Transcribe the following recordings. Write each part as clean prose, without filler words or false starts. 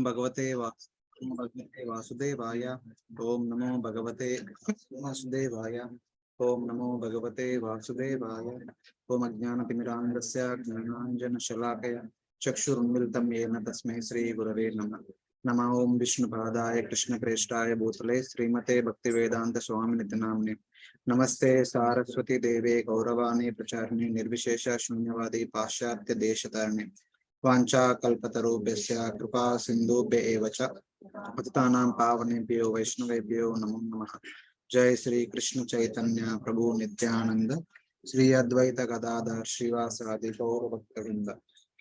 भगवते वासुदेवाय ओम नमो भगवते वासुदेवाय ओम नमो भगवते वासुदेवाय ओम अज्ञानतिमिरान्धस्य ज्ञानाञ्जनशलाकया चक्षुरुन्मिलितं येन तस्मै श्रीगुरवे नमः। नमः ओम विष्णुपादाय कृष्णप्रेष्ठाय भूतले श्रीमते भक्तिवेदांत स्वामिनिति नाम्ने नमस्ते सारस्वती देवे गौरवाणी प्रचारिणे निर्विशेष शून्यवादी पाश्चात्य देशतारिणे वाञ्छा कल्पतरुभ्यश्च कृपा सिन्धुभ्य एव च पतितानां पावनेभ्यो वैष्णवेभ्यो नमो नमः। जय श्री कृष्ण चैतन्य प्रभु नित्यानंद श्री अद्वैत गदाधर श्रीवासादि गौर भक्तवृंद।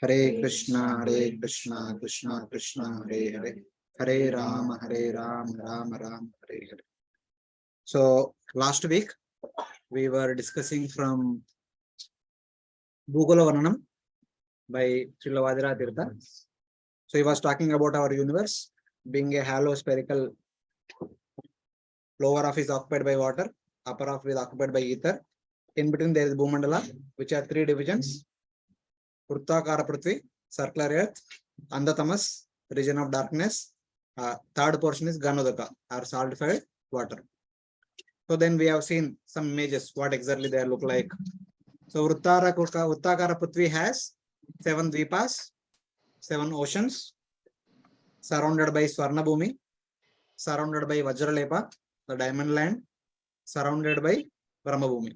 हरे कृष्णा कृष्णा कृष्णा हरे हरे, हरे Ram Ram Ram Hare Hare. So last week we were discussing from Bhugolavarnanam by Srila Vajra Tirtha. So he was talking about our universe being a hollow spherical. Lower half is occupied by water, upper half is occupied by ether. In between there is Bhumandala, which are three divisions: Vruttakara Prithvi, circular earth, Andhatamas, region of darkness. Third portion is Ganodaka, or saltified water. So then we have seen some images, what exactly they look like. So Vruttakara Prithvi has 7 dvipas, 7 oceans, surrounded by Swarna Bhumi, surrounded by Vajralepa, the diamond land, surrounded by Brahmabhumi.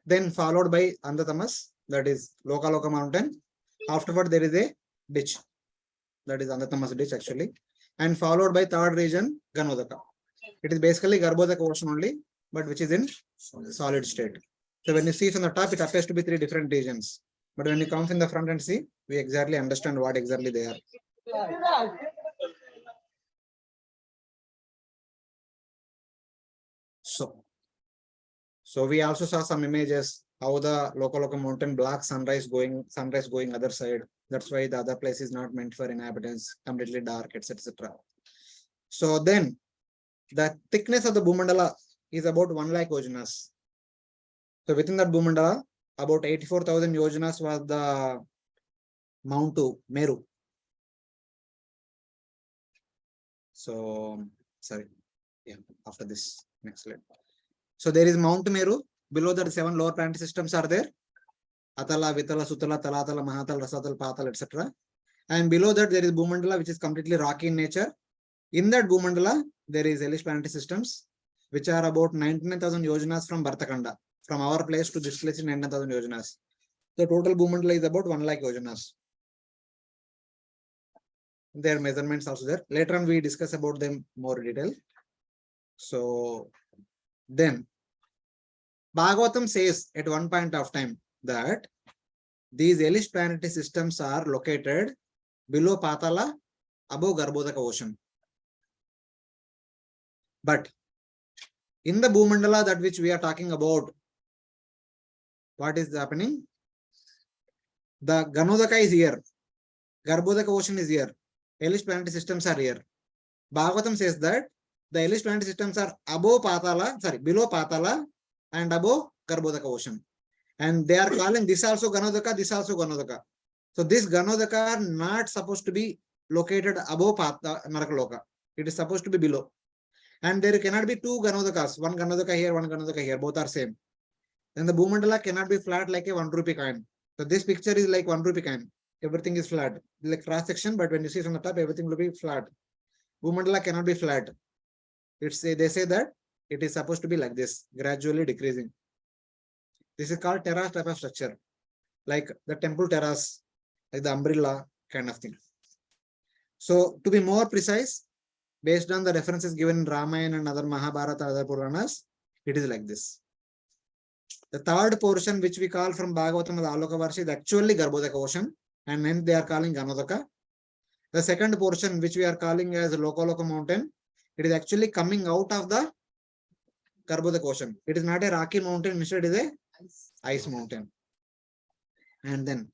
Then followed by Andhatamas, that is Loka mountain. Afterward there is a ditch, that is Andhatamas ditch actually, and followed by third region Ganodaka. It is basically Garbhodaka ocean only, but which is in solid state. So when you see from the top, it appears to be 3 different regions, but when you come in the front and see, we exactly understand what exactly they are. So we also saw some images how the Loka mountain blocks sunrise going other side. That's why the other place is not meant for inhabitants, completely dark, etc. So then the thickness of the Bhumandala is about 1 lakh yojanas. So within that Bhumandala, about 84,000 yojanas was the Mount Meru. So sorry, yeah, after this next slide. So there is Mount Meru. Below that 7 lower planetary systems are there: Atala, Vitala, Sutala, Talatala, Mahatal, Rasatal, Patal, etc. And below that there is Bhumandala, which is completely rocky in nature. In that Bhumandala, there is hellish planetary systems, which are about 99,000 yojanas from Bharatakhanda. From our place to this place is 99,000 yojanas. The total Bhumandala is about 1 lakh yojanas. Their measurements also there. Later on, we discuss about them more in detail. So then Bhagavatam says at one point of time that these hellish planetary systems are located below Patala, above Garbhodaka ocean. But in the Bhumandala, that which we are talking about, what is happening? The Ganodaka is here, Garbhodaka ocean is here, hellish planetary systems are here. Bhagavatam says that the hellish planetary systems are below Patala and above Garbhodaka ocean. And they are calling this also Ganodaka, this also Ganodaka. So this Ganodaka are not supposed to be located above Narakaloka. It is supposed to be below. And there cannot be 2 Ganodakas, 1 Ganodaka here, 1 Ganodaka here, both are same. Then the Bhumandala cannot be flat like a 1 rupee coin. So this picture is like 1 rupee coin. Everything is flat, like cross section, but when you see from the top, everything will be flat. Bhumandala cannot be flat. They say that it is supposed to be like this, gradually decreasing. This is called terrace type of structure, like the temple terrace, like the umbrella kind of thing. So to be more precise, based on the references given in Ramayana and other Mahabharata, other Puranas, it is like this. The third portion, which we call from Bhagavatam as Alokavarshi, is actually Garbhodaka ocean, and then they are calling Ganodaka. The second portion, which we are calling as Loka mountain, it is actually coming out of the Garbhodaka ocean. It is not a rocky mountain, instead it is a ice mountain. And then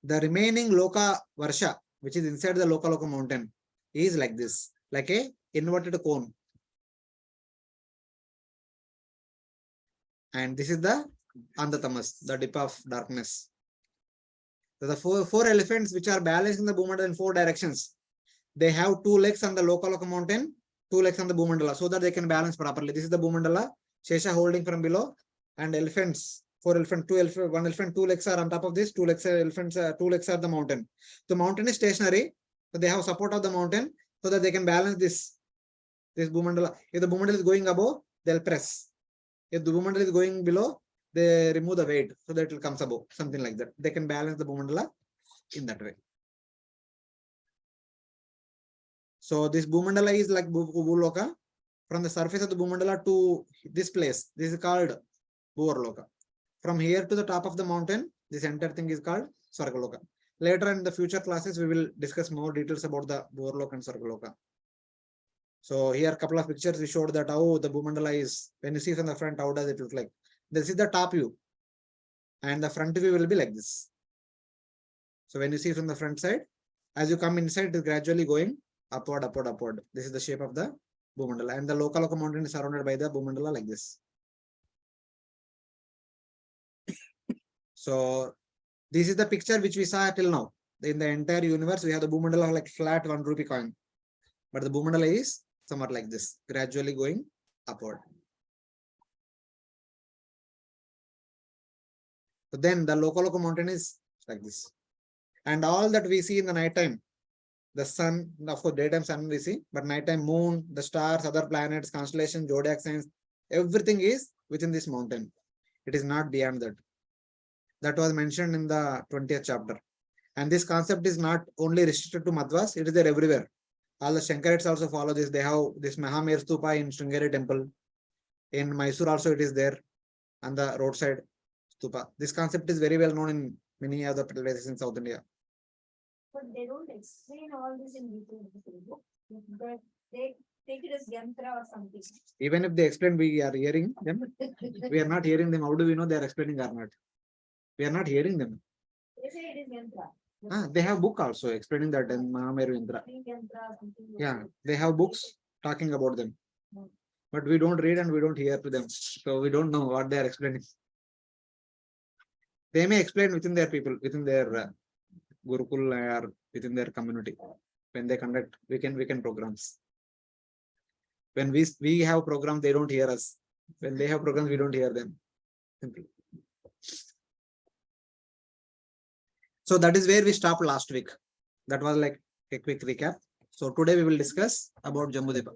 the remaining Lokavarsha, which is inside the Loka mountain, is like this, like a inverted cone. And this is the Andhatamas, the dip of darkness. So the four elephants which are balanced in the Bhumandala in 4 directions. they have 2 legs on the Lokalaka mountain, 2 legs on the Bhumandala, so that they can balance properly. This is the Bhumandala, Shesha holding from below, and elephants, 4 elephants, 2 elephants, 1 elephant, 2 legs are on top of this, 2 legs are elephants, 2 legs are the mountain. The mountain is stationary, so they have support of the mountain so that they can balance this Bhumandala. If the Bhumandala is going above, they'll press. If the Bhumandala is going below, they remove the weight so that it will come above, something like that. They can balance the Bhumandala in that way. So this Bhumandala is like Bhuloka. From the surface of the Bhumandala to this place, this is called Bhuvarloka. From here to the top of the mountain, this entire thing is called Sargaloka. Later in the future classes, we will discuss more details about the Bhuvarloka and Sargaloka. So here, a couple of pictures we showed that how the Bhumandala is, when you see from the front, how does it look like? This is the top view, and the front view will be like this. So when you see from the front side, as you come inside, it is gradually going upward, upward, upward. This is the shape of the Bhumandala, and the Lokalaka mountain is surrounded by the Bhumandala like this. So this is the picture which we saw till now. In the entire universe, we have the Bhumandala like flat 1 rupee coin, but the Bhumandala is somewhat like this, gradually going upward. So then the Lokalaka mountain is like this, and all that we see in the night time, the sun, of course, daytime sun we see, but nighttime moon, the stars, other planets, constellations, zodiac signs, everything is within this mountain. It is not beyond that. That was mentioned in the 20th chapter. And this concept is not only restricted to Madhvas, it is there everywhere. All the Shankarites also follow this. They have this Mahamir Stupa in Sringeri temple. In Mysore also it is there on the roadside stupa. This concept is very well known in many other places in South India. But they don't explain all this in detail. But they take it as yantra or something. Even if they explain, we are hearing them. We are not hearing them. How do we know they are explaining or not? We are not hearing them. They say it is yantra. They have book also explaining that in Mahameru Indra. Yeah, they have books talking about them. But we don't read and we don't hear to them. So we don't know what they are explaining. They may explain within their people, within their Gurukul or within their community. When they conduct weekend programs. When we have programs, they don't hear us. When they have programs, we don't hear them. Simple. So that is where we stopped last week. That was like a quick recap. So today we will discuss about Jambhudvipa.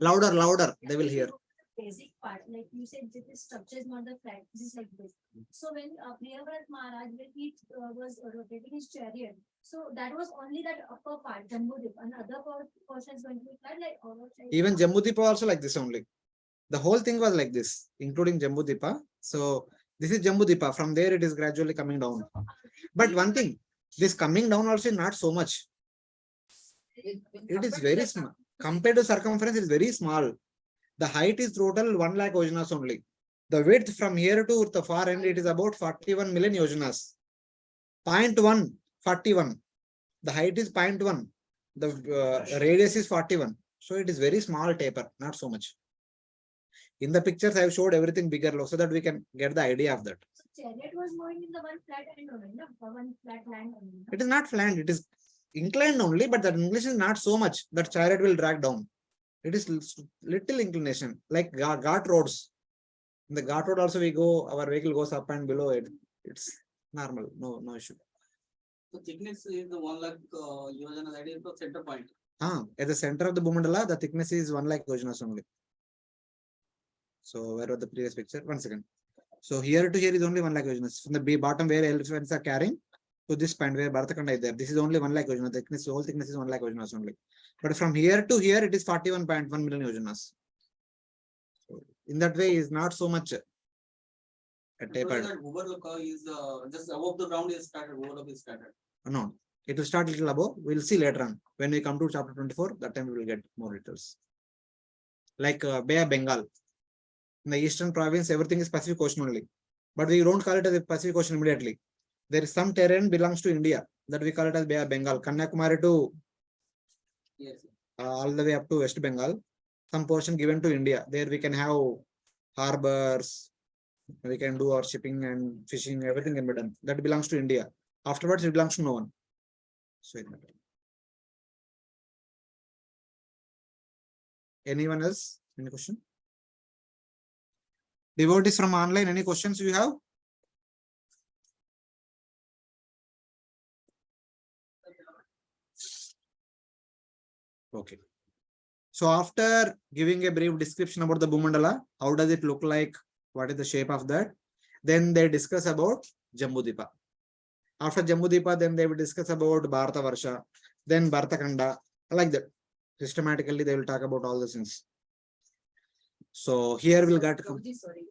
Louder, they will hear. Basic part, like you said, this structure is not the flat, this is like this. So when Priyavrat Maharaj, when he was rotating his chariot, so that was only that upper part, Jambhudvipa, and other portions going to be flat, like all. Even Jambhudvipa also like this only. The whole thing was like this, including Jambhudvipa. So this is Jambhudvipa. From there, it is gradually coming down. But one thing, this coming down also is not so much. It is very small. Compared to circumference, it is very small. The height is total 1 lakh yojanas only. The width from here to the far end, it is about 41 million yojanas. 0.1, 41. The height is 0.1. The radius is 41. So it is very small taper, not so much. In the pictures, I have showed everything bigger so that we can get the idea of that. So chariot was going in the one flat end only, no? One flat land only. It is not flat, it is inclined only, but that inclination is not so much that chariot will drag down. It is little inclination, like ghat roads. In the ghat road also we go, our vehicle goes up and below it. It's normal, no issue. The thickness is the 1 lakh yojana, that is the center point. At the center of the Bhumandala, the thickness is 1 lakh yojanas only. So where was the previous picture? 1 second. So here to here is only 1 lakh yojanas. From the bottom where elephants are carrying to this point where Bharatakhanda is there. This is only 1 lakh yojanas. Thickness, whole thickness is 1 lakh yojanas only. But from here to here, it is 41.1 million yojanas. So in that way, is not so much tapered. Bhuvarloka is just above the ground is started. Bhuvarloka is started. No, it will start a little above. We'll see later on. When we come to chapter 24, that time we will get more details. Like Bay of Bengal. In the eastern province, everything is Pacific Ocean only. But we don't call it as a Pacific Ocean immediately. There is some terrain belongs to India that we call it as Bay of Bengal. Kanyakumari to all the way up to West Bengal. Some portion given to India. There we can have harbors. We can do our shipping and fishing. Everything can be done. That belongs to India. Afterwards, it belongs to no one. So Anyone else? Any question? Devotees from online, any questions you have? Okay. So after giving a brief description about the Bhumandala, how does it look like? What is the shape of that? Then they discuss about Jambhudvipa. After Jambhudvipa, then they will discuss about Bharatavarsa, then Bharatakhanda, like that. Systematically, they will talk about all the things. So here we'll get Sorry.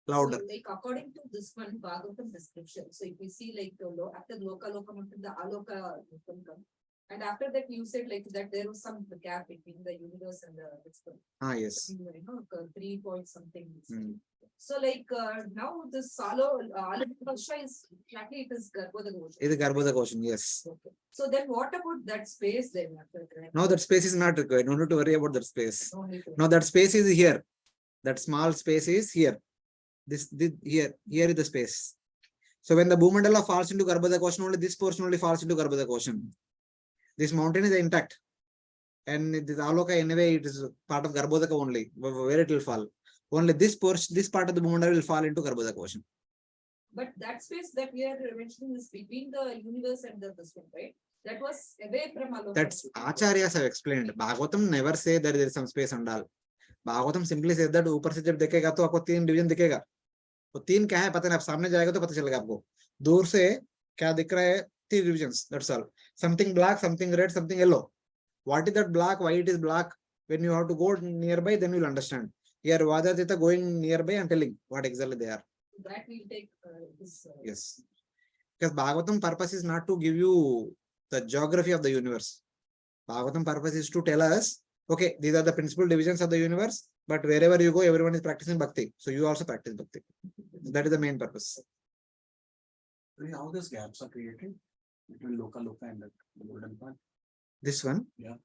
louder. So, like according to this one Bhagavatam description, so if we see like after Loka Lokam, the Aloka Lokam come, and after that you said like that there was some gap between the universe and the this one. Ah, yes. 3 point something. Hmm. So like now this Varsha is exactly it is Garbhodakosha. It is Garbhodakosha, yes. Okay. So then what about that space then? After that? No, that space is not required. No need to worry about that space. No need to- No, that space is here. That small space is here. This here is the space. So when the Bhumandala falls into Garbhodakosha, only this portion only falls into Garbhodakosha. This mountain is intact. And this Aloka anyway, it is part of Garbhodaka only, where it will fall. Only this portion, this part of the Bhumandala will fall into Garbhodakosha. But that space that we are mentioning is between the universe and this one, right? That was away from Aloka. That's Acharyas have explained. Bhagavatam never say that there is some space and all. Bhagavatam simply says that ऊपर से जब देखेगा तो आपको 3 division दिखेगा. वो 3 क्या है पता नहीं, आप सामने जाएगा तो पता चलेगा आपको. दूर से क्या दिख रहा है? 3 divisions. That's all. Something black, something red, something yellow. What is that black? Why it is black? When you have to go nearby, then you'll understand. Here Vajratita going nearby and telling what exactly they are. That will take this. Yes. Because Bhagavatam purpose is not to give you the geography of the universe. Bhagavatam purpose is to tell us, okay, these are the principal divisions of the universe, but wherever you go, everyone is practicing bhakti. So you also practice bhakti. That is the main purpose. How these gaps are created between Loka and the golden part? This one? Yeah.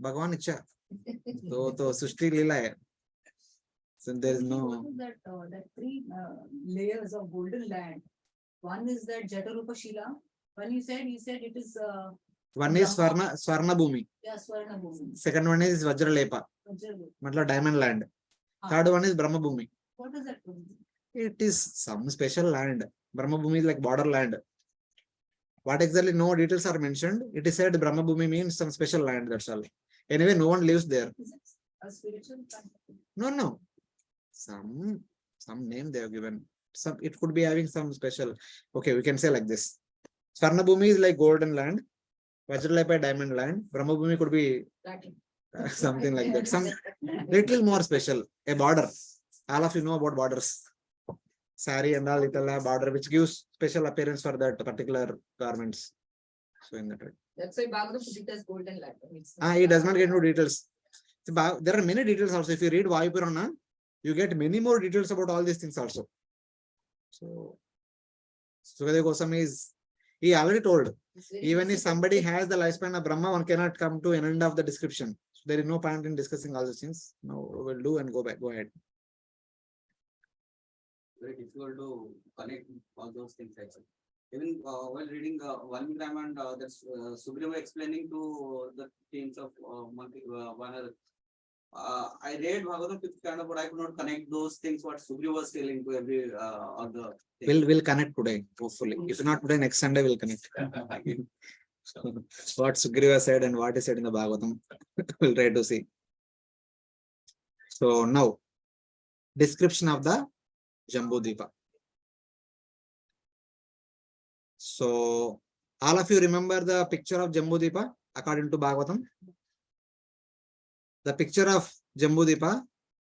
Bhagavan Icha. So Sushti Leela hai. So there is no. What is that, that 3 layers of golden land? One is that Jatarupa Shila. One he said it is One is Swarna Bhumi. yeah, Swarna Bhumi. Second one is Vajralepa. Matlab diamond land. Third one is Brahma Bhumi. What is that? It is some special land. Brahma Bhumi is like border land. What exactly, no details are mentioned. It is said Brahma Bhumi means some special land, that's all. Anyway, no one lives there. Is it a spiritual concept? No. Some name they have given. Some, it could be having some special. Okay, we can say like this. Swarna Bhumi is like golden land. Vajralepa diamond land. Brahma Bhumi could be something like that. Some little more special. A border. All of you know about borders. Sari and all, little border which gives special appearance for that particular garments. So in that way. That's why Bhagavatam put it as golden land. It does not get into details. There are many details also. If you read Vayu Purana, you get many more details about all these things also. So Sukadeva Goswami he already told, even if somebody has the lifespan of Brahma, one cannot come to an end of the description. So there is no point in discussing all these things. Now we'll do and go ahead. Very difficult to connect all those things actually. Even while reading Valmiki and that's Sugriva explaining to the teams of one other. I read Bhagavatam fifth kind of, but I could not connect those things what Sugriva was telling to every other. We'll connect today, hopefully. If not today, next Sunday we'll connect. What Sugriva said and what is said in the Bhagavatam, we'll try to see. So now, description of the Jambhudvipa. So all of you remember the picture of Jambhudvipa according to Bhagavatam? The picture of Jambhudvipa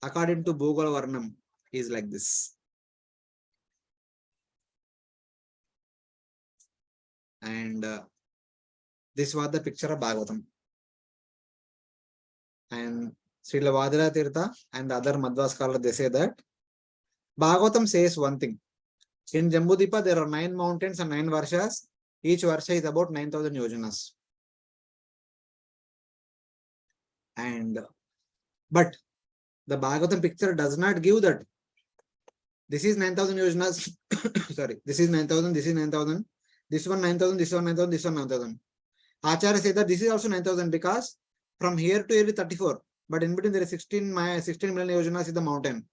according to Bhugolavarnanam is like this. And this was the picture of Bhagavatam. And Srila Vadira Tirtha and the other Madhva scholars, they say that Bhagavatam says one thing. In Jambhudvipa, there are 9 mountains and 9 varshas. Each varsha is about 9,000 yojanas. But the Bhagavatam picture does not give that. This is 9,000 yojanas. Sorry, this is 9,000, this is 9,000. This one 9,000, this one 9,000, this one 9,000. Acharya says that this is also 9,000 because From here to here is 34. But in between there is 16 million yojanas is the mountain.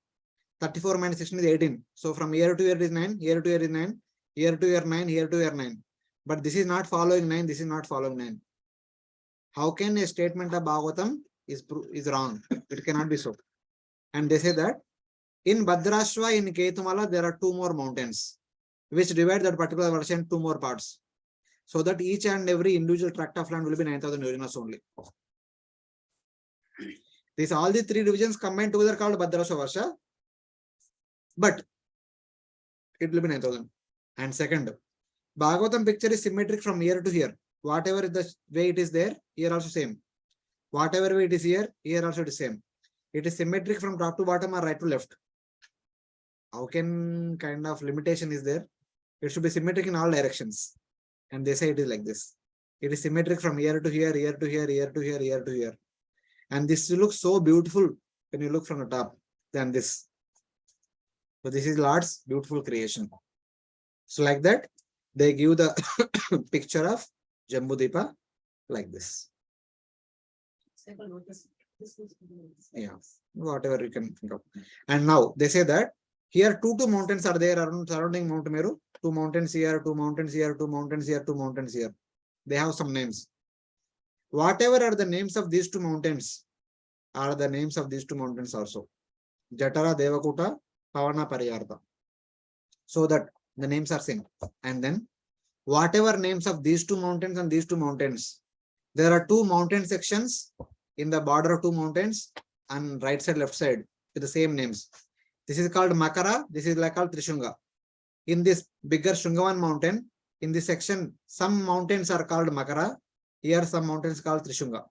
34 minus 16 is 18. So from year to year is 9, year to year is 9, year to year 9, year to year 9. But this is not following 9, this is not following 9. How can a statement of Bhagavatam is wrong? It cannot be so. And they say that in Bhadrashva, in Ketumala, there are 2 more mountains, which divide that particular version into 2 more parts. So that each and every individual tract of land will be 9,000 yojanas only. These all the 3 divisions combined together called Bhadrashva Varsha. But it will be 9,000. And second, Bhagavatam picture is symmetric from here to here. Whatever is the way it is there, here also same. Whatever way it is here also it is same. It is symmetric from top to bottom or right to left. How can kind of limitation is there? It should be symmetric in all directions. And they say it is like this. It is symmetric from here to here, here to here, here to here, here to here. And this looks so beautiful when you look from the top than this. So this is Lord's beautiful creation. So like that, they give the picture of Jambhudvipa like this. Yeah, whatever you can think of. And now they say that here two mountains are there around surrounding Mount Meru. 2 mountains here, 2 mountains here, 2 mountains here, 2 mountains here. They have some names. Whatever are the names of these 2 mountains are the names of these 2 mountains also. Jatara, Devakuta, Pavana, Pariyartha. So that the names are same. And then whatever names of these 2 mountains and these 2 mountains, there are 2 mountain sections in the border of 2 mountains and right side, left side with the same names. This is called Makara. This is like called Trishunga. In this bigger Shungavan mountain, in this section, some mountains are called Makara. Here some mountains called Trishunga.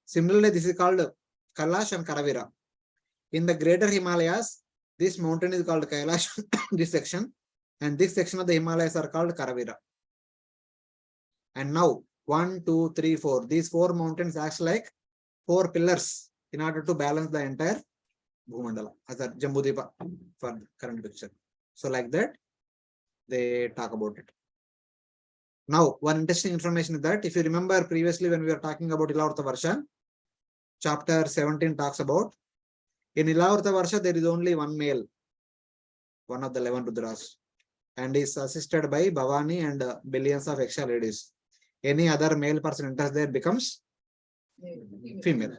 Similarly, this is called Kailash and Karavira. In the greater Himalayas, this mountain is called Kailash, this section, and this section of the Himalayas are called Karavira. And now 1, 2, 3, 4. These 4 mountains act like 4 pillars in order to balance the entire Bhumandala as a Jambhudvipa for current picture. So like that, they talk about it. Now, one interesting information is that if you remember previously when we were talking about Bhugolavarnanam, chapter 17 talks about in Bhugolavarnanam there is only one male, one of the 11 Rudras, and is assisted by Bhavani and billions of extra ladies. Any other male person enters there becomes female.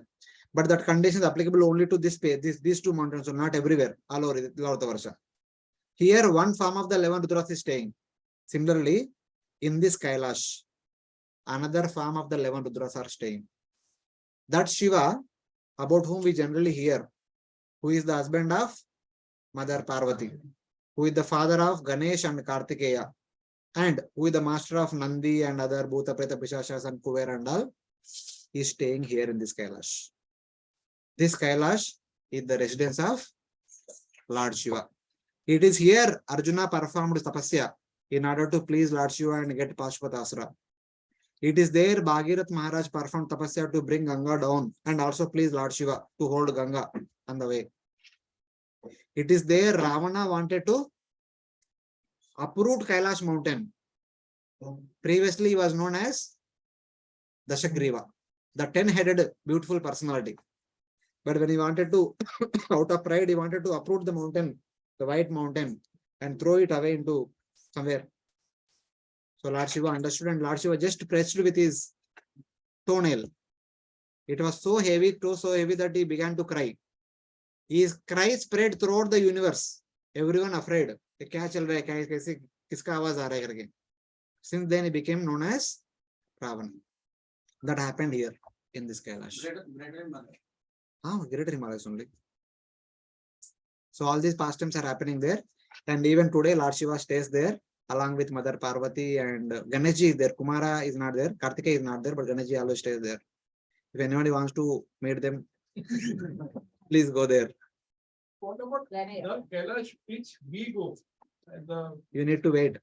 But that condition is applicable only to these 2 mountains, so not everywhere, all over Bhugolavarnanam. Here, one form of the 11 Rudras is staying. Similarly, in this Kailash, another form of the 11 Rudras are staying. That Shiva, about whom we generally hear, who is the husband of Mother Parvati, who is the father of Ganesh and Kartikeya, and who is the master of Nandi and other Bhuta, Preta, Pishashas and Kuver and all, is staying here in this Kailash. This Kailash is the residence of Lord Shiva. It is here Arjuna performed tapasya in order to please Lord Shiva and get Pashupata Asura. It is there Bhagirath Maharaj performed tapasya to bring Ganga down and also please Lord Shiva to hold Ganga on the way. It is there Ravana wanted to uproot Kailash mountain. Previously he was known as Dashagriva, the 10-headed beautiful personality. But when he wanted to, out of pride, he wanted to uproot the mountain, the white mountain, and throw it away into somewhere. So Lord Shiva understood, and Lord Shiva just pressed with his toenail. It was so heavy that he began to cry. His cry spread throughout the universe. Everyone afraid. Since then he became known as Ravana. That happened here in this Kailash. Greater Himalayas only. So all these pastimes are happening there. And even today, Lord Shiva stays there along with Mother Parvati and Ganeshji is there. Kumara is not there. Kartikeya is not there, but Ganeshji always stays there. If anybody wants to meet them, please go there. What about The Kailash which we go? You need to wait.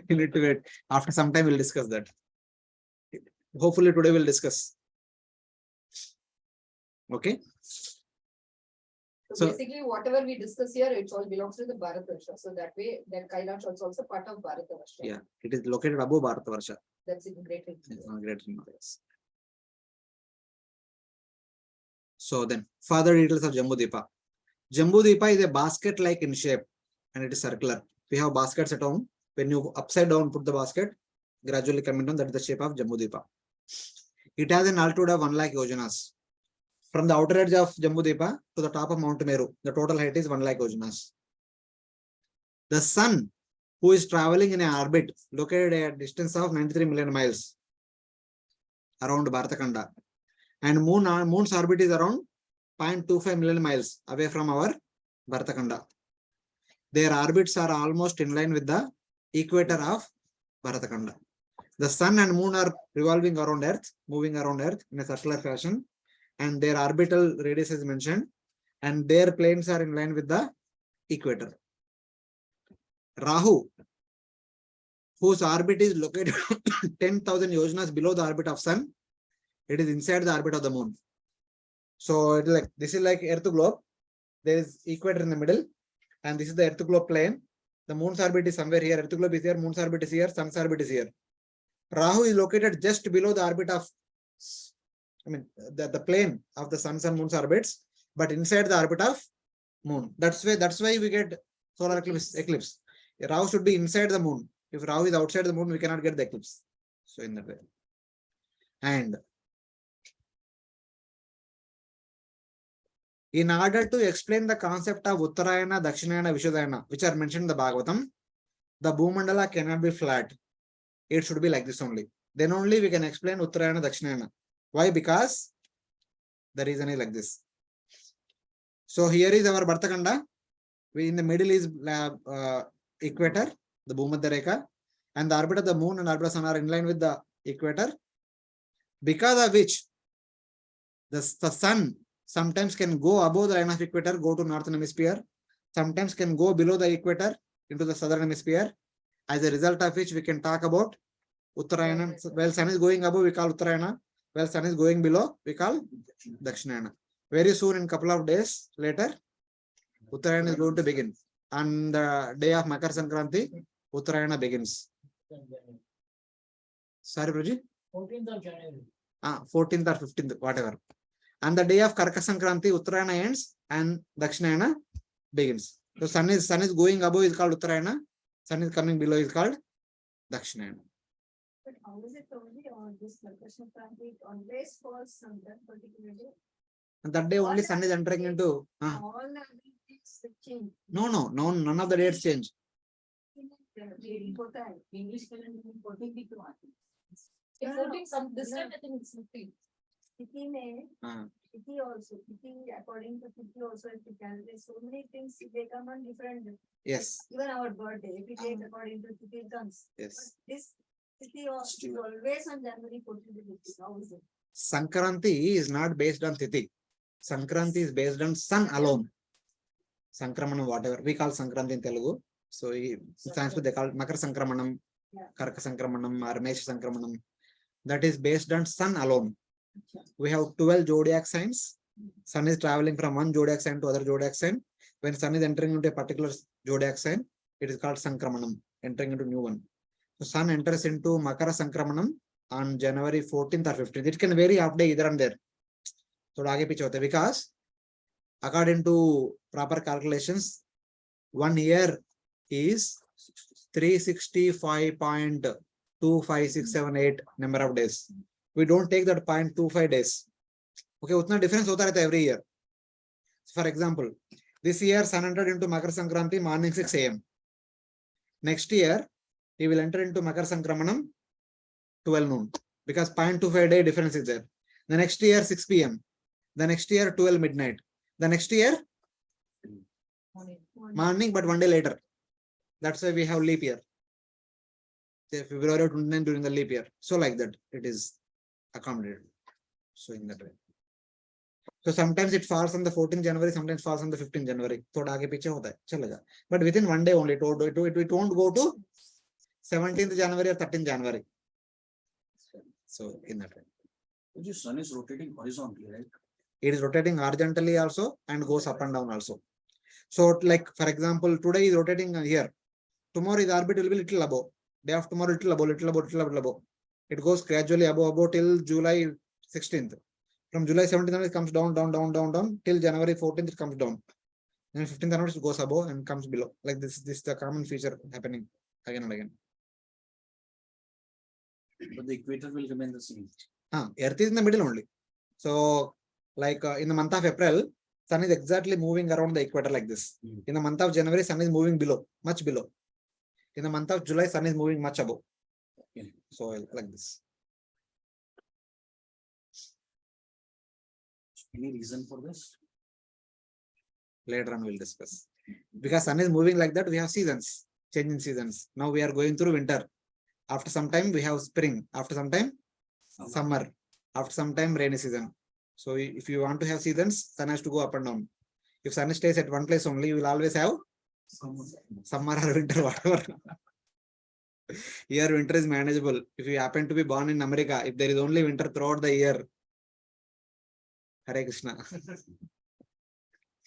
You need to wait. After some time, we'll discuss that. Hopefully today we'll discuss. Okay. So basically, whatever we discuss here, it all belongs to the Bharatavarsa. So that way, that Kailash is also part of Bharatavarsa. Yeah, it is located above Bharatavarsa. That's in Greater Greater Himalayas. So then further details of Jambhudvipa. Jambhudvipa is a basket like in shape and it is circular. We have baskets at home. When you upside down put the basket, gradually coming down, that is the shape of Jambhudvipa. It has an altitude of 1 lakh yojanas. From the outer edge of Jambhudvipa to the top of Mount Meru, the total height is 1 lakh yojanas. The sun, who is traveling in an orbit located at a distance of 93 million miles around Bharatakhanda, and moon's orbit is around 0.25 million miles away from our Bharatakhanda. Their orbits are almost in line with the equator of Bharatakhanda. The sun and moon are revolving around Earth, moving around Earth in a circular fashion, and their orbital radius is mentioned, and their planes are in line with the equator. Rahu, whose orbit is located 10,000 yojanas below the orbit of sun, it is inside the orbit of the moon. So it is like, this is like Earth globe. There is equator in the middle, and this is the Earth globe plane. The moon's orbit is somewhere here. Earth globe is here. Moon's orbit is here. Sun's orbit is here. Rahu is located just below the orbit of, the plane of the sun's and moon's orbits, but inside the orbit of moon. That's why we get solar eclipse. Rahu should be inside the moon. If Rahu is outside the moon, we cannot get the eclipse. So in that way. And in order to explain the concept of Uttarayana, Dakshinayana, Vishuddhayana, which are mentioned in the Bhagavatam, the Bhumandala cannot be flat. It should be like this only. Then only we can explain Uttarayana, Dakshinayana. Why? Because the reason is like this. So here is our Bharatakhanda. In the middle is equator, the Bhumadhya Rekha, and the orbit of the moon and orbit of sun are in line with the equator, because of which the sun sometimes can go above the line of equator, go to northern hemisphere, sometimes can go below the equator into the southern hemisphere, as a result of which we can talk about Uttarayana. While sun is going above, we call Uttarayana. While sun is going below, we call Dakshinayana. Very soon, in couple of days later, Uttarayana is going to begin. On the day of Makar Sankranti, Uttarayana begins. Sorry, Bruji? 14th of January. 14th or 15th, whatever. On the day of Karka Sankranti, Uttarayana ends and Dakshinayana begins. So sun is going above is called Uttarayana. Sun is coming below is called Dakshinayana. But how is it only on this location transit always falls on that particular day? And that day only sun is entering into. All the other dates change. No, none of the dates change. English calendar में 14 भी तो आती है. It's 14 some, this time I think it's 15. Tithi mein, Ah. Tithi also, Tithi according to Tithi also if you calculate so many things they come on different. Yes, Even our birthday, if we take according to Tithi it comes. yes. But this Tithi is always on January 14th. How is it? Sankranti is not based on Tithi. Sankranti is based on sun alone. Sankramanam, whatever we call Sankranti in Telugu. So in Sanskrit they call it Makar Sankramanam, Karka Sankramanam, or Mesha Sankramanam. That is based on sun alone. We have 12 zodiac signs. Sun is traveling from one zodiac sign to other zodiac sign. When sun is entering into a particular zodiac sign, it is called Sankramanam, entering into new one. So sun enters into Makara Sankramanam on January 14th or 15th. It can vary half day either and there. So because according to proper calculations, 1 year is 365.25678 number of days. We don't take that 0.25 days. Okay, utna difference hota rehta every year. For example, this year sun entered into Makar Sankranti morning 6 AM. Next year, he will enter into Makar Sankramanam 12 noon, because 0.25 day difference is there. The next year 6 PM. The next year 12 midnight. The next year morning, but 1 day later. That's why we have leap year. February 29 during the leap year. So like that, it is accommodated. So in that way. So sometimes it falls on the 14th January, sometimes falls on the 15th January. Thoda aage piche hota hai, chalega. But within 1 day only, it won't go to 17th January or 13th January. So in that way. The sun is rotating horizontally, right? It is rotating horizontally also and goes up and down also. So like for example, today is rotating here. Tomorrow his orbit will be little above. Day after tomorrow little above. It goes gradually above till July 16th. From July 17th it comes down, down, down, down, down till January 14th it comes down. Then 15th onwards it goes above and comes below. Like this is the common feature happening again and again. But the equator will remain the same. Earth is in the middle only. So, like in the month of April, sun is exactly moving around the equator like this. In the month of January, sun is moving below, much below. In the month of July, sun is moving much above. Okay. So, like this. Any reason for this? Later on, we'll discuss. Because sun is moving like that, we have seasons, changing seasons. Now we are going through winter. After some time, we have spring. After some time, summer. After some time, rainy season. So if you want to have seasons, sun has to go up and down. If sun stays at one place only, you will always have summer or winter, whatever. Here, winter is manageable. If you happen to be born in America, if there is only winter throughout the year, Hare Krishna.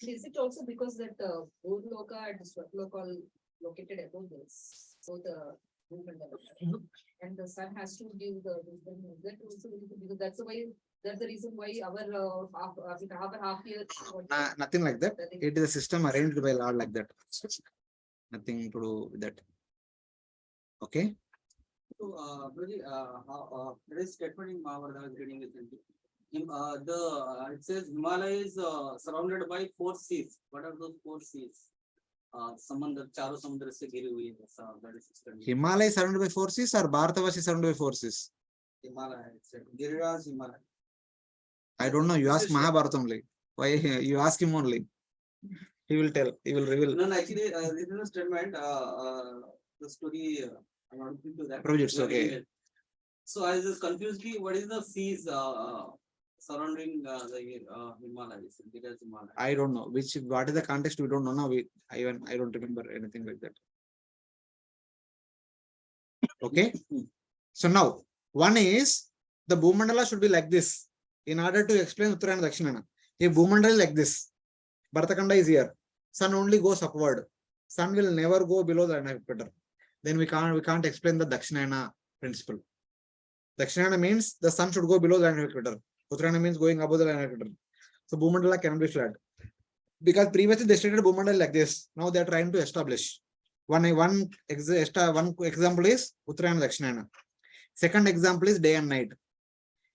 Is it also because that Bhugoloka and Swatloka are located above this? So the movement and the sun has to give the wisdom. That also because that's the reason why our half year. Nothing like that. It is a system arranged by Lord like that. Nothing to do with that. Okay. So, there is statement in Mahabharata I was reading recently. It says Himalaya is surrounded by 4 seas. What are those 4 seas? Samandar, Charo Samudra se ghiri hui hai. That is study. Himalaya is surrounded by 4 seas or Bharatavarsa is surrounded by 4 seas? Himalaya, it said. Giriraj Himalaya. I don't know. You ask Mahabharata only. Why you ask him only? He will tell. He will reveal. No, actually, this is a statement. The story. I'm not into that. Projects, okay. So I was just confused. What is the seas surrounding the Himalayas? Himalaya. I don't know what is the context. We don't know now. I don't remember anything like that. Okay. So now one is the Bhumandala should be like this in order to explain Uttarayana and Dakshinayana. If Bhumandala is like this, Bharatakhanda is here. Sun only goes upward. Sun will never go below the equator. Then we can't explain the Dakshinayana principle. Dakshinayana means the sun should go below the equator. Uttarayana means going above the equator. So Bhumandala cannot be flat. Because previously they stated Bhumandala like this. Now they are trying to establish. One example is Uttarayana and Dakshinayana. Second example is day and night.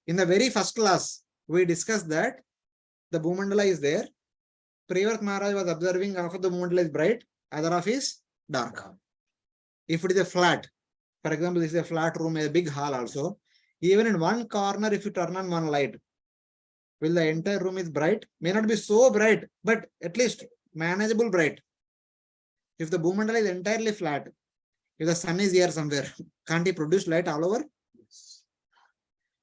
In the very first class, we discussed that the Bhumandala is there. Priyavrat Maharaj was observing half of the Bhumandala is bright, other half is dark. If it is a flat, for example, this is a flat room, a big hall also. Even in one corner, if you turn on one light, will the entire room is bright? May not be so bright, but at least manageable bright. If the Bhumandala is entirely flat, if the sun is here somewhere, can't he produce light all over?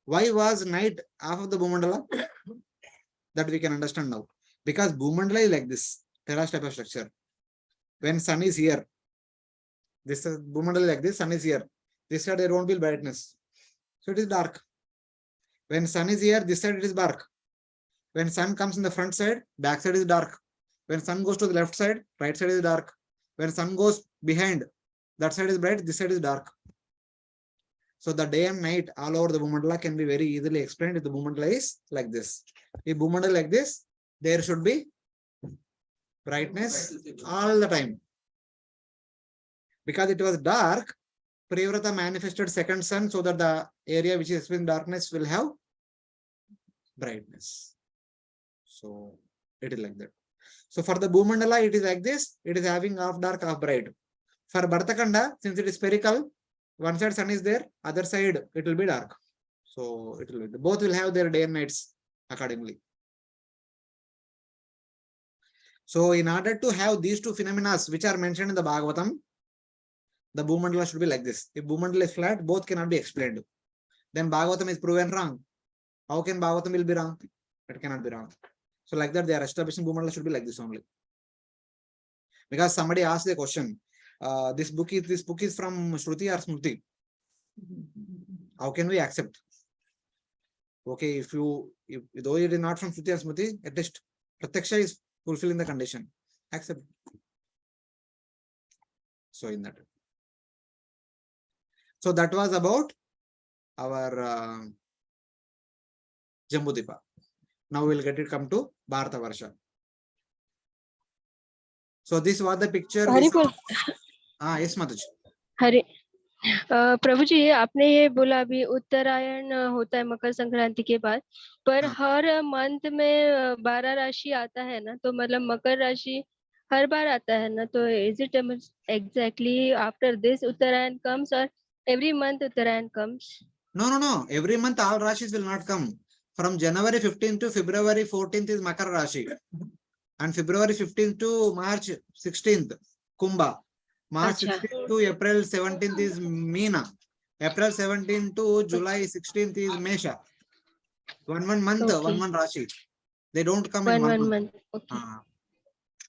Why was night half of the Bhumandala? That we can understand now. Because Bhumandala is like this, terrace type of structure. When sun is here, this is Bhumandala like this, sun is here. This side there won't be brightness. So it is dark. When sun is here, this side it is dark. When sun comes in the front side, back side is dark. When sun goes to the left side, right side is dark. When sun goes behind, that side is bright, this side is dark. So the day and night all over the Bhumandala can be very easily explained if the Bhumandala is like this. If Bhumandala like this, there should be brightness all the time. Because it was dark, Priyavrata manifested second sun so that the area which is experiencing darkness will have brightness. So it is like that. So for the Bhumandala, it is like this. It is having half dark, half bright. For Bharatakhanda, since it is spherical, one side sun is there, other side it will be dark. So it will be, both will have their day and nights accordingly. So in order to have these two phenomena which are mentioned in the Bhagavatam, the Bhumandala should be like this. If Bhumandala is flat, both cannot be explained. Then Bhagavatam is proven wrong. How can Bhagavatam will be wrong? It cannot be wrong. So like that, they are establishing Bhumandala should be like this only. Because somebody asked the question, this book is from Shruti or Smriti. How can we accept? Okay, though it is not from Shruti or Smriti, at least Pratyaksha is fulfilling the condition. Accept. So in that. So that was about our Jambhudvipa. Now we'll get it come to Bharatavarsa. So this was the picture. Hari बोल Yes, Mataji. Hari प्रभु जी आपने ये बोला अभी उत्तरायण होता है मकर संक्रांति के बाद, पर हाँ। हर मंथ में 12 राशि आता है ना, तो मतलब मकर राशि हर बार आता है ना, तो is it exactly after this Uttarayan comes और every month Uttarayan comes? No. Every month all Rashis will not come. From January 15th to February 14th is Makar Rashi. And February 15th to March 16th, Kumbha. March Acha. 16th to April 17th is Meena. April 17th to July 16th is Mesha. One month, Okay. one Rashi. They don't come in one one month. Okay. Ah.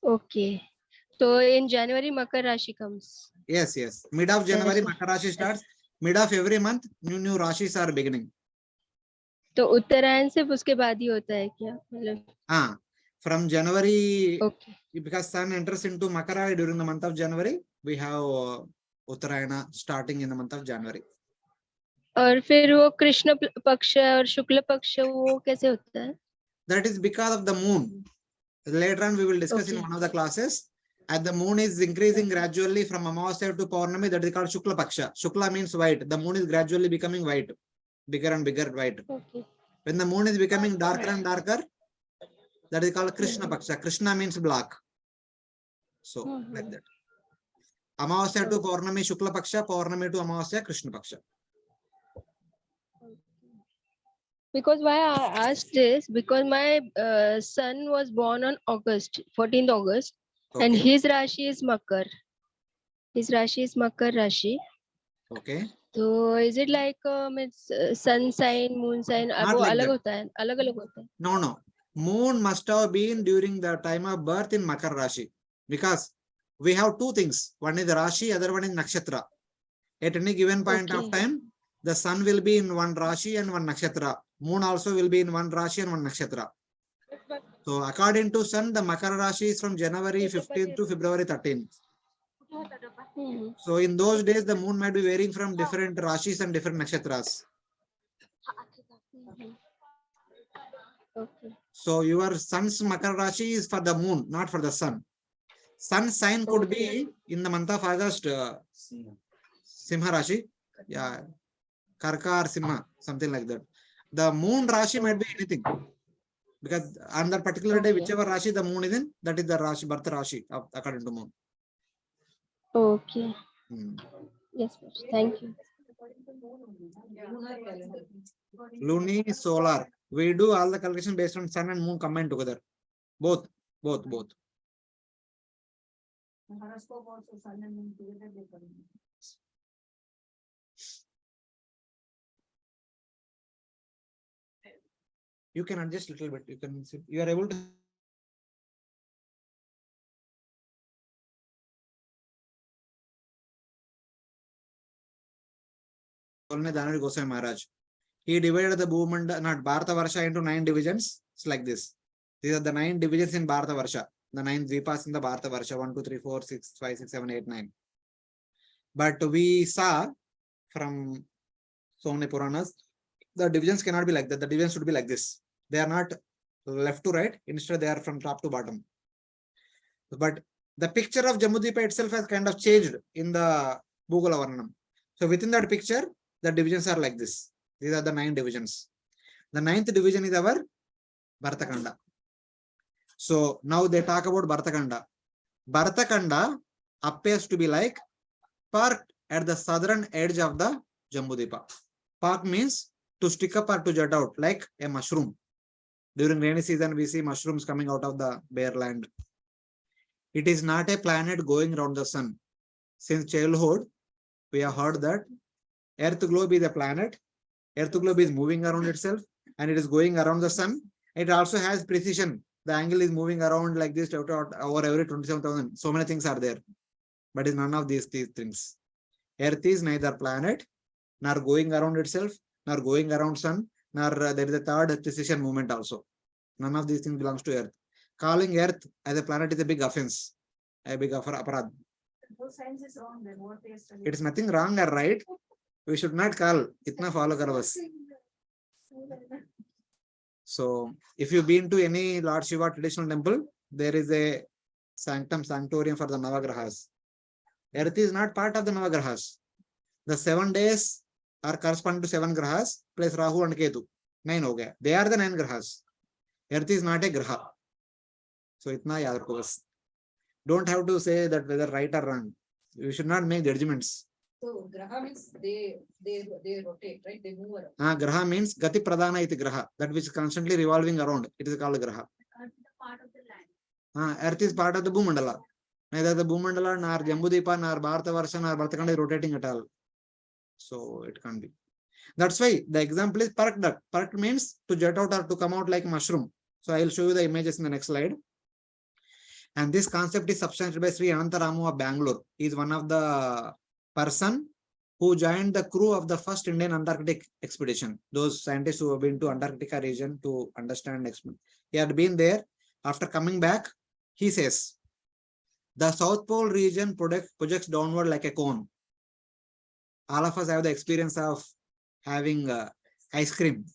Okay. So in January Makar Rashi comes. Yes. Mid of January, Yes. Makar Rashi starts. Mid of every month, new Rashis are beginning. तो उत्तरायण सिर्फ उसके बाद ही होता है क्या, मतलब? From January, Okay. because sun enters into Makara during the month of January, we have Uttarayana starting in the month of January. और फिर वो कृष्ण पक्ष और शुक्ल पक्ष वो कैसे होता है? That is because of the moon. Later on we will discuss in Okay. one of the classes. As the moon is increasing gradually from Amavasya to Purnami, that is called Shukla Paksha. Shukla means white. The moon is gradually becoming white, bigger and bigger white. Okay. When the moon is becoming darker and darker, that is called Krishna Paksha. Krishna means black. So like that. Amavasya to Purnami Shukla Paksha, Purnami to Amavasya Krishna Paksha. Because why I asked this, because my son was born on 14th August, and Okay. his Rashi is Makar. His Rashi is Makar Rashi. Okay. So is it like sun sign, moon sign? Not वो like अलग that. होता है, अलग होता है. No. Moon must have been during the time of birth in Makar Rashi. Because we have two things. One is Rashi, other one is Nakshatra. At any given point of time, the sun will be in one Rashi and one Nakshatra. Moon also will be in one Rashi and one Nakshatra. So according to sun, the Makar Rashi is from January 15th to February 13th. So in those days, the moon might be varying from different Rashis and different Nakshatras. Okay. So your sun's Makar Rashi is for the moon, not for the sun. Sun sign could be in the month of August, Simha Rashi, yeah, Karka or Simha, something like that. The moon Rashi might be anything. Because on that particular day, whichever Rashi the moon is in, that is the Rashi, birth Rashi, according to moon. Okay. Yes, thank you. Lunar calendar. Luni, solar. We do all the calculation based on sun and moon combined together. Both. Horoscope also sun and moon together they come. You can adjust a little bit. You can see, you are able to. Dhanuri Goswami Maharaj. He divided the Bhumanda, not Bharatavarsa, into 9 divisions. It's like this. These are the 9 divisions in Bharatavarsa. The 9 Dvipas in the Bharatavarsa. 1, 2, 3, 4, 6, 5, 6, 7, 8, 9. But we saw from so many Puranas, the divisions cannot be like that. The divisions should be like this. They are not left to right. Instead, they are from top to bottom. But the picture of Jambhudvipa itself has kind of changed in the Bhugolavarnanam. So within that picture, the divisions are like this. These are the 9 divisions. The 9th division is our Bharatakhanda. So now they talk about Bharatakhanda. Bharatakhanda appears to be like parked at the southern edge of the Jambhudvipa. Park means to stick up or to jut out like a mushroom. During rainy season, we see mushrooms coming out of the bare land. It is not a planet going around the sun. Since childhood, we have heard that Earth globe is a planet. Earth globe is moving around itself and it is going around the sun. It also has precision. The angle is moving around like this over every 27,000. So many things are there. But it's none of these things. Earth is neither planet, nor going around itself, nor going around sun, nor there is a third precision movement also. None of these things belongs to Earth. Calling Earth as a planet is a big offense, a big aparad. Those science is wrong then what they study. It is nothing wrong or right. We should not call. Itna follow karo bas. So if you've been to any Lord Shiva traditional temple, there is a sanctorium for the Navagrahas. Earth is not part of the Navagrahas. The 7 days are corresponding to 7 grahas plus Rahu and Ketu. 9 ho gaya. They are the 9 grahas. Earth is not a graha. So itna yaad rakho bas. Don't have to say that whether right or wrong. You should not make judgments. So graha means they rotate, right? They move around. Graha means gati pradana iti graha, that which is constantly revolving around. It is called graha. Earth is a part of the land. Earth is part of the Bhumandala. Neither the Bhumandala nor Jambhudvipa nor Bharatavarsa nor Bharatakhanda is rotating at all. So it can't be. That's why the example is park duct. Park means to jet out or to come out like mushroom. So I will show you the images in the next slide. And this concept is substantiated by Sri Anantaramu of Bangalore. He is one of the person who joined the crew of the first Indian Antarctic expedition. Those scientists who have been to Antarctica region to understand. He had been there. After coming back, he says, the South Pole region projects downward like a cone. All of us have the experience of having ice cream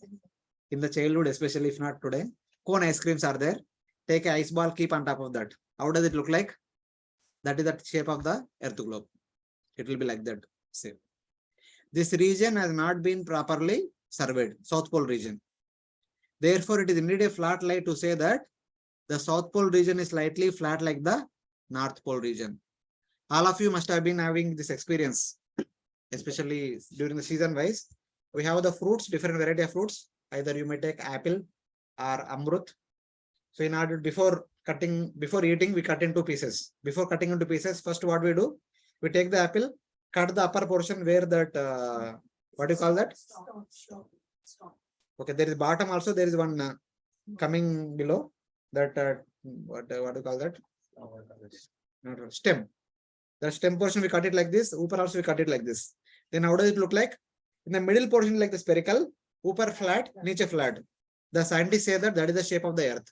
in the childhood, especially if not today. Cone ice creams are there. Take an ice ball, keep on top of that. How does it look like? That is the shape of the earth globe. It will be like that. Same. This region has not been properly surveyed, South Pole region. Therefore, it is indeed a flat lie to say that the South Pole region is slightly flat like the North Pole region. All of you must have been having this experience, especially during the season wise. We have the fruits, different variety of fruits. Either you may take apple or amrut. So in order, before eating, we cut into pieces. Before cutting into pieces, first what we do, we take the apple, cut the upper portion where that, what do you call that? Stop. Okay, there is bottom also, there is one coming below that, what do you call that? Stem. The stem portion we cut it like this, upper also we cut it like this. Then how does it look like? In the middle portion like the spherical, upper flat, niche flat. The scientists say that is the shape of the earth.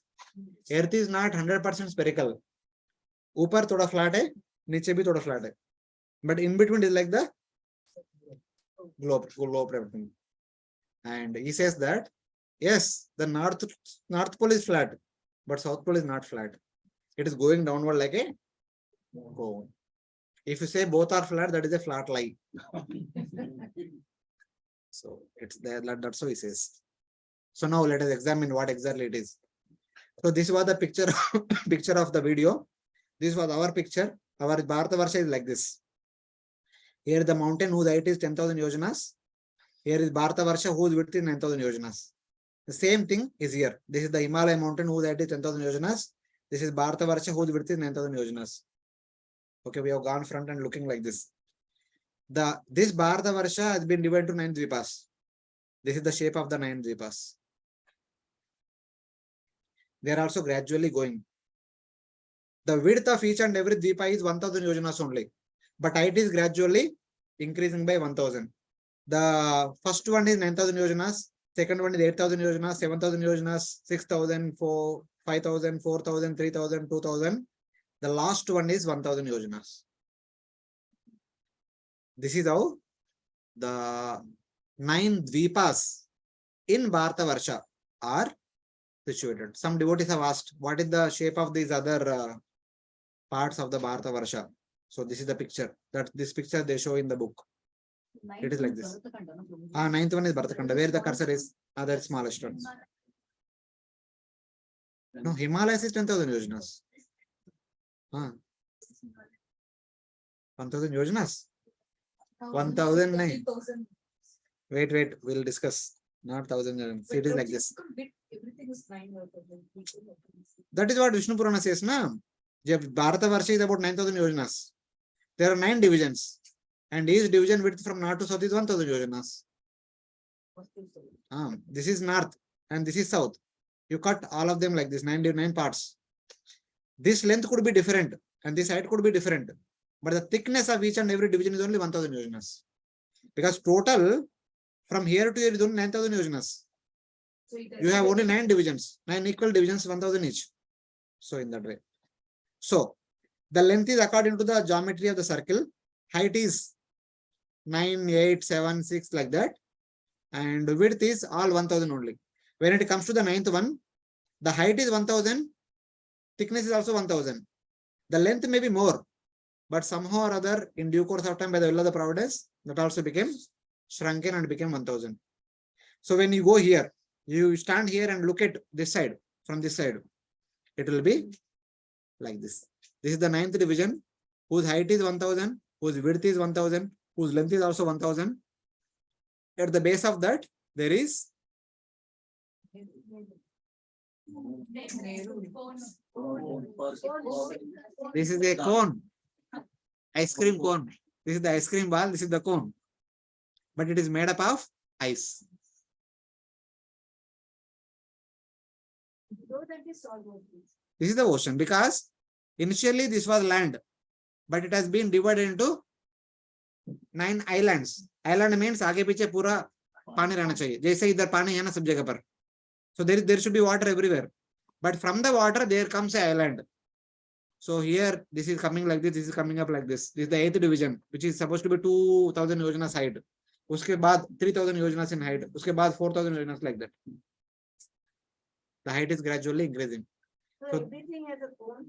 Earth is not 100% spherical. Upper thoda flat hai, niche bhi thoda flat hai. But in between is like the globe everything. And he says that yes, the north pole is flat, but south pole is not flat. It is going downward like a cone. If you say both are flat, that is a flat lie. So it's there, that's what he says. So now let us examine what exactly it is. So this was the picture of the video. This was our picture. Our Bharatavarsa is like this. Here the mountain whose height is 10,000 yojanas. Here is Bharatavarsa whose width is 9,000 yojanas. The same thing is here. This is the Himalaya mountain whose height is 10,000 yojanas. This is Bharatavarsa whose width is 9,000 yojanas. Okay, we have gone front and looking like this. This Bharatavarsa has been divided to 9 dvipas. This is the shape of the 9 dvipas. They are also gradually going. The width of each and every dvipa is 1,000 yojanas only, but height is gradually increasing by 1,000. The first one is 9,000 yojanas, second one is 8,000 yojanas, 7,000 yojanas, 6,000, 5,000, 4,000, 3,000, 2,000. The last one is 1,000 yojanas. This is how the 9 dvipas in Bharatavarsa are situated. Some devotees have asked, what is the shape of these other parts of the Bharatavarsa? So this is the picture. This picture they show in the book. It is like this. Ninth one is Bharatakhanda. Where the cursor is? That smallest one. No, Himalayas is 10,000 yojanas. 1,000 yojanas. 1,009. Wait, we'll discuss. Not 1,000. It is like this. Everything is 9. That is what Vishnu Purana says, na? Bharatavarsa is about 9,000 yojanas. There are 9 divisions. And each division width from north to south is 1,000 yojanas. This is north and this is south. You cut all of them like this, 9 parts. This length could be different and this height could be different. But the thickness of each and every division is only 1,000 yojanas. Because total from here to here is only 9,000 yojanas. So You have only 9 divisions, 9 equal divisions, 1,000 each. So in that way. So the length is according to the geometry of the circle. Height is 9, 8, 7, 6 like that. And width is all 1,000 only. When it comes to the ninth one, the height is 1000, thickness is also 1000. The length may be more, but somehow or other, in due course of time, by the will of the providence, that also became shrunken and became 1000. So when you go here, you stand here and look at this side, from this side, it will be like this. This is the ninth division, whose height is 1000, whose width is 1000, whose length is also 1000. At the base of that, there is this is a cone, ice cream cone. This is the ice cream ball, this is the cone. But it is made up of ice. This is the ocean, because initially this was land, but it has been divided into 9 islands. Island means आगे पीछे पूरा पानी रहना चाहिए. जैसे इधर पानी है ना सब जगह पर. So there should be water everywhere. But from the water there comes an island. So here this is coming like this is coming up like this. This is the 8th division, which is supposed to be 2000 yojanas height. उसके बाद 3000 yojanas in height. उसके बाद 4000 yojanas like that. The height is gradually increasing. So everything has a cone.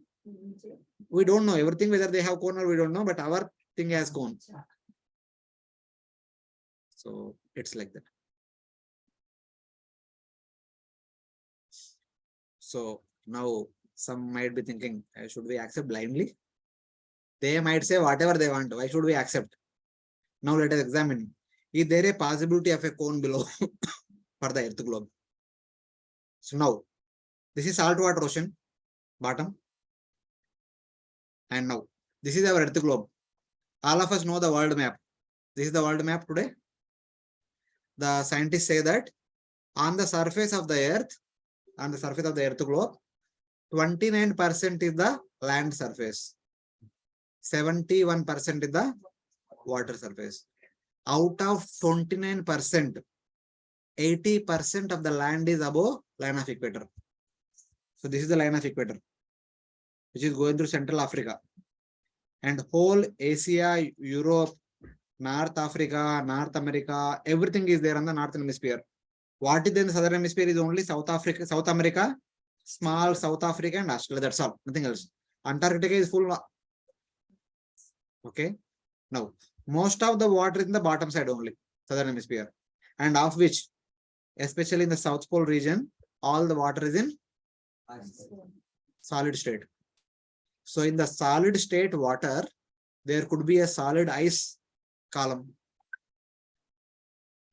We don't know everything whether they have cone or we don't know, but our thing has cone. So it's like that. So now some might be thinking, should we accept blindly? They might say whatever they want. Why should we accept? Now let us examine. Is there a possibility of a cone below for the earth globe? So now this is saltwater ocean, bottom. And now this is our earth globe. All of us know the world map. This is the world map today. The scientists say that on the surface of the earth, on the surface of the earth globe, 29% is the land surface, 71% is the water surface. Out of 29%, 80% of the land is above line of equator. So this is the line of equator, which is going through Central Africa. And whole Asia, Europe, North Africa, North America, everything is there on the northern hemisphere. What is in the southern hemisphere is only South Africa, South America, small South Africa and Australia. That's all, nothing else. Antarctica is full. Okay. Now, most of the water is in the bottom side only, southern hemisphere, and of which, especially in the South Pole region, all the water is in solid state. So in the solid state water, there could be a solid ice column.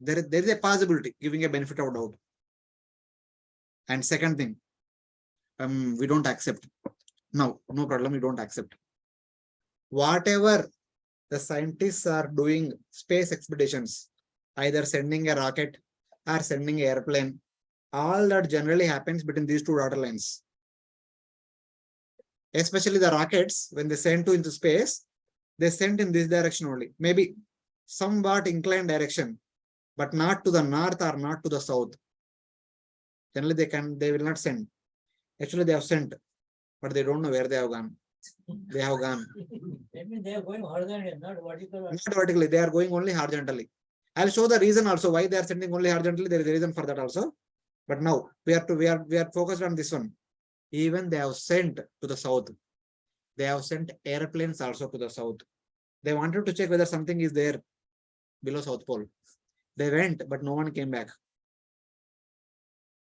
There is a possibility, giving a benefit of doubt. And second thing, we don't accept. No problem, we don't accept. Whatever the scientists are doing space expeditions, either sending a rocket or sending an airplane, all that generally happens between these two dotted lines. Especially the rockets, when they send into space, they send in this direction only. Maybe somewhat inclined direction, but not to the north or not to the south. Generally, they will not send. Actually, they have sent, but they don't know where they have gone. They have gone. They are going horizontally, not vertically. Not vertically, they are going only horizontally. I'll show the reason also why they are sending only horizontally. There is a reason for that also. But now we are focused on this one. Even they have sent to the south. They have sent airplanes also to the south. They wanted to check whether something is there below South Pole. They went, but no one came back.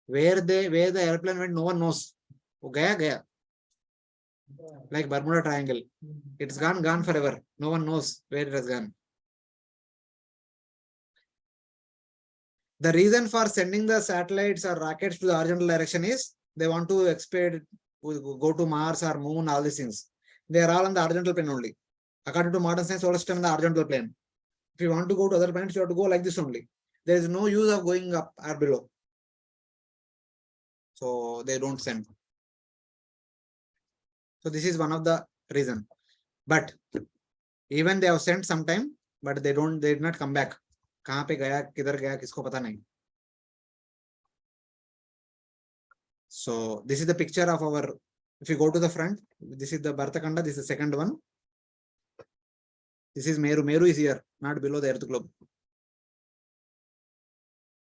Where the airplane went, no one knows. Gaya. Like Bermuda Triangle. It's gone forever. No one knows where it has gone. The reason for sending the satellites or rockets to the horizontal direction is they want to go to Mars or Moon, all these things. They are all on the horizontal plane only. According to modern science, solar system in the horizontal plane. If you want to go to other planets, you have to go like this only. There is no use of going up or below. So they don't send. So this is one of the reason. But even they have sent sometime, but they did not come back. कहाँ पे गया, किधर गया, किसको पता नहीं. So this is the picture of our. If you go to the front, this is the Bharatakhanda. This is the second one. This is Meru. Meru is here, not below the earth globe.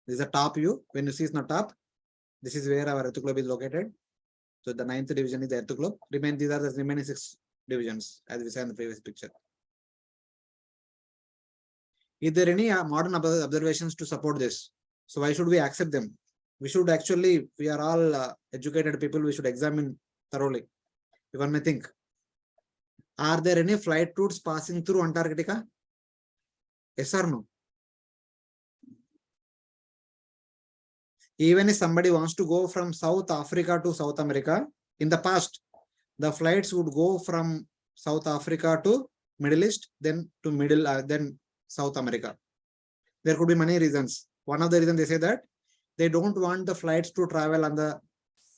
This is the top view. When you see the top, This is where our earth globe is located. So the 9th division is the earth globe. These are the remaining 6 divisions as we saw in the previous picture. Is there any modern observations to support this? So why should we accept them? We should actually, we are all educated people, we should examine thoroughly. One may think, are there any flight routes passing through Antarctica? Yes or no? Even if somebody wants to go from South Africa to South America, in the past, the flights would go from South Africa to Middle East, then to then South America. There could be many reasons. One of the reasons they say that they don't want the flights to travel on the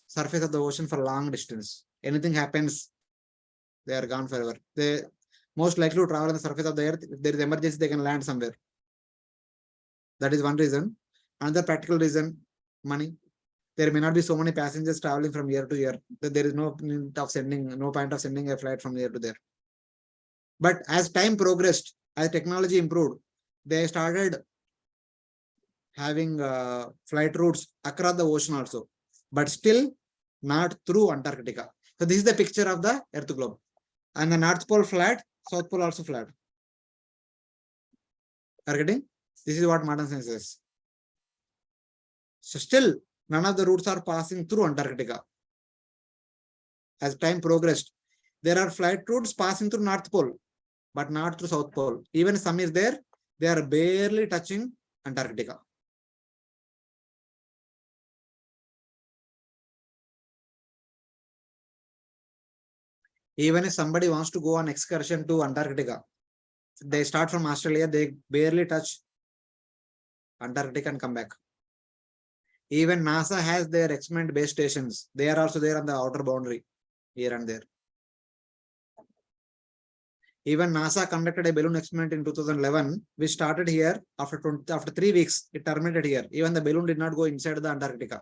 surface of the ocean for long distance. Anything happens, they are gone forever. They most likely to travel on the surface of the earth. If there is emergency, they can land somewhere. That is one reason. Another practical reason, money. There may not be so many passengers traveling from year to year. There is no point of sending a flight from here to there. But as time progressed, as technology improved, they started having flight routes across the ocean also, but still not through Antarctica. So this is the picture of the earth globe, and the North Pole flat, South Pole also flat. Are you getting? This is what modern science says. So still none of the routes are passing through Antarctica. As time progressed, there are flight routes passing through North Pole, but not through South Pole. Even some is there, they are barely touching Antarctica. Even if somebody wants to go on excursion to Antarctica, they start from Australia, they barely touch Antarctica and come back. Even NASA has their experiment base stations. They are also there on the outer boundary, here and there. Even NASA conducted a balloon experiment in 2011, which started here. After 3 weeks, it terminated here. Even the balloon did not go inside the Antarctica.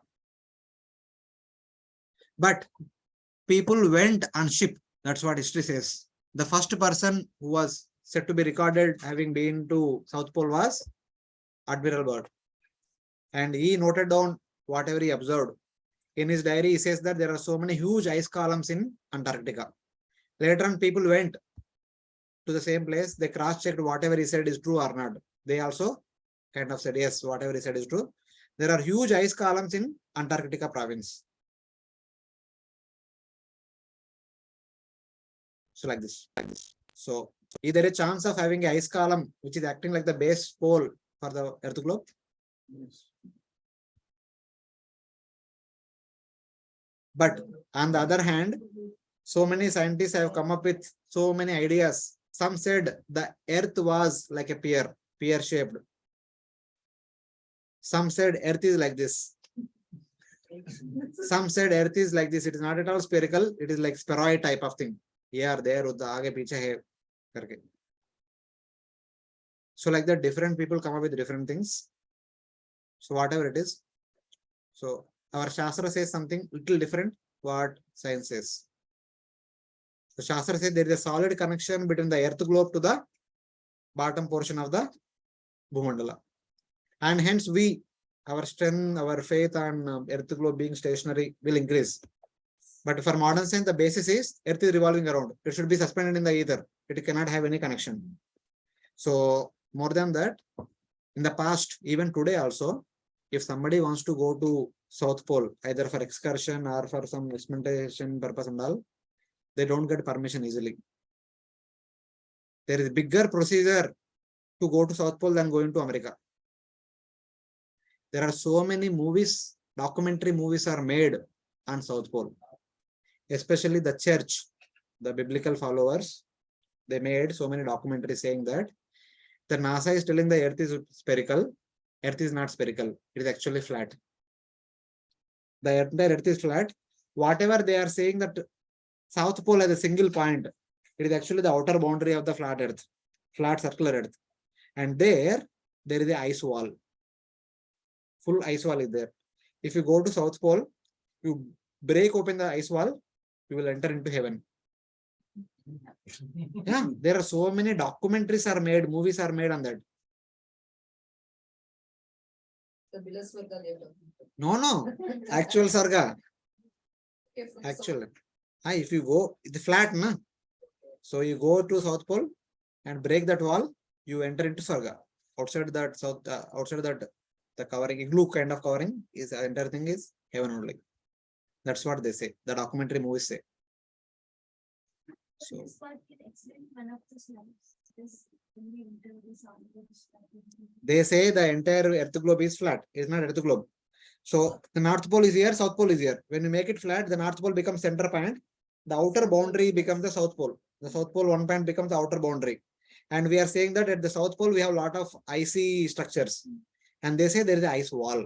But people went on ship. That's what history says. The first person who was said to be recorded having been to South Pole was Admiral Byrd. And he noted down whatever he observed. In his diary, he says that there are so many huge ice columns in Antarctica. Later on, people went to the same place. They cross-checked whatever he said is true or not. They also kind of said, yes, whatever he said is true. There are huge ice columns in Antarctica province. So like this. So is there a chance of having an ice column which is acting like the base pole for the earth globe? Yes. But on the other hand, so many scientists have come up with so many ideas. Some said the earth was like a pear shaped. Some said earth is like this. Some said earth is like this. It is not at all spherical. It is like spheroid type of thing. Here, there, aage piche hai karke. So like that, different people come up with different things. So whatever it is. So our Shastra says something little different what science says. The Shastra says there is a solid connection between the earth globe to the bottom portion of the Bhumandala. And hence our strength, our faith on earth globe being stationary will increase. But for modern science, the basis is earth is revolving around. It should be suspended in the ether. It cannot have any connection. So more than that, in the past, even today also, if somebody wants to go to South Pole, either for excursion or for some experimentation purpose and all, they don't get permission easily. There is a bigger procedure to go to South Pole than going to America. There are so many movies, documentary movies are made on South Pole. Especially the church, the biblical followers, they made so many documentaries saying that the NASA is telling the earth is spherical. Earth is not spherical. It is actually flat. The entire earth is flat. Whatever they are saying that South Pole has a single point, it is actually the outer boundary of the flat earth, flat circular earth. And there is the ice wall. Full ice wall is there. If you go to South Pole, you break open the ice wall, you will enter into heaven. Yeah, there are so many documentaries are made, movies are made on that. The Bilaswarga they are talking about. No, actual Sarga. Okay, from Actual. If you go, it's flat, na? So you go to South Pole and break that wall, you enter into Sarga. Outside that outside that the covering, igloo kind of covering is entire thing is heaven only. That's what they say. The documentary movies say. So This part can explain one of the slides. This when we enter this they say the entire Earth globe is flat. It's not Earth globe. So the North Pole is here, South Pole is here. When you make it flat, the North Pole becomes center point. The outer boundary becomes the South Pole. The South Pole one point becomes the outer boundary. And we are saying that at the South Pole, we have a lot of icy structures. And they say there is an ice wall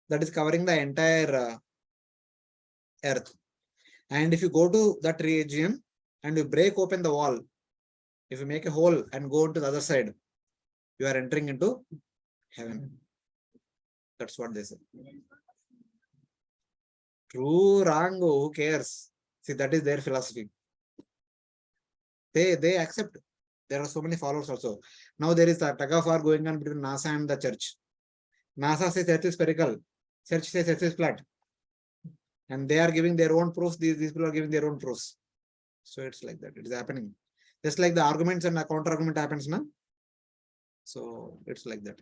that is covering the entire Earth. And if you go to that region and you break open the wall, if you make a hole and go into the other side, you are entering into heaven. That's what they say. True, wrong, who cares? See, that is their philosophy. They accept. There are so many followers also. Now there is a tug of war going on between NASA and the church. NASA says Earth is spherical. Church says Earth is flat. And they are giving their own proofs. These people are giving their own proofs. So it's like that. It is happening. Just like the arguments and the counter argument happens now. So it's like that.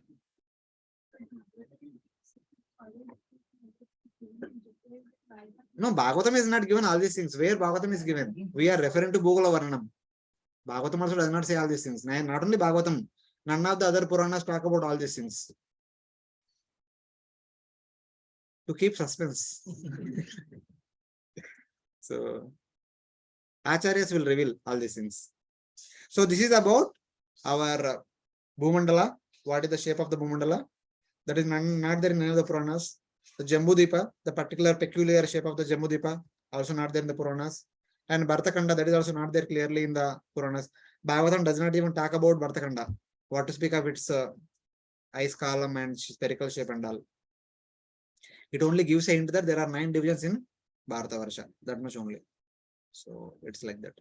No, Bhagavatam is not given all these things. Where Bhagavatam is given? We are referring to Bhugolavarnanam. Bhagavatam also does not say all these things. Not only Bhagavatam, none of the other Puranas talk about all these things. To keep suspense. So, Acharyas will reveal all these things. So, this is about our Bhumandala. What is the shape of the Bhumandala? That is not there in any of the Puranas. The Jambhudvipa, the particular peculiar shape of the Jambhudvipa, also not there in the Puranas. And Bharatakhanda, that is also not there clearly in the Puranas. Bhagavatam does not even talk about Bharatakhanda. What to speak of its ice column and spherical shape and all. It only gives a hint that there are 9 divisions in Bharatavarsa. That much only. So it's like that.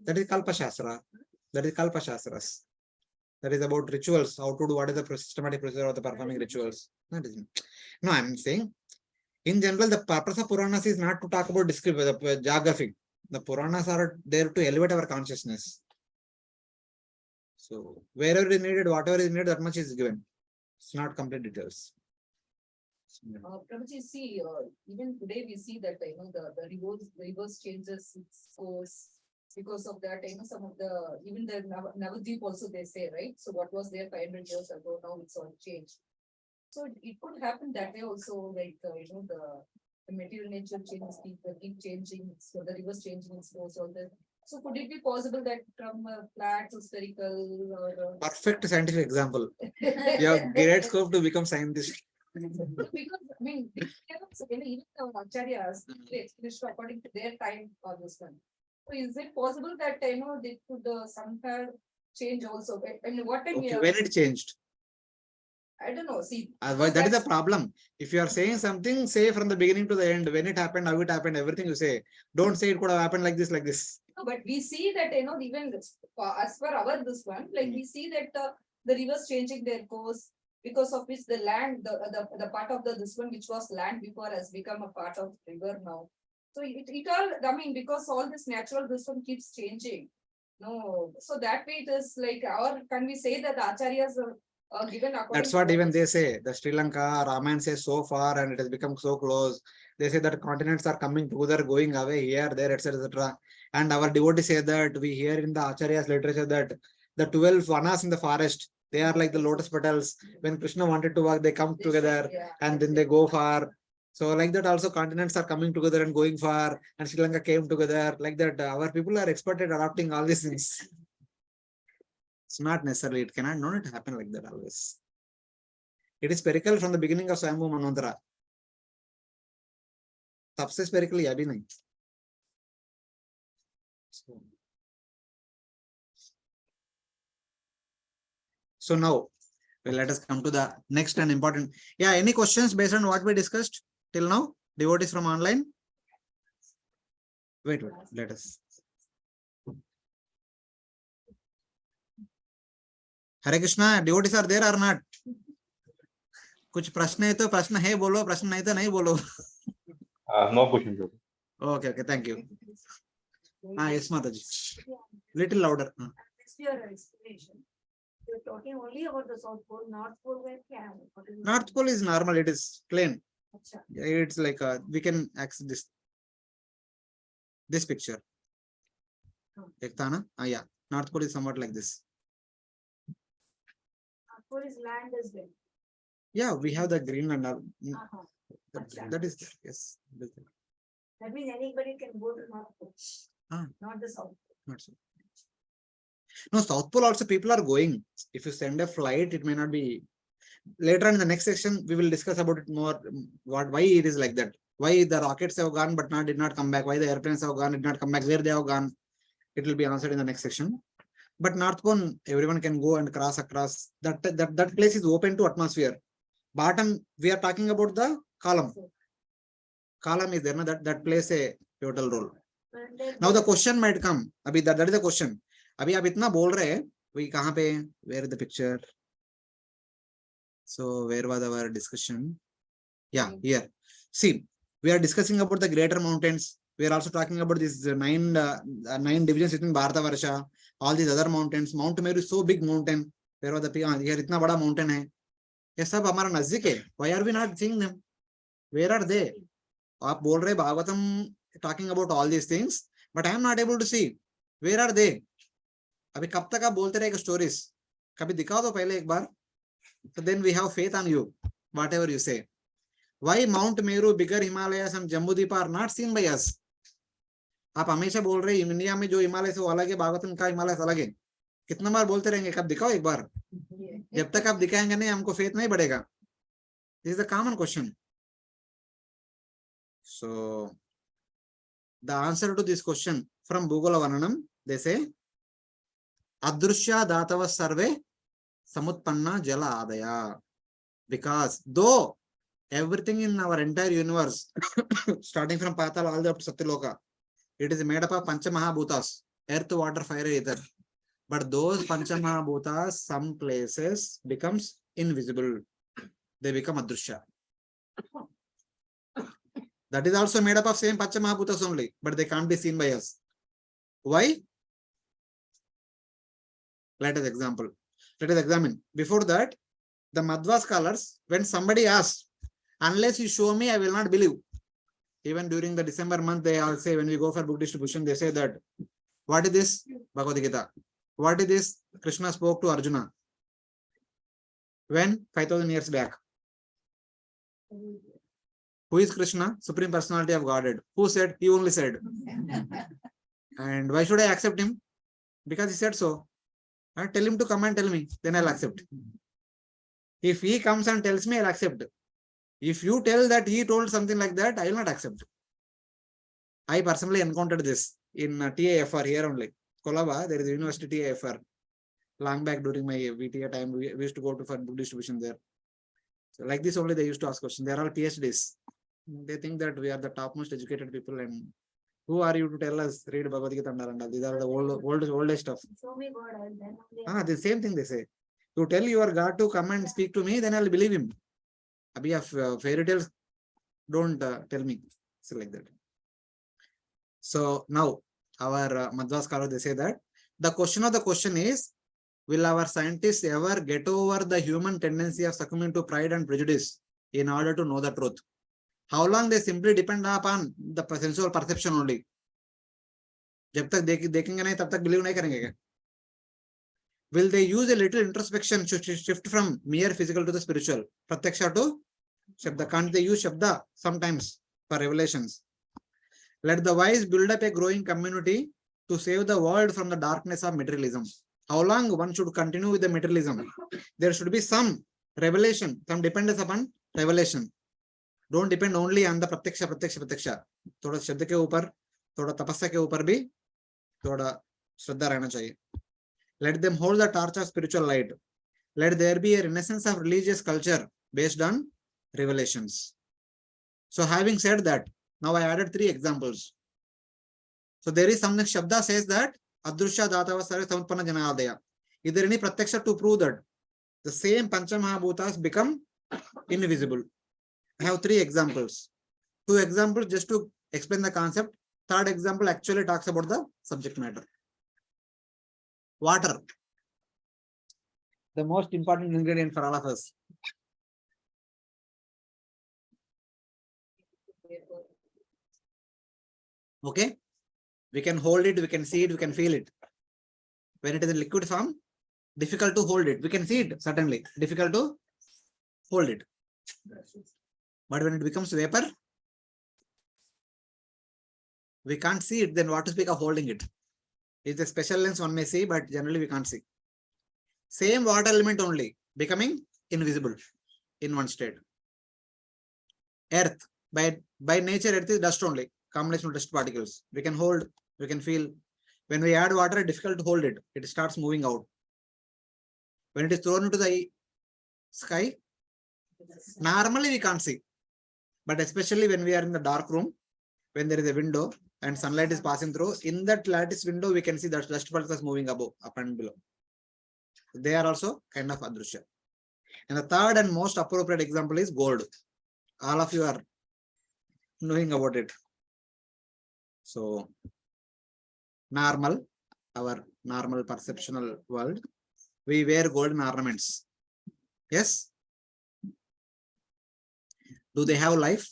That is Kalpa Shastra. That is Kalpa Shastras. That is about rituals, how to do, what is the systematic procedure of the performing rituals. That is, no, I'm saying, in general, the purpose of Puranas is not to talk about the geography. The Puranas are there to elevate our consciousness. So, wherever is needed, whatever is needed, that much is given. It's not complete details. Prabhuji, see, even today we see that, the rivers changes its course. Because of that, some of the, even the Navadvip also they say, right? So what was there 500 years ago, now it's all changed. So it could happen that way also, like, the material nature changes, keep changing, so the rivers changing its course, all that. So could it be possible that from flat to spherical or? Perfect scientific example. You have great scope to become scientist. Because, I mean, even our acharyas, they explain according to their time for this one. So is it possible that, they could somehow change also? I mean, what time? Okay, when it changed? I don't know, see. That is the problem. If you are saying something, say from the beginning to the end, when it happened, how it happened, everything you say. Don't say it could have happened like this, like this. No, but we see that, even as per our this one, like we see that the rivers changing their course, because of which the land, the part of this one which was land before has become a part of river now. So it all, I mean, because all this natural this one keeps changing. No, so that way it is like, or can we say that the acharyas are given according? That's what even they say. The Sri Lanka, Ramayana says so far and it has become so close. They say that continents are coming together, going away here, there, etc. And our devotees say that we hear in the Acharyas literature that the 12 vanas in the forest, they are like the lotus petals. When Krishna wanted to walk, they come together and then they go far. So like that also continents are coming together and going far, and Sri Lanka came together like that. Our people are expert at adopting all these things. It's not necessarily, it cannot not happen like that always. It is spherical from the beginning of Swayambhu Manvantara. Sabse spherical abhi nahi. So now, well, let us come to the next and important. Yeah, any questions based on what we discussed till now? Devotees from online? Wait, let us. Hare Krishna, devotees are there or not? कुछ प्रश्न है तो प्रश्न है बोलो, प्रश्न नहीं तो नहीं बोलो. No question, sir. Okay, okay, thank you. Yes, Mataji. Little louder. It's your explanation. You're talking only about the South Pole, North Pole where can. North Pole is normal, it is plain. Acha. It's like we can access this picture. Ekta na? Yeah. North Pole is somewhat like this. North Pole is land as well. Yeah, we have the Greenland. Uh-huh. That is there. Yes. that is there. That means anybody can go to North Pole. Not the South Pole. Not so. No, South Pole also people are going. If you send a flight, it may not be. Later on in the next section, we will discuss about it more. Why it is like that? Why the rockets have gone but did not come back? Why the airplanes have gone, did not come back? Where they have gone? It will be answered in the next section. But North Pole, everyone can go and cross across. That place is open to atmosphere. Bottom, we are talking about the column. Column is there, no? That plays a pivotal role. Now the question might come. Abhi that is the question. Abhi आप इतना बोल रहे हैं, वही कहाँ पे? Where is the picture? So where was our discussion? Yeah, here. See, we are discussing about the greater mountains. We are also talking about this nine divisions within Bharatavarsa. All these other mountains. Mount Meru is so big mountain. Where was the here इतना बड़ा mountain है. ये सब हमारा नजदीक है. Why are we not seeing them? Where are they? आप बोल रहे Bhagavatam talking about all these things, but I am not able to see. Where are they? अभी कब तक आप बोलते रहेगा stories? कभी दिखाओ तो पहले एक बार. So then we have faith on you, whatever you say. Why Mount Meru, bigger Himalayas and Jambhudvipa are not seen by us? आप हमेशा बोल रहे इंडिया में जो हिमालय से वो अलग है, भागवतम का हिमालय अलग है. कितना बार बोलते रहेंगे? कब दिखाओ एक बार. जब तक आप दिखाएंगे नहीं, हमको faith नहीं बढ़ेगा. This is a common question. So the answer to this question from Bhugolavarnanam, they say, Adrushya Datava Sarve Samutpanna Jala Adaya. Because though everything in our entire universe, starting from Patal all the way up to Satyaloka, it is made up of Pancha Mahabhutas, earth, water, fire, ether. But those Pancha Mahabhutas, some places becomes invisible. They become Adrushya. That is also made up of same Pancha Mahabhutas only, but they can't be seen by us. Why? Let us examine. Before that, the Madhva scholars, when somebody asks, unless you show me, I will not believe. Even during the December month, they all say, when we go for book distribution, they say that, what is this? Bhagavad Gita. What is this? Krishna spoke to Arjuna. When? 5,000 years back. Who is Krishna? Supreme Personality of Godhead. Who said? He only said. And why should I accept him? Because he said so. I tell him to come and tell me, then I'll accept. If he comes and tells me, I'll accept. If you tell that he told something like that, I will not accept. I personally encountered this in TAFR here only. Kolaba, there is a university TAFR. Long back during my VTA time, we used to go to for book distribution there. So like this only they used to ask questions. They are all PhDs. They think that we are the topmost educated people, and who are you to tell us read Bhagavad Gita and these are the oldest stuff. Show me God, and then only. The same thing they say. You tell your God to come and speak to me, then I'll believe him. Abhi fairy tales, don't tell me. So like that. So now our Madhva scholar, they say that the question of the question is, will our scientists ever get over the human tendency of succumbing to pride and prejudice in order to know the truth? How long they simply depend upon the sensual perception only? जब तक देखेंगे नहीं तब तक believe नहीं करेंगे क्या? Will they use a little introspection to shift from mere physical to the spiritual? Pratyaksha to Shabda. Can't they use Shabda sometimes for revelations? Let the wise build up a growing community to save the world from the darkness of materialism. How long one should continue with the materialism? There should be some revelation, some dependence upon revelation. Don't depend only on the Pratyaksha. थोड़ा शब्द के ऊपर, थोड़ा तपस्या के ऊपर भी थोड़ा श्रद्धा रहना चाहिए. Let them hold the torch of spiritual light. Let there be a renaissance of religious culture based on revelations. So having said that, now I added 3 examples. So there is something Shabda says that Adrushya Datava Sarve Samutpanna Janadaya. Is there any pratyaksha to prove that the same Panchamahabhutas become invisible? I have 3 examples. 2 examples just to explain the concept. Third example actually talks about the subject matter. Water. The most important ingredient for all of us. Okay. We can hold it, we can see it, we can feel it. When it is in liquid form, difficult to hold it. We can see it, certainly. Difficult to hold it. But when it becomes vapor, we can't see it. Then what to speak of holding it? It's a special lens one may see, but generally we can't see. Same water element only, becoming invisible in one state. Earth, by nature, earth is dust only. Combination of dust particles. We can hold, we can feel. When we add water, it's difficult to hold it. It starts moving out. When it is thrown into the sky, normally we can't see. But especially when we are in the dark room, when there is a window and sunlight is passing through, in that lattice window, we can see that dust particles moving above, up and below. They are also kind of adrushya. And the third and most appropriate example is gold. All of you are knowing about it. So, normal, our normal perceptual world, we wear golden ornaments. Yes? Do they have life?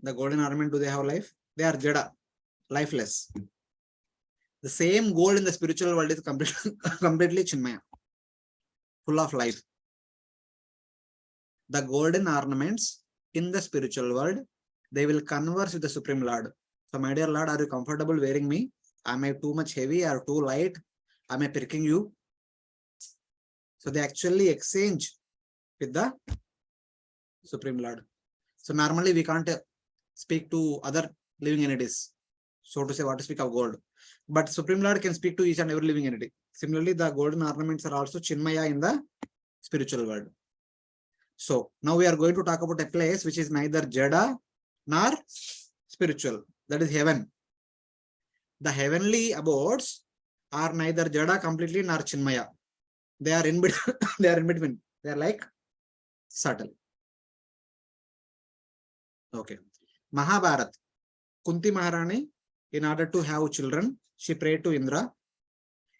The golden ornament, do they have life? They are jada, lifeless. The same gold in the spiritual world is completely chinmaya, full of life. The golden ornaments in the spiritual world, they will converse with the Supreme Lord. So, my dear Lord, are you comfortable wearing me? Am I too much heavy or too light? Am I pricking you? So, they actually exchange with the Supreme Lord. So, normally we can't speak to other living entities. So to say, what to speak of gold. But Supreme Lord can speak to each and every living entity. Similarly, the golden ornaments are also chinmaya in the spiritual world. So, now we are going to talk about a place which is neither jada nor spiritual. That is heaven. The heavenly abodes are neither jada completely nor chinmaya. They are in between. They are in between. They are like subtle. Okay. Mahabharat. Kunti Maharani, in order to have children, she prayed to Indra.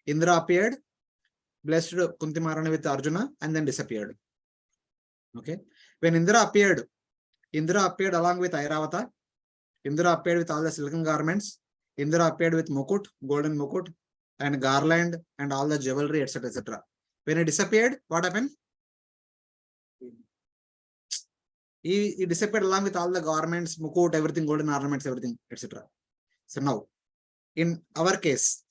Indra appeared, blessed Kunti Maharani with Arjuna, and then disappeared. Okay. When Indra appeared along with Airavata. Indra appeared with all the silken garments. Indra appeared with mukut, golden mukut, and garland, and all the jewelry, etc. etc. When he disappeared, what happened? He disappeared along with all the garments, mukut, everything, golden ornaments, everything, etc. So now, in our case,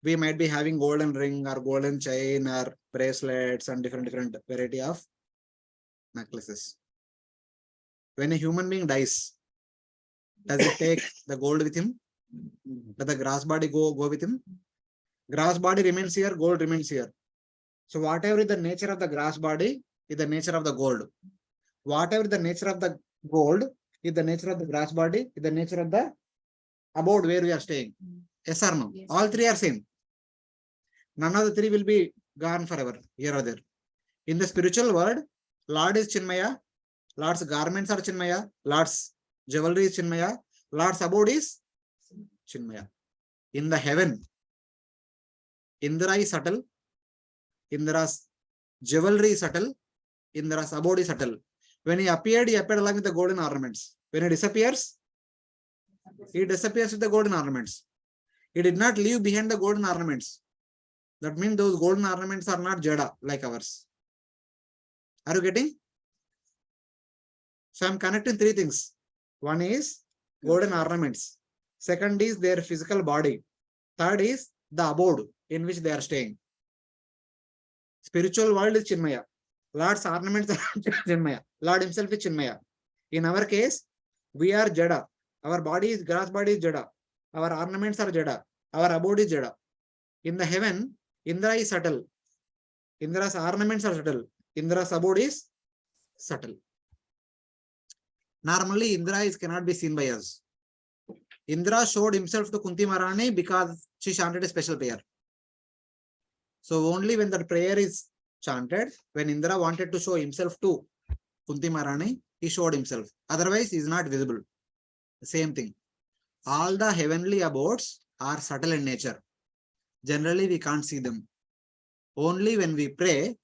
we might be having golden ring or golden chain or bracelets and different variety of necklaces. When a human being dies, does it take the gold with him? Does the grass body go with him? Grass body remains here, gold remains here. So whatever is the nature of the grass body is the nature of the gold. Whatever is the nature of the gold is the nature of the grass body, is the nature of the abode where we are staying. Yes or no? Yes. All three are same. None of the three will be gone forever, here or there. In the spiritual world, Lord is Chinmaya, Lord's garments are Chinmaya, Lord's jewelry is Chinmaya, Lord's abode is Chinmaya. In the heaven, Indra is subtle, Indra's jewelry is subtle, Indra's abode is subtle. When he appeared along with the golden ornaments. When he disappears with the golden ornaments. He did not leave behind the golden ornaments. That means those golden ornaments are not jada like ours. Are you getting? So I'm connecting three things. One is golden ornaments. Second is their physical body. Third is the abode in which they are staying. Spiritual world is Chinmaya. Lord's ornaments are Chinmaya. Lord himself is Chinmaya. In our case, we are jada. Our body is, grass body is jada. Our ornaments are jada. Our abode is jada. In the heaven, Indra is subtle. Indra's ornaments are subtle. Indra's abode is subtle. Normally, Indra cannot be seen by us. Indra showed himself to Kunti Maharani because she chanted a special prayer. So only when the prayer is chanted, when Indra wanted to show himself to Kunti Maharani, he showed himself. Otherwise, he is not visible. The same thing. All the heavenly abodes are subtle in nature. Generally, we can't see them. Only when we pray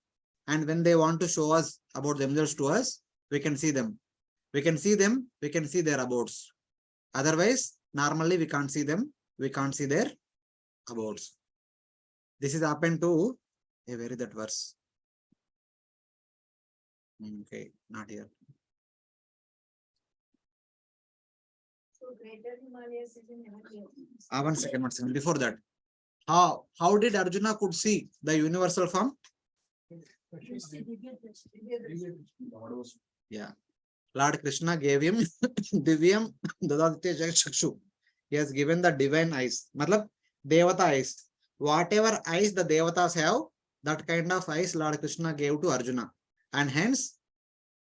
and when they want to show us about themselves to us, we can see them. We can see them, we can see their abodes. Otherwise, normally we can't see them, we can't see their abodes. This is happened to, where is that verse? Okay, not here. So greater Himalayas is in heaven. 1 second, 1 second. Before that, how did Arjuna could see the universal form? Yeah. Lord Krishna gave him Divyam Dadaditya Chakshu. He has given the divine eyes. Matlab, Devata eyes. Whatever eyes the Devatas have, that kind of eyes Lord Krishna gave to Arjuna. And hence,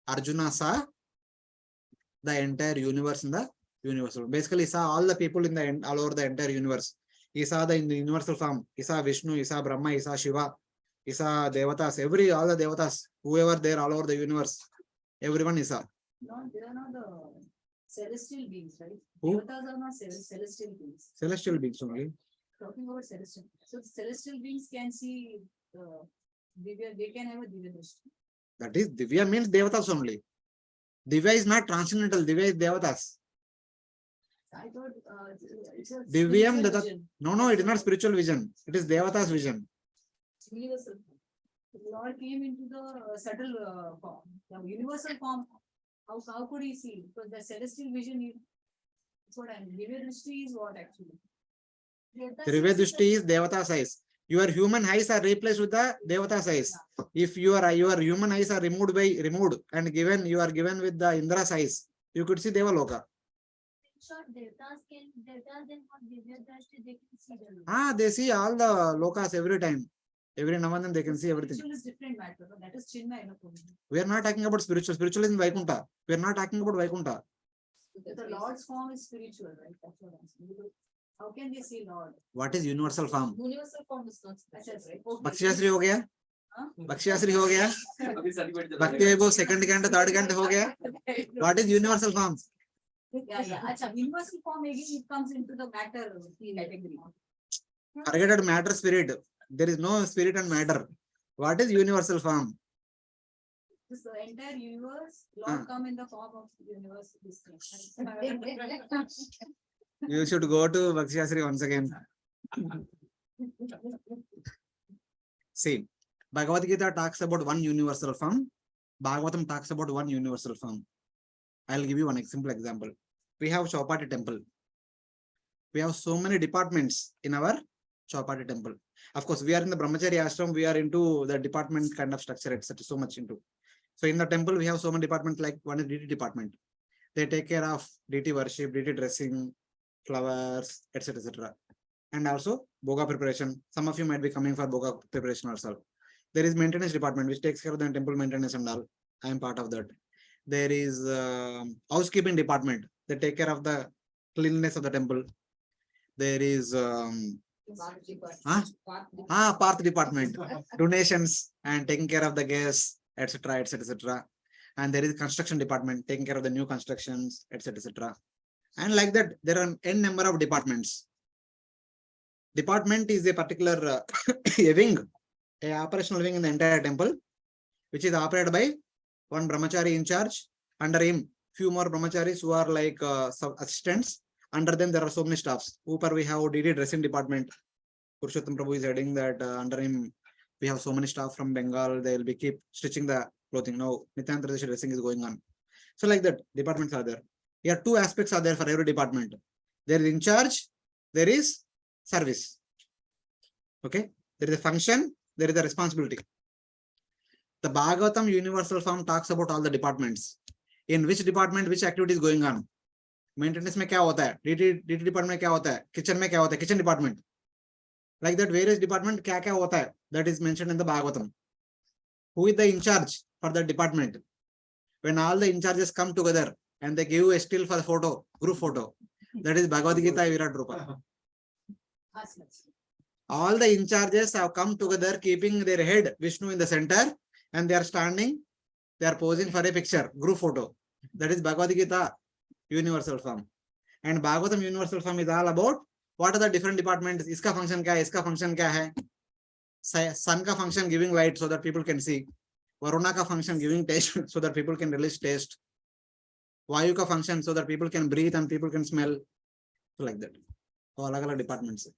Arjuna saw the entire universe in the universal. Basically, he saw all the people in the all over the entire universe. He saw the in the universal form. He saw Vishnu, he saw Brahma, he saw Shiva, he saw Devatas, all the Devatas, whoever there all over the universe, everyone he saw. No, they are not the celestial beings, right? Who? Devatas are not celestial beings. Celestial beings only. Talking about celestial. So celestial beings can see Divya, they can have a Divya Drishti. That is, Divya means Devatas only. Divya is not transcendental, Divya is Devatas. I thought it's a Divyam spiritual Dadat. vision. No, it is not spiritual vision. It is Devatas vision. Universal. The Lord came into the subtle form, the universal form. How could he see? Because the celestial vision, that's what I mean. Divya Drishti is what actually? Divya Drishti is Devatas eyes. Your human eyes are replaced with the Devatas eyes. If your human eyes are removed and given, you are given with the Indra's eyes, you could see Devaloka. Sure, Devtas then have Divya Drashti, they can see the They see all the lokas every time. Every now and then they can see everything. Spiritual is different matter. But that is Chinmaya. We are not talking about spiritual. Spiritual is in Vaikuntha. We are not talking about Vaikuntha. The Lord's form is spiritual, right? That's what I'm saying. Because how can they see Lord? What is universal form? Universal form is not special, right? Bakshiyasri हो गया? Bakshiyasri हो गया? अभी certificate Bhakti Vaibhav second canto, third canto हो गया? What is universal form? Yeah. Acha, universal form again it comes into the matter category. Forget matter spirit. There is no spirit and matter. What is universal form? This the entire universe, Lord come in the form of universe. This thing. You should go to Bakshiyasri once again. See, Bhagavad Gita talks about one universal form. Bhagavatam talks about one universal form. I'll give you one simple example. We have Chaupati temple. We have so many departments in our Chaupati temple. Of course, we are in the Brahmachari ashram. We are into the department kind of structure, etc. So much into. So in the temple, we have so many departments, like one is DT department. They take care of DT worship, DT dressing, flowers, etc. etc. And also Bhoga preparation. Some of you might be coming for Bhoga preparation also. There is maintenance department which takes care of the temple maintenance and all. I am part of that. There is housekeeping department. They take care of the cleanliness of the temple. There is Path department, donations and taking care of the guests, etc. etc. etc. And there is construction department taking care of the new constructions, etc. etc. And like that, there are n number of departments. Department is a particular a wing, a operational wing in the entire temple, which is operated by one brahmachari in charge. Under him, few more brahmacharis who are like assistants. Under them, there are so many staffs. Upar we have DD dressing department. Purushottam Prabhu is heading that. Under him, we have so many staff from Bengal. They will be keep stitching the clothing. Now, Nityananda dressing is going on. So like that, departments are there. Here, two aspects are there for every department. There is in charge. There is service. Okay. There is a function. There is a responsibility. The Bhagavatam universal form talks about all the departments. In which department, which activity is going on. Maintenance में क्या होता है, DT department में क्या होता है, kitchen में क्या होता है, kitchen department. Like that, various department क्या क्या होता है, that is mentioned in the Bhagavatam. Who is the in charge for the department? When all the in charges come together and they give a still for the photo, group photo, that is Bhagavad Gita Virat Rupa. All the in charges have come together, keeping their head Vishnu in the center, and they are standing, they are posing for a picture, group photo. That is Bhagavad Gita, universal form. And Bhagavatam universal form is all about what are the different departments, iska function kya hai, iska function kya hai. Sun ka function giving light so that people can see. Varuna ka function giving taste so that people can release taste. Vayu ka function so that people can breathe and people can smell. So like that. All alag departments.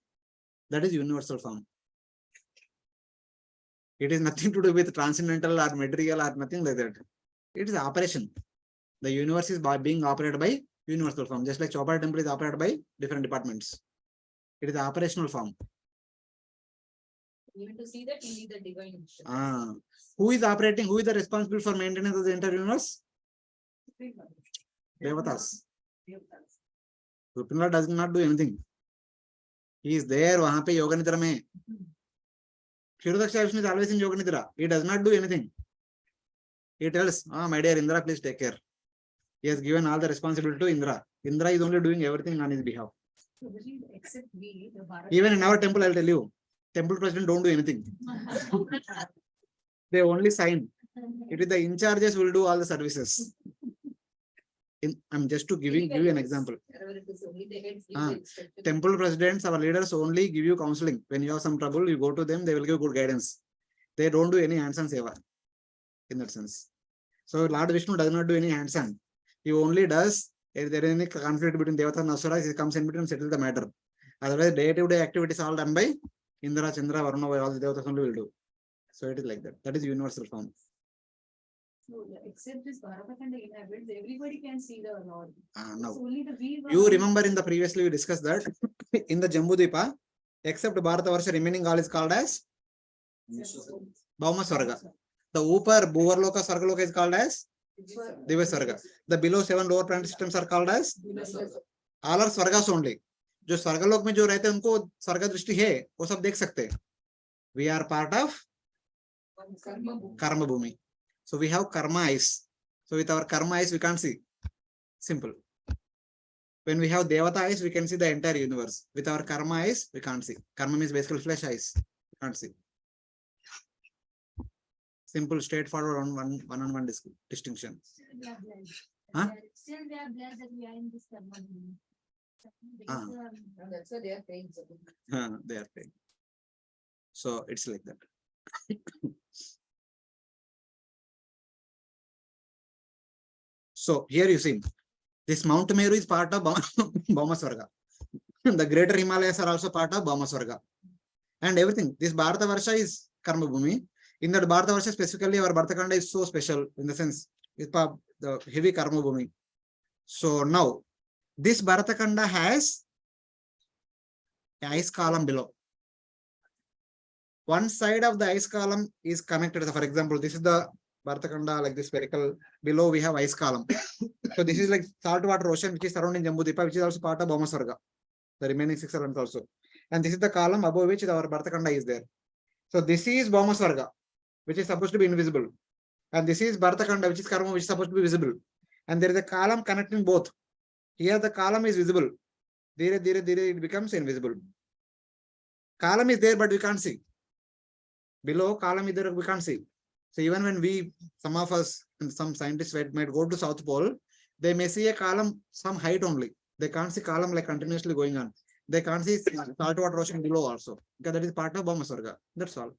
That is universal form. It is nothing to do with transcendental or material or nothing like that. It is operation. The universe is being operated by universal form. Just like Chopra temple is operated by different departments. It is the operational form. Even to see that, you need the divine instruction. Who is operating? Who is the responsible for maintenance of the entire universe? Devatas. Rupinla does not do anything. He is there. Wahan pe yoga nidra mein. Kshirodaksha Vishnu is always in yoga nidra. He does not do anything. He tells, my dear Indra, please take care. He has given all the responsibility to Indra. Indra is only doing everything on his behalf. Except we, the Bharat. Even in our temple, I'll tell you, temple president don't do anything. They only sign. It is the in charges will do all the services. I'm just to give you an example. Wherever it is, only the heads give the instruction. Temple presidents, our leaders only give you counseling. When you have some trouble, you go to them, they will give good guidance. They don't do any hands-on seva in that sense. So Lord Vishnu does not do any hands-on. He only does, if there is any conflict between Devata and Asuras, he comes in between and settles the matter. Otherwise, day-to-day activities all done by Indra, Chandra, Varuna, all the Devatas only will do. So it is like that. That is universal form. So, except this Bharatakhanda inhabits, everybody can see the Lord. No. It's only the we. You remember in the previously we discussed that in the Jambhudvipa, except Bharatavarsa, remaining all is called as Bhauma Swarga. The upper Bhuvarloka Sargaloka is called as Divya Sarga. The below 7 lower planet systems are called as all are Swargas only. जो स्वर्गलोक में जो रहते हैं उनको स्वर्ग दृष्टि है वो सब देख सकते हैं. We are part of karma bhumi. So we have karma eyes. So with our karma eyes we can't see. Simple. When we have devata eyes we can see the entire universe. With our karma eyes we can't see. Karma means basically flesh eyes. Can't see. Simple, straightforward one-on-one distinction. Huh? Still they are blessed that we are in this karma. And that's why they are paying. They are paying. So it's like that. So here you see, this Mount Meru is part of Bhauma Swarga. The greater Himalayas are also part of Bhauma Swarga. And everything. This Bharatavarsa is Karma Bhumi. In that Bharatavarsa specifically, our Bharatakhanda is so special in the sense it's the heavy Karma Bhumi. So now, this Bharatakhanda has an ice column below. One side of the ice column is connected. For example, this is the Bharatakhanda, like this spherical. Below we have ice column. So this is like saltwater ocean, which is surrounding Jambhudvipa, which is also part of Bhauma Swarga. The remaining 6 elements also. And this is the column above which our Bharatakhanda is there. So this is Bhauma Swarga, which is supposed to be invisible. And this is Bharatakhanda, which is Karma, which is supposed to be visible. And there is a column connecting both. Here the column is visible. Dire, it becomes invisible. Column is there, but we can't see. Below column is there, we can't see. So even when some of us and some scientists might go to South Pole, they may see a column some height only. They can't see column like continuously going on. They can't see saltwater ocean below also. Because that is part of Bhauma Swarga. That's all.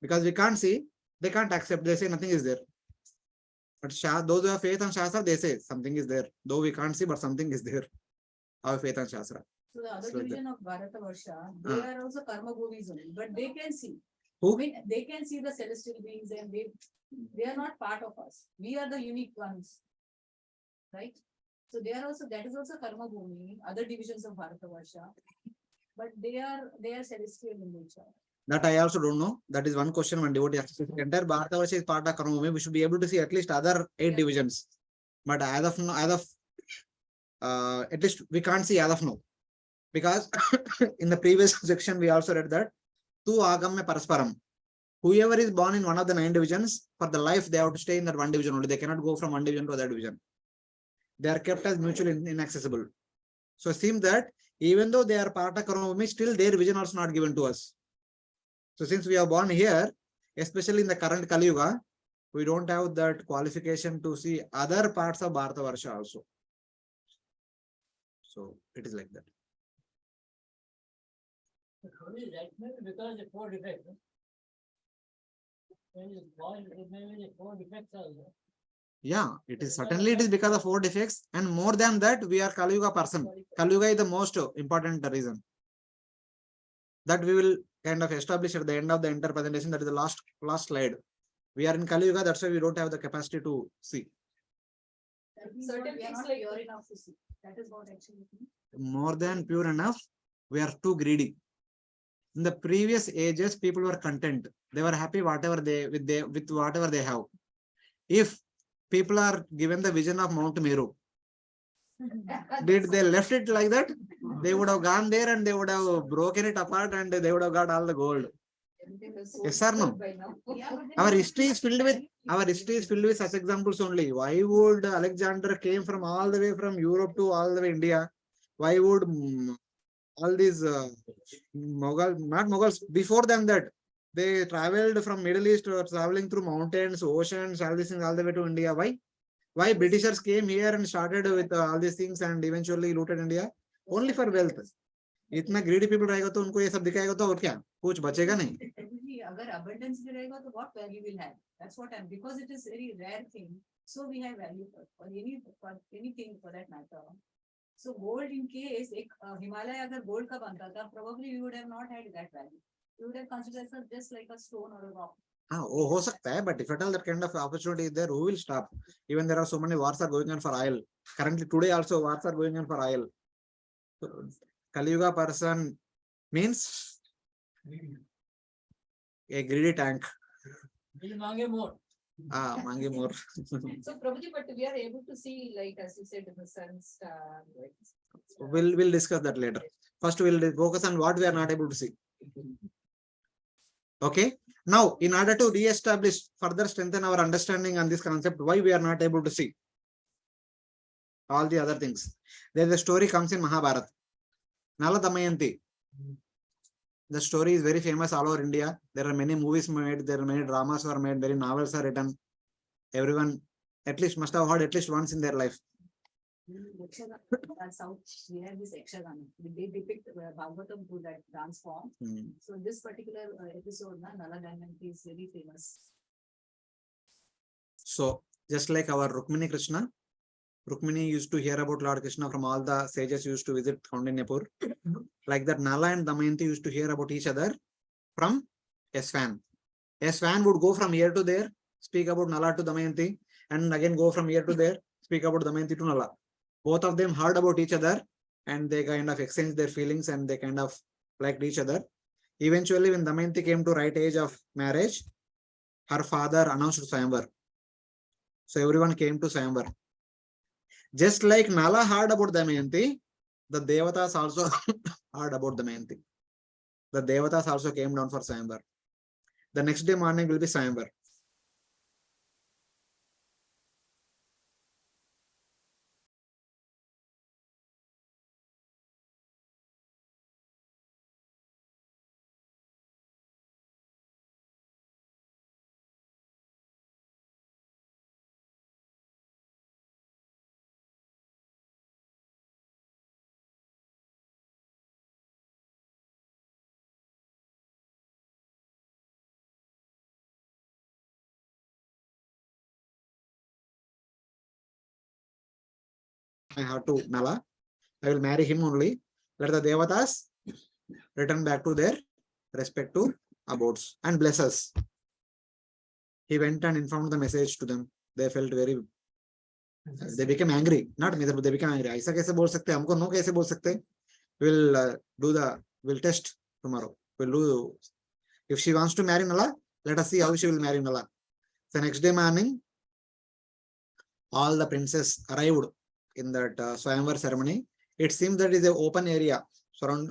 Because we can't see, they can't accept. They say nothing is there. But those who have faith on Shastra, they say something is there. Though we can't see, but something is there. Our faith on Shastra. So the other It's like division of Bharatavarsa, they are also karma bhumis only, but they can see. Who? I mean, they can see the celestial beings and they are not part of us. We are the unique ones. Right? So they are also, that is also karma bhumi, other divisions of Bharatavarsa. But they are celestial in nature. That I also don't know. That is one question one devotee asked. Entire Bharatavarsa is part of Karma Bhumi. We should be able to see at least other 8 divisions. But as of now, at least we can't see as of now. Because in the previous section, we also read that Tu Agamya Parasparam. Whoever is born in one of the 9 divisions, for the life, they have to stay in that one division only. They cannot go from one division to other division. They are kept as mutually inaccessible. So it seems that even though they are part of Karma Bhumi, still their vision also not given to us. So since we are born here, especially in the current Kali Yuga, we don't have that qualification to see other parts of Bharatavarsha also. So it is like that. Only that may be because the four defects. No? When you born, it may be the four defects also. Yeah, it is certainly it is because of 4 defects, and more than that, we are Kali Yuga person. Kali Yuga is the most important reason. That we will kind of establish at the end of the entire presentation. That is the last slide. We are in Kali Yuga, that's why we don't have the capacity to see. Certain things things like- like pure enough to see. That is what actually. More than pure enough, we are too greedy. In the previous ages, people were content. They were happy whatever with whatever they have. If people are given the vision of Mount Meru, did they left it like that? They would have gone there and they would have broken it apart and they would have got all the gold. Everything was so Yes or no? good by now. Our history is filled with such examples only. Why would Alexander came from all the way from Europe to all the way India? Why would all these not Mughals, before them that they traveled from Middle East or traveling through mountains, oceans, all these things all the way to India? Why Britishers came here and started with all these things and eventually looted India? Only for wealth. इतना greedy people रहेगा तो उनको ये सब दिखाएगा तो और क्या कुछ बचेगा नहीं. अगर abundance भी रहेगा तो what value will have? That's what I'm, because it is very rare thing. So we have value for anything for that matter. So gold in case एक Himalaya अगर gold का बनता था, probably we would have not had that value. We would have considered it just like a stone or a rock. हाँ वो हो सकता है, but if at all that kind of opportunity is there, who will stop? Even there are so many wars are going on for oil. Currently today also wars are going on for oil. So, Kali Yuga person means a greedy tank. Will mange more. Mange more. So Prabhuji, but we are able to see, like, as you said, in the sun, star, like. We'll discuss that later. First we'll focus on what we are not able to see. Okay. Now, in order to re-establish, further strengthen our understanding on this concept, why we are not able to see all the other things. There the story comes in Mahabharata. Nala Damayanti. The story is very famous all over India. There are many movies made, there are many dramas were made, many novels are written. Everyone at least must have heard at least once in their life. South, we have this Yakshagana. They depict Bhagavatam through that dance form. So this particular episode, Nala Damayanti is very famous. So just like our Rukmini Krishna, Rukmini used to hear about Lord Krishna from all the sages used to visit Kaundinyapur. Like that, Nala and Damayanti used to hear about each other from a swan. A swan would go from here to there, speak about Nala to Damayanti, and again go from here to there, speak about Damayanti to Nala. Both of them heard about each other and they kind of exchanged their feelings and they kind of liked each other. Eventually, when Damayanti came to right age of marriage, her father announced Swayamvar. So everyone came to Swayamvar. Just like Nala heard about Damayanti, the Devatas also heard about Damayanti. The Devatas also came down for Swayamvar. The next day morning will be Swayamvar. I have to Nala. I will marry him only. Let the Devatas return back to their respective abodes and bless us. He went and informed the message to them. They felt very. They became angry. Not me, they became angry. ऐसा कैसे बोल सकते? हमको no कैसे बोल सकते? We'll test tomorrow. We'll do. If she wants to marry Nala, let us see how she will marry Nala. The next day morning, all the princes arrived in that Swayamvar ceremony. It seems that is an open area surround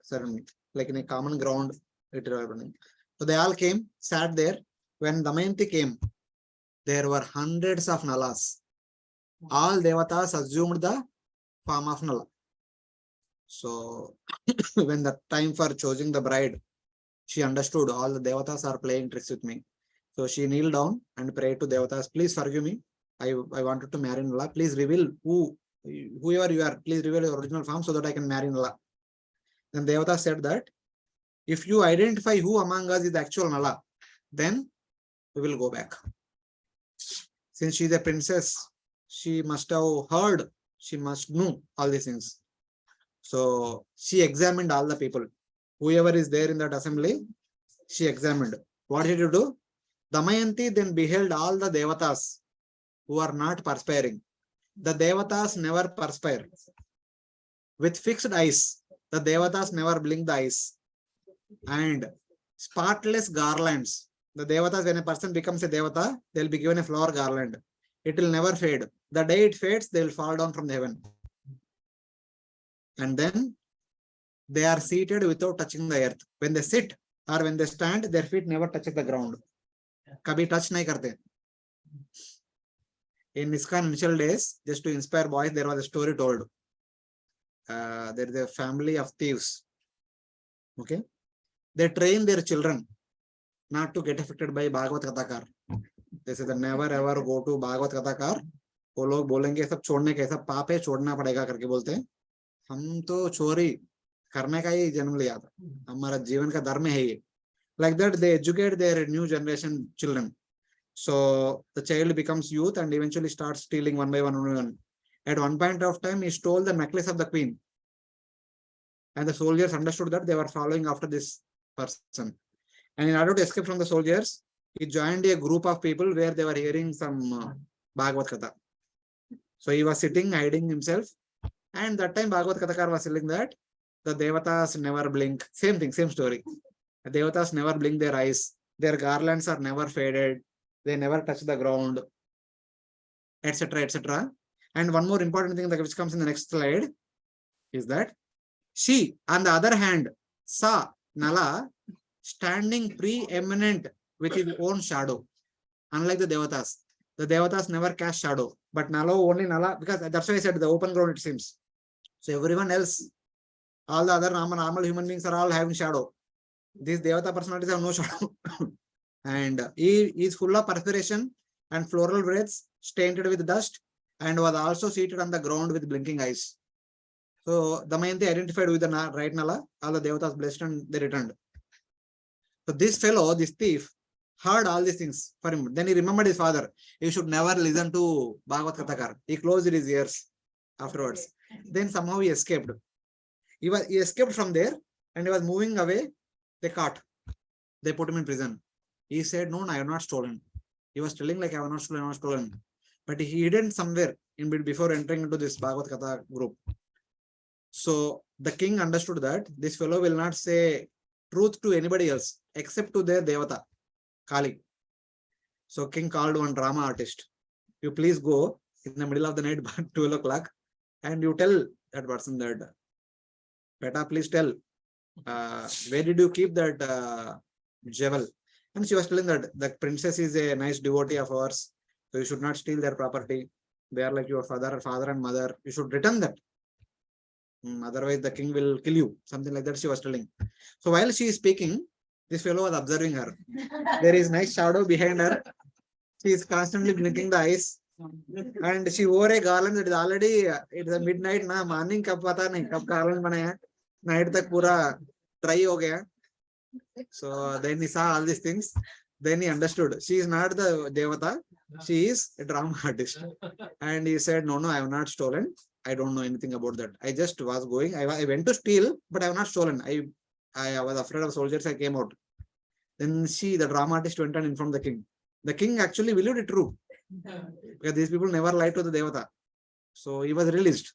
ceremony, like in a common ground. So they all came, sat there. When Damayanti came, there were hundreds of Nalas. All Devatas assumed the form of Nala. So when the time for choosing the bride She understood all the devatas are playing tricks with me. So she kneeled down and prayed to devatas, please forgive me. I wanted to marry Nala. Please reveal whoever you are, please reveal your original form so that I can marry Nala. Then Devata said that if you identify who among us is the actual Nala, then we will go back. Since she is a princess, she must have heard, she must know all these things. So she examined all the people. Whoever is there in that assembly, she examined. What did you do? Damayanti then beheld all the devatas who are not perspiring. The devatas never perspire. With fixed eyes, the devatas never blink the eyes. And spotless garlands. The devatas, when a person becomes a devata, they'll be given a flower garland. It will never fade. The day it fades, they will fall down from the heaven. And then they are seated without touching the earth. When they sit or when they stand, their feet never touches the ground. Kabhi touch nahi karte. In ISKCON initial days, just to inspire boys, there was a story told. There is a family of thieves. Okay, they train their children not to get affected by Bhagavad Kathakar. They say that never ever go to Bhagavad Kathakar. वो लोग बोलेंगे सब छोड़ने के, सब पाप है, छोड़ना पड़ेगा करके बोलते हैं. हम तो चोरी करने का ही जन्म लिया था, हमारा जीवन का धर्म है ये. Like that, they educate their new generation children. So the child becomes youth and eventually starts stealing one by one. At one point of time, he stole the necklace of the queen. And the soldiers understood that they were following after this person. And in order to escape from the soldiers, he joined a group of people where they were hearing some Bhagavad Katha. So he was sitting, hiding himself. And that time Bhagavad Kathakar was telling that the devatas never blink. Same thing, same story. The devatas never blink their eyes. Their garlands are never faded. They never touch the ground, etc., etc. And one more important thing that which comes in the next slide is that she, on the other hand, saw Nala standing preeminent with his own shadow. Unlike the devatas never cast shadow, but only Nala, because that's why I said the open ground it seems. So everyone else, all the other normal human beings are all having shadow. These devata personalities have no shadow. And he is full of perspiration and floral breaths, tainted with dust, and was also seated on the ground with blinking eyes. So Damayanti identified with the right Nala, all the devatas blessed and they returned. So this fellow, this thief, heard all these things for him. Then he remembered his father. He should never listen to Bhagavad Kathakar. He closed his ears afterwards. Then somehow he escaped. He escaped from there and he was moving away. They caught. They put him in prison. He said, no, I have not stolen. He was telling like I have not stolen. But he hidden somewhere in before entering into this Bhagavad Katha group. So the king understood that this fellow will not say truth to anybody else except to their devata, Kali. So king called one drama artist. You please go in the middle of the night, 12 o'clock, and you tell that person that, Beta, please tell, where did you keep that jewel? And she was telling that the princess is a nice devotee of ours, so you should not steal their property. They are like your father and mother. You should return that. Otherwise, the king will kill you. Something like that she was telling. So while she is speaking, this fellow was observing her. There is nice shadow behind her. She is constantly blinking the eyes. And she wore a garland that is already, it's a midnight, na morning kab pata nahi, kab garland banaya. Night tak pura dry ho gaya. So then he saw all these things. Then he understood. She is not the devata. She is a drama artist. And he said, no, I have not stolen. I don't know anything about that. I just was going. I went to steal, but I have not stolen. I was afraid of soldiers. I came out. Then the drama artist went and informed the king. The king actually believed it true. Because these people never lied to the devata. So he was released.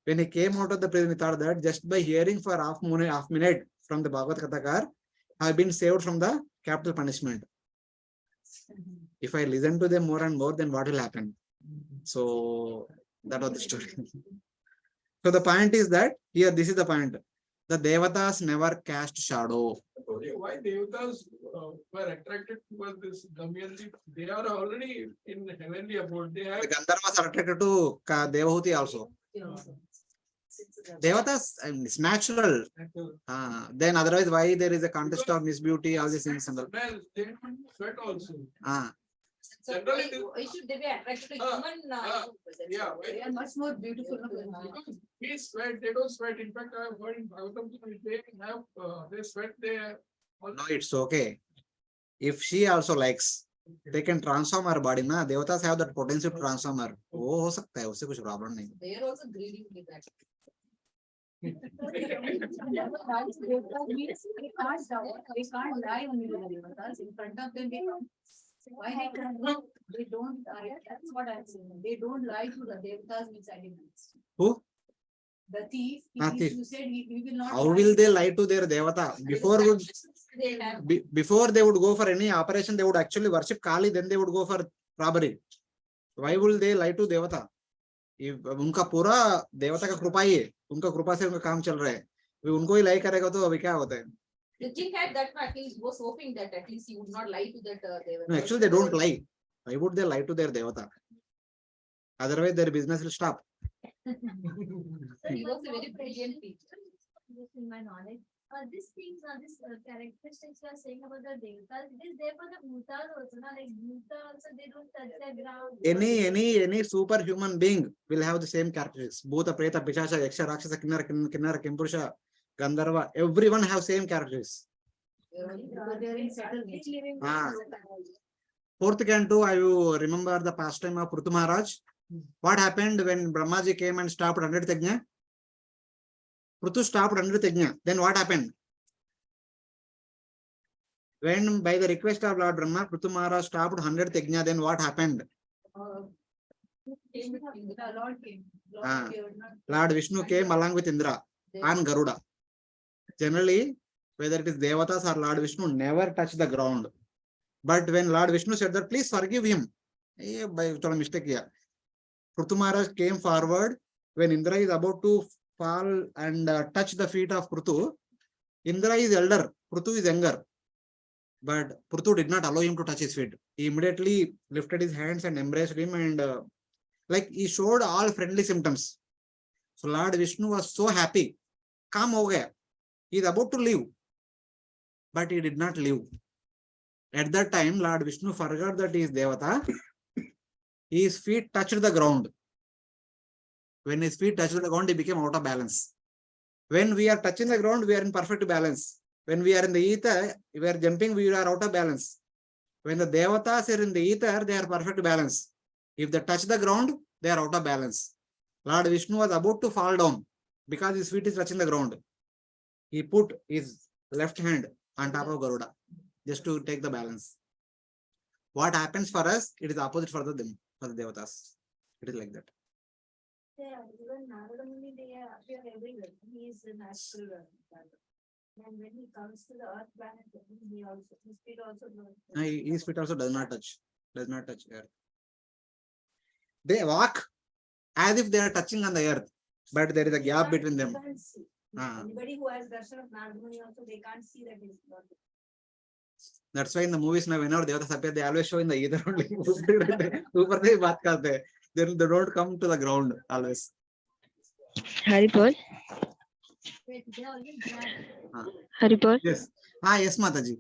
When he came out of the prison, he thought that just by hearing for half minute from the Bhagavad Kathakar, I have been saved from the capital punishment. If I listen to them more and more, then what will happen? So that was the story. So the point is that here, this is the point. The devatas never cast shadow. Why devatas were attracted towards this Damayanti? They are already in heavenly abode. They have The Gandharvas are attracted to Devahuti also. Devatas, it's natural. Then otherwise, why there is a contest of Miss Beauty, all these things and all. Well, they don't sweat also. So Generally, why should they be attracted to human? Yeah. They are much more beautiful. Because we sweat, they don't sweat. In fact, I have heard in Bharatavarsa, they have, they sweat, they. No, it's okay. If she also likes, they can transform her body. Na Devatas have that potential to transform her. वो हो सकता है, उससे कुछ problem नहीं. They are also greedy with that. They can't lie on the Devatas in front of them. Why they can't? They don't. That's what I'm saying. They don't lie to the Devatas which I didn't understand. Who? The thief. Thief. You said he will not. How will they lie to their Devata? They have. Before they would go for any operation, they would actually worship Kali, then they would go for robbery. Why will they lie to Devata? If उनका पूरा देवता का कृपा ही है, उनका कृपा से उनका काम चल रहा है, उनको ही लाई करेगा तो अभी क्या होता है? The king had that at least was hoping that at least he would not lie to that Devata. No, actually they don't lie. Why would they lie to their Devata? Otherwise their business will stop. He was a very brilliant teacher. Just in my knowledge, these things are this characteristics you are saying about the devatas. It is there for the bhutas also, na? Like bhuta also they don't touch the ground. Any superhuman being will have the same characteristics. Bhuta, Preta, Pichacha, Yaksha, Rakshasa, Kinnara, Kimpurusha, Gandharva, everyone have same characteristics. They are in settled nature. Fourth canto, I will remember the pastime of Prithu Maharaj. What happened when Brahmaji came and stopped 100th Yajna? Prithu stopped 100th Yajna. Then what happened? When by the request of Lord Brahma, Prithu Maharaj stopped 100th Yajna, then what happened? The Lord came. Lord Vishnu came along with Indra and Garuda. Generally, whether it is Devatas or Lord Vishnu, never touch the ground. But when Lord Vishnu said that, please forgive him. By mistake here. Prithu Maharaj came forward when Indra is about to fall and touch the feet of Prithu. Indra is elder, Prithu is younger. But Prithu did not allow him to touch his feet. He immediately lifted his hands and embraced him, and like he showed all friendly symptoms. So Lord Vishnu was so happy. Come ho gaya. He is about to leave. But he did not leave. At that time, Lord Vishnu forgot that he is Devata. His feet touched the ground. When his feet touched the ground, he became out of balance. When we are touching the ground, we are in perfect balance. When we are in the ether, we are jumping, we are out of balance. When the Devatas are in the ether, they are perfect balance. If they touch the ground, they are out of balance. Lord Vishnu was about to fall down because his feet is touching the ground. He put his left hand on top of Garuda just to take the balance. What happens for us, it is opposite for the Devatas. It is like that. Yeah, even Narada Muni, they appear everywhere. He is a natural. And when he comes to the earth planet, he also, his feet also don't. His feet also does not touch earth. They walk as if they are touching on the earth, but there is a gap between them. Anybody who has darshan of Narada Muni also, they can't see that he's not. That's why in the movies now, whenever Devatas appear, they always show in the ether only. They don't come to the ground always. Hari Bol. Hari Bol. Yes. Yes, Mataji.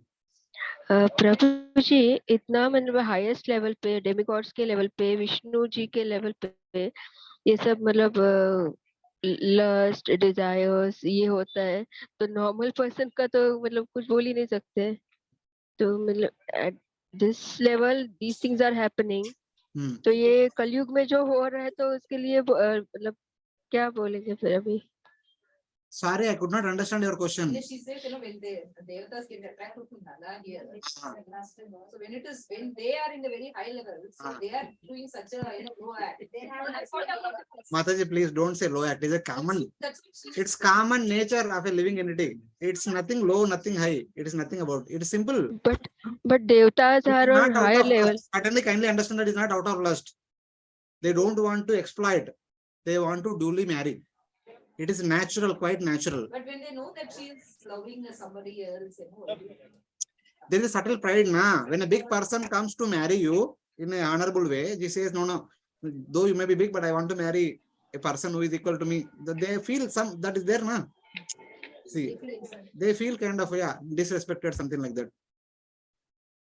प्रभु जी इतना मतलब highest level पे demigods के level पे विष्णु जी के level पे ये सब मतलब लस्ट डिजायर्स ये होता है तो नॉर्मल पर्सन का तो मतलब कुछ बोल ही नहीं सकते तो मतलब at this level these things are happening तो ये कलयुग में जो हो रहा है तो उसके लिए मतलब क्या बोलेंगे फिर अभी Sorry, I could not understand your question. She says, when the Devatas get attracted to Nala here, so when they are in the very high levels, so they are doing such a low act. They have Mataji, please don't say low act. It's a common. It's common nature of a living entity. It's nothing low, nothing high. It is nothing about. It is simple. But Devatas are on higher level. Certainly, kindly understand that it's not out of lust. They don't want to exploit. They want to duly marry. It is natural, quite natural. But when they know that she is loving somebody else, there is a subtle pride, na. When a big person comes to marry you in an honorable way, he says, no, though you may be big, but I want to marry a person who is equal to me, they feel some that is there, na? See, they feel kind of, yeah, disrespected, something like that.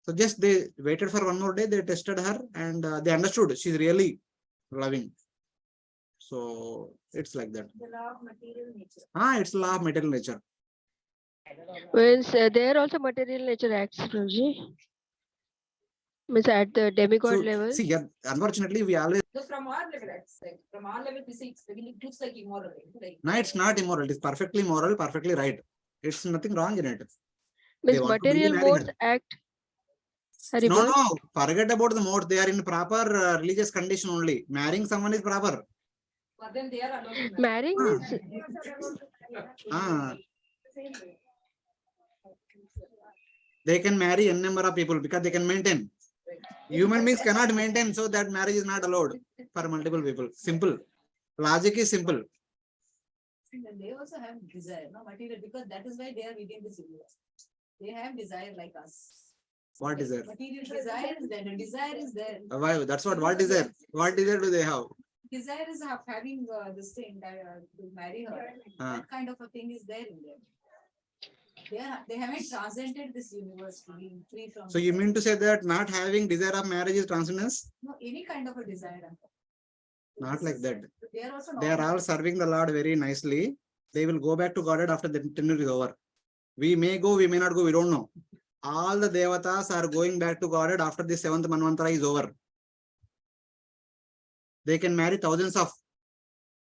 So just they waited for one more day, they tested her and they understood she's really loving. So it's like that. The law of material nature. It's law of material nature. Means there also material nature acts, Prabhuji. Means at the demigod So level. see, yeah, unfortunately, we always, So from our level, it's like, from our level, we see it looks like immoral, like. no, it's not immoral. It is perfectly moral, perfectly right. It's nothing wrong in it. Means want to really material marry modes her. act. No, forget about the mode. They are in proper religious condition only. Marrying someone is proper. But then they are allowed to marry. Marrying means Same way. They can marry n number of people because they can maintain. Human beings cannot maintain, so that marriage is not allowed for multiple people. Simple. Logic is simple. And they also have desire, no material, because that is why they are within this universe. They have desire like us. What is there? Material desire is there, the desire is there. Why? That's what is there? What desire do they have? Desire is of having this thing, to marry her. That kind of a thing is there in them. They haven't transcended this universe to be free from. So you mean to say that not having desire of marriage is transcendence? No, any kind of a desire. Not like that. They are also. They are all serving the Lord very nicely. They will go back to Godhead after the tenure is over. We may go, we may not go, we don't know. All the devatas are going back to Godhead after the 7th Manvantara is over. They can marry thousands of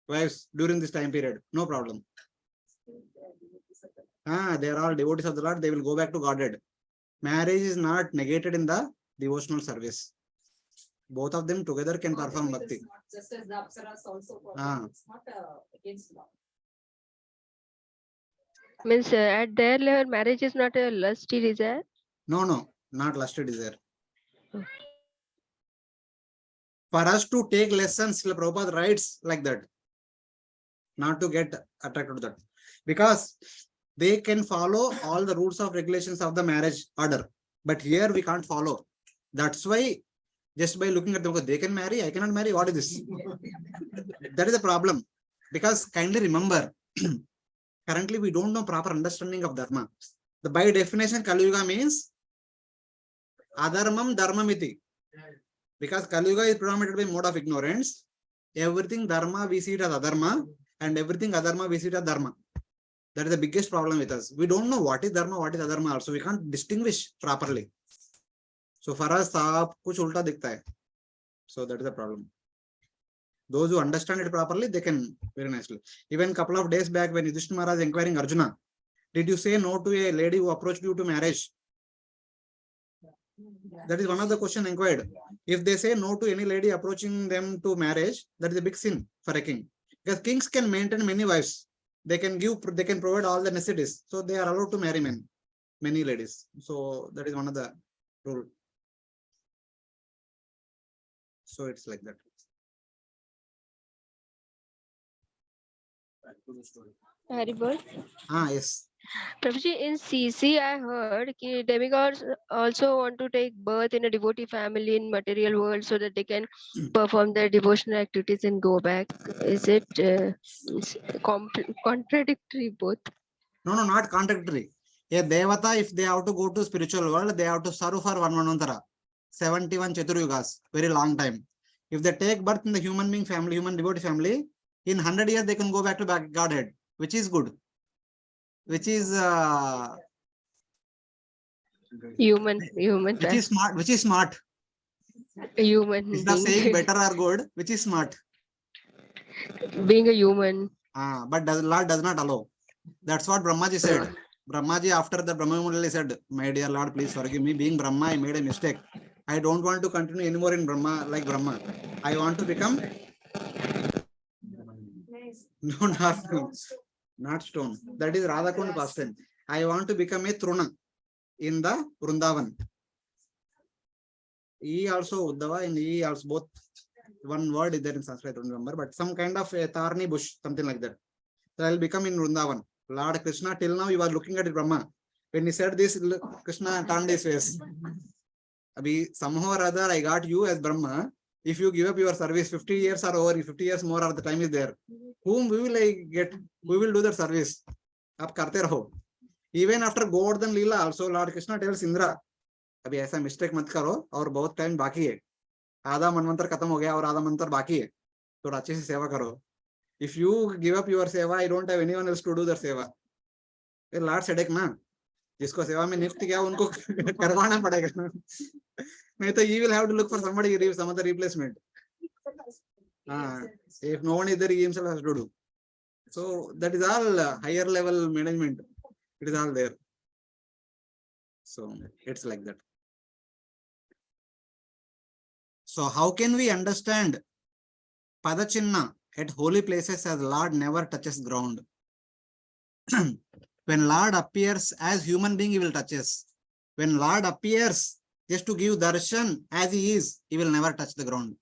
wives during this time period. No problem. They are all devotees of the Lord. They will go back to Godhead. Marriage is not negated in the devotional service. Both of them together can perform bhakti. Just as the Apsaras also. It's not against law. means at their level, marriage is not a lusty desire. No, not lusty desire. For us to take lessons, Srila Prabhupada writes like that. Not to get attracted to that. Because they can follow all the rules of regulations of the marriage order. But here we can't follow. That's why just by looking at them, they can marry, I cannot marry. What is this? That is the problem. Because kindly remember, currently we don't know proper understanding of dharma. The by definition, Kali Yuga means adharmam dharmamiti. Because Kali Yuga is predominated by mode of ignorance. Everything dharma we see it as adharma, and everything adharma we see it as dharma. That is the biggest problem with us. We don't know what is dharma, what is adharma also. We can't distinguish properly. So for us, kuch ulta dikhta hai. So that is the problem. Those who understand it properly, they can very nicely. Even a couple of days back, when Yudhishthira Maharaj is inquiring Arjuna, did you say no to a lady who approached you to marriage? That is one of the questions inquired. If they say no to any lady approaching them to marriage, that is a big sin for a king. Because kings can maintain many wives. They can provide all the necessities. So they are allowed to marry many ladies. So that is one of the rule. So it's like that. Back to the story. Haribol. Yes. Prabhuji, in CC, I heard that demigods also want to take birth in a devotee family in material world so that they can perform their devotional activities and go back. Is it contradictory both? No, not contradictory. A devata, if they have to go to spiritual world, they have to serve for one manvantara, 71 Chaturyugas, very long time. If they take birth in the human being family, human devotee family, in 100 years they can go back to Godhead, which is good. Which is human. Which is smart. Human. Instead of saying better or good, which is smart. Being a human. But Lord does not allow. That's what Brahmaji said. Brahmaji, after the Brahma Mundali, said, "My dear Lord, please forgive me. Being Brahma, I made a mistake. I don't want to continue anymore in Brahma like Brahma. I want to become." No, not stone. That is Radhakund past tense. I want to become a Truna in the Vrindavan. E also Uddhava and E also both. One word is there in Sanskrit, I don't remember, but some kind of a Tarni bush, something like that. So I'll become in Vrindavan. Lord Krishna, till now you are looking at it, Brahma. When he said this, Krishna turned his face. Somehow or other, I got you as Brahma. If you give up your service, 50 years are over, 50 years more or the time is there. Whom we will like get? Who will do that service? आप करते रहो. Even after Govardhan Leela also, Lord Krishna tells Indra, अभी ऐसा mistake मत करो और बहुत time बाकी है. आधा मनवंतर खत्म हो गया और आधा मंत्र बाकी है. तो अच्छे से सेवा करो. If you give up your seva, I don't have anyone else to do the seva. ये लार्ड सेडेक ना, जिसको सेवा में नियुक्त किया उनको करवाना पड़ेगा. नहीं तो you will have to look for somebody, some other replacement. If no one is there, he himself has to do. So that is all higher level management. It is all there. So it's like that. So how can we understand Padachinna at holy places as Lord never touches ground? When Lord appears as human being, he will touch us. When Lord appears just to give darshan as he is, he will never touch the ground.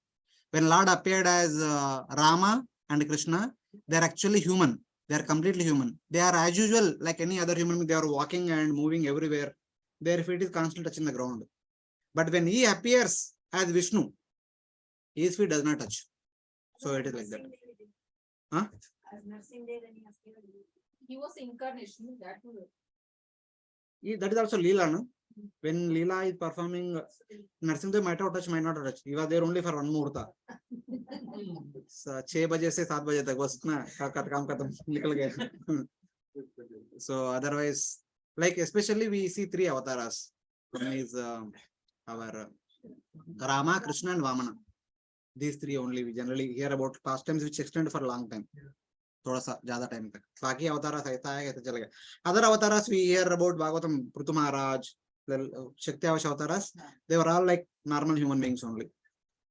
When Lord appeared as Rama and Krishna, they are actually human. They are completely human. They are as usual, like any other human being. They are walking and moving everywhere. Their feet is constantly touching the ground. But when he appears as Vishnu, his feet does not touch. So it is like that. Huh? He was incarnation, that was. That is also Leela, no? When Leela is performing, Narsimha might have touched, might not have touched. He was there only for one muhurta. 6 baje se 7 baje tak bas na kaam khatam nikal gaya. So otherwise, like especially we see 3 avatars. One is our Rama, Krishna and Vamana. These 3 only we generally hear about pastimes which extend for a long time. थोड़ा सा ज्यादा time तक. बाकी अवतारास ऐसा है कैसे चलेगा. Other avatars we hear about Bhagavatam, Prithu Maharaj, Shaktiavash avatars. They were all like normal human beings only.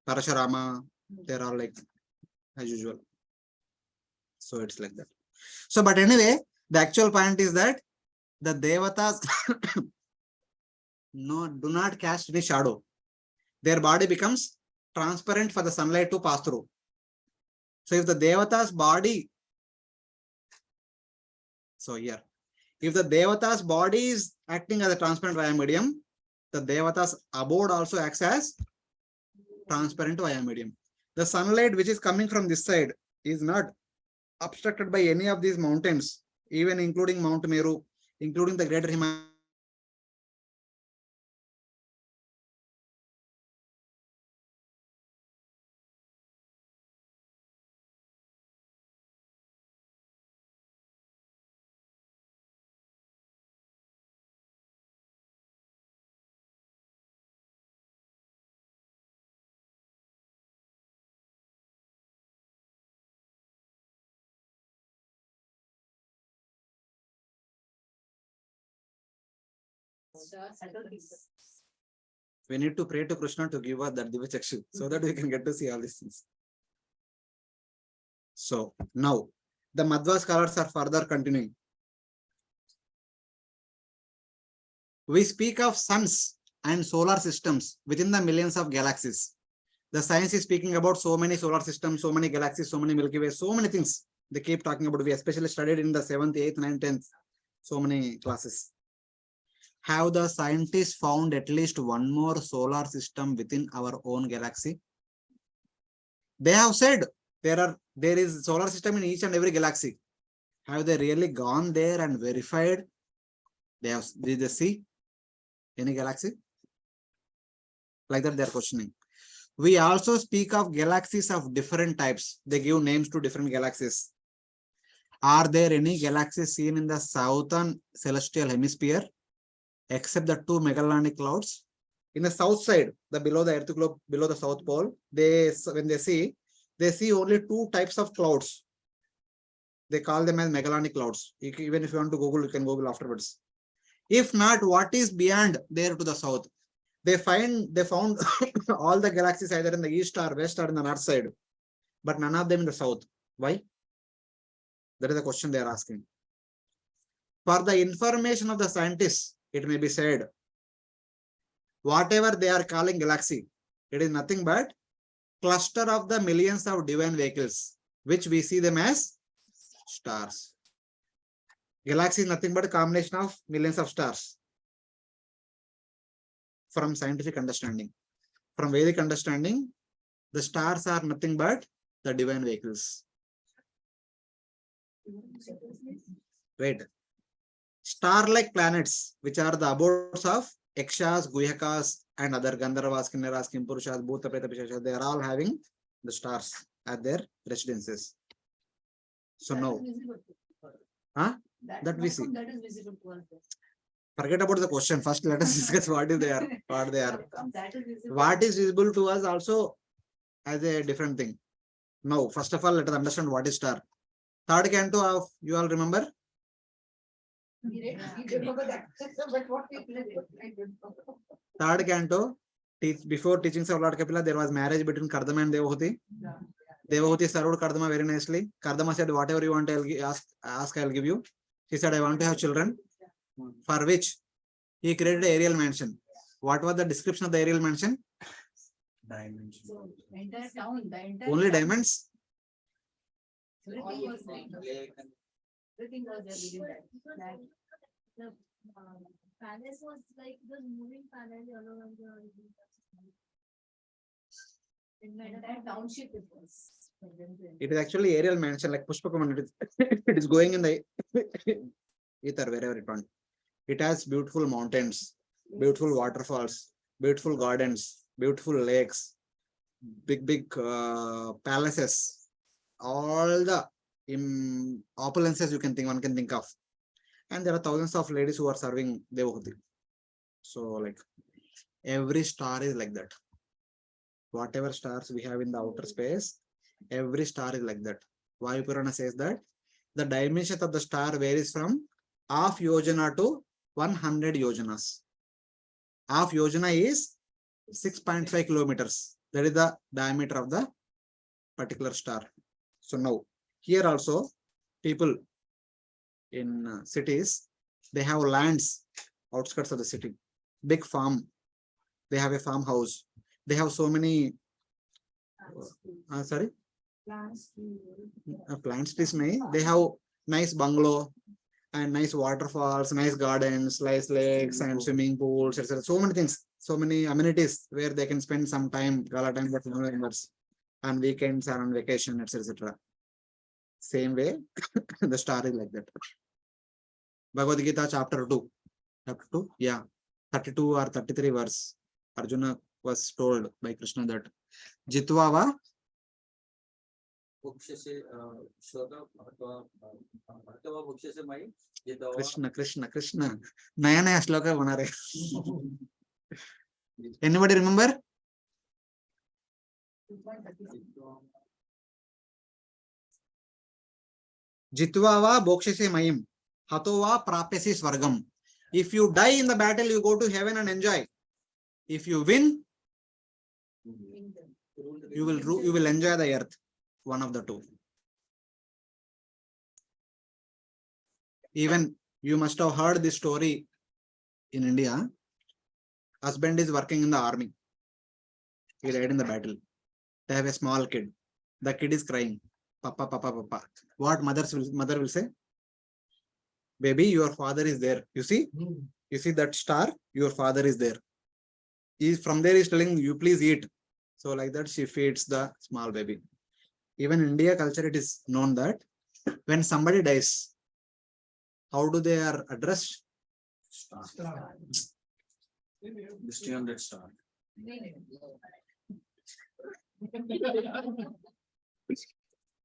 Parashurama, they are all like as usual. So it's like that. So but anyway, the actual point is that the Devatas do not cast any shadow. Their body becomes transparent for the sunlight to pass through. So if the Devata's body, so here, if the Devata's body is acting as a transparent via medium, the Devata's abode also acts as transparent via medium. The sunlight which is coming from this side is not obstructed by any of these mountains, even including Mount Meru, including the greater Himalaya. We need to pray to Krishna to give us that Divya Chakshu so that we can get to see all these things. So now the Madhva scholars are further continuing. We speak of suns and solar systems within the millions of galaxies. The science is speaking about so many solar systems, so many galaxies, so many Milky Way, so many things they keep talking about. We especially studied in the 7th, 8th, 9th, 10th, so many classes. Have the scientists found at least one more solar system within our own galaxy? They have said there is solar system in each and every galaxy. Have they really gone there and verified? Did they see any galaxy? Like that they are questioning. We also speak of galaxies of different types. They give names to different galaxies. Are there any galaxies seen in the southern celestial hemisphere? Except the 2 Magellanic clouds. In the south side, below the earth globe, below the south pole, when they see only 2 types of clouds. They call them as Magellanic clouds. Even if you want to Google, you can Google afterwards. If not, what is beyond there to the south? They found all the galaxies either in the east or west or in the north side, but none of them in the south. Why? That is the question they are asking. For the information of the scientists, it may be said, whatever they are calling galaxy, it is nothing but cluster of the millions of divine vehicles, which we see them as stars. Galaxy is nothing but a combination of millions of stars. From scientific understanding. From Vedic understanding, The stars are nothing but the divine vehicles. Wait. Star-like planets, which are the abodes of Yakshas, Guhyakas, and other Gandharvas, Kinnaras, Kimpurushas, Bhuta, Preta, Pishashas, they are all having the stars at their residences. So That now, is visible to us. huh? That we how see. come That is visible to us. Forget about the question. First, let us discuss what is there, what they are. How come that is visible? What is visible to us also as a different thing. Now, first of all, let us understand what is star. Third canto of, you all remember? We remember that, but what we did, I don't know. Third canto, before teachings of Lord Kapila, there was marriage between Kardama and Devahuti. Devahuti served Kardama very nicely. Kardama said, whatever you want, ask, I'll give you. She said, I want to have children, for which he created an aerial mansion. What was the description of the aerial mansion? Dimension. So, entire town, the entire. Only town, diamonds? Everything was there. Everything was there within that. The palace was like the moving palace all around the. In the entire township it was. It is actually aerial mansion like Pushpakaman. It is going in the ether wherever it wants. It has beautiful mountains, beautiful waterfalls, beautiful gardens, beautiful lakes, big palaces, all the opulences one can think of. And there are thousands of ladies who are serving Devahuti. So like every star is like that. Whatever stars we have in the outer space, every star is like that. Vayu Purana says that the dimension of the star varies from half yojana to 100 yojanas. Half yojana is 6.5 kilometers. That is the diameter of the particular star. So now, here also, people in cities, they have lands outskirts of the city, big farm. They have a farmhouse. They have so many. Sorry. Plants trees may. They have nice bungalow and nice waterfalls, nice gardens, nice lakes and swimming pools, etc. So many things, so many amenities where they can spend some time, gala time, but on weekends or on vacation, etc. Same way, the star is like that. Bhagavad Gita chapter 2. Chapter 2, yeah, 32 or 33 verse. Arjuna was told by Krishna that Jitvava Krishna. Naya shloka banare. Anybody remember? Jitvava bokshase mayim. Hatova prapyasi swargam. If you die in the battle, you go to heaven and enjoy. If you win, you will enjoy the earth. One of the two. Even you must have heard this story in India. Husband is working in the army. He died in the battle. They have a small kid. The kid is crying. Papa, papa, papa. What mother will say? Baby, your father is there. You see? You see that star? Your father is there. From there, he's telling you, please eat. So like that, she feeds the small baby. Even in India culture, it is known that when somebody dies, how do they are addressed? Star. This 300 star.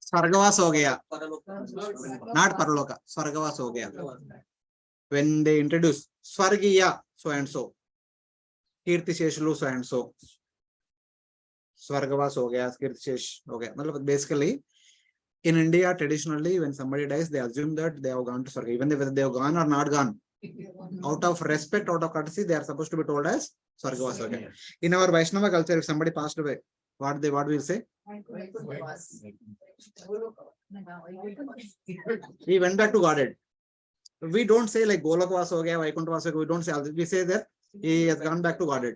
Swargavas ho gaya. Not Paraloka. Swargavas ho gaya. When they introduce Swargiya, so and so. Kirti Sheshlu, so and so. Swargavas ho gaya, Kirti Shesh ho gaya. Basically, in India, traditionally, when somebody dies, they assume that they have gone to Swarga. Even if they have gone or not gone. Out of respect, out of courtesy, they are supposed to be told as Swargavas ho gaya. In our Vaishnava culture, if somebody passed away, what will say? He went back to Godhead. We don't say like Golakvas ho gaya, Vaikunthavas ho gaya. We don't say all this. We say that he has gone back to Godhead.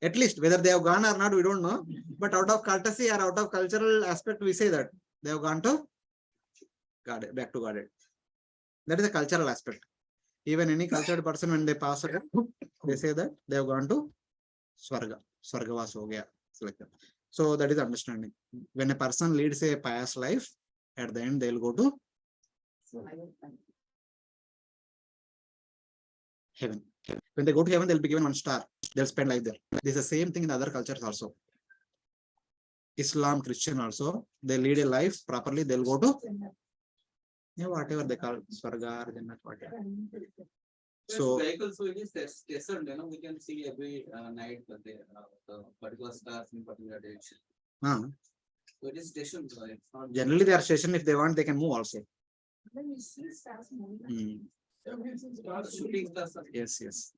At least whether they have gone or not, we don't know. But out of courtesy or out of cultural aspect, we say that they have gone to Godhead, back to Godhead. That is a cultural aspect. Even any cultured person, when they pass away, they say that they have gone to Swarga. Swargavas ho gaya. It's like that. So that is understanding. When a person leads a pious life, at the end they'll go to heaven. When they go to heaven, they'll be given 1 star. They'll spend life there. This is the same thing in other cultures also. Islam, Christian also, they lead a life properly, they'll go to whatever they call Swarga or Jannat, whatever. So vehicle, so it is tested, we can see every night that the particular stars in particular direction. So it is stationed, so it's not. Generally they are stationed. If they want, they can move also. Then we see stars moving. Shooting stars. Yes.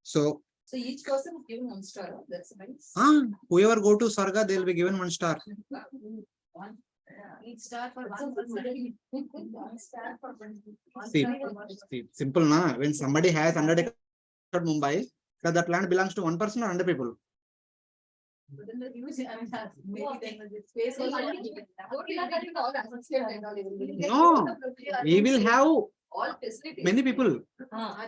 So So each person is given 1 star, that's nice. whoever go to Swarga, they'll be given 1 star. Each star for one person. One star for one. See, simple na. When somebody has 100 acres at Mumbai, that land belongs to 1 person or 100 people. But then the huge, I mean, maybe then the space. So No, he will have all facilities. many people,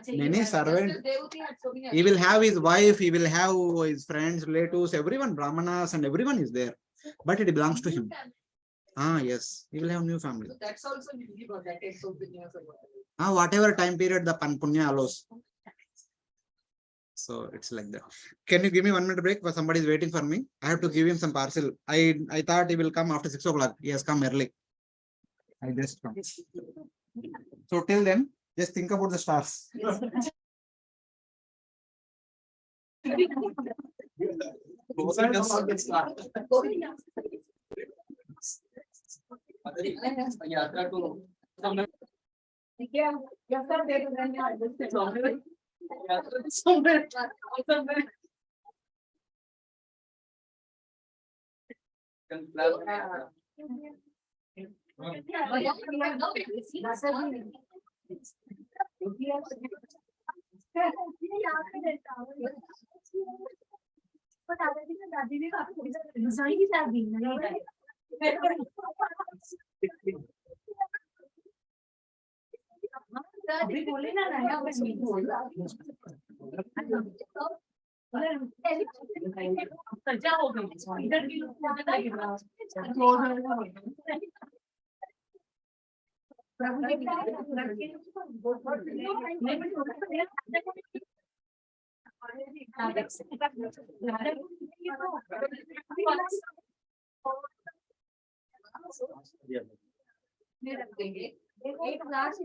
many Just servants. as Devati had so many He will have his wife, he will have his friends, relatives, everyone, Brahmanas and everyone is there. But it belongs to him. Yes, he will have new family. So that's also usually about that takes so many years ago. Whatever time period the Punya allows. So it's like that. Can you give me 1 minute break? For somebody is waiting for me. I have to give him some parcel. I thought he will come after 6 o'clock. He has come early. I just come. So till then, just think about the stars. Yatra to अभी बोले ना नया सजा हो गई इधर भी एक क्लास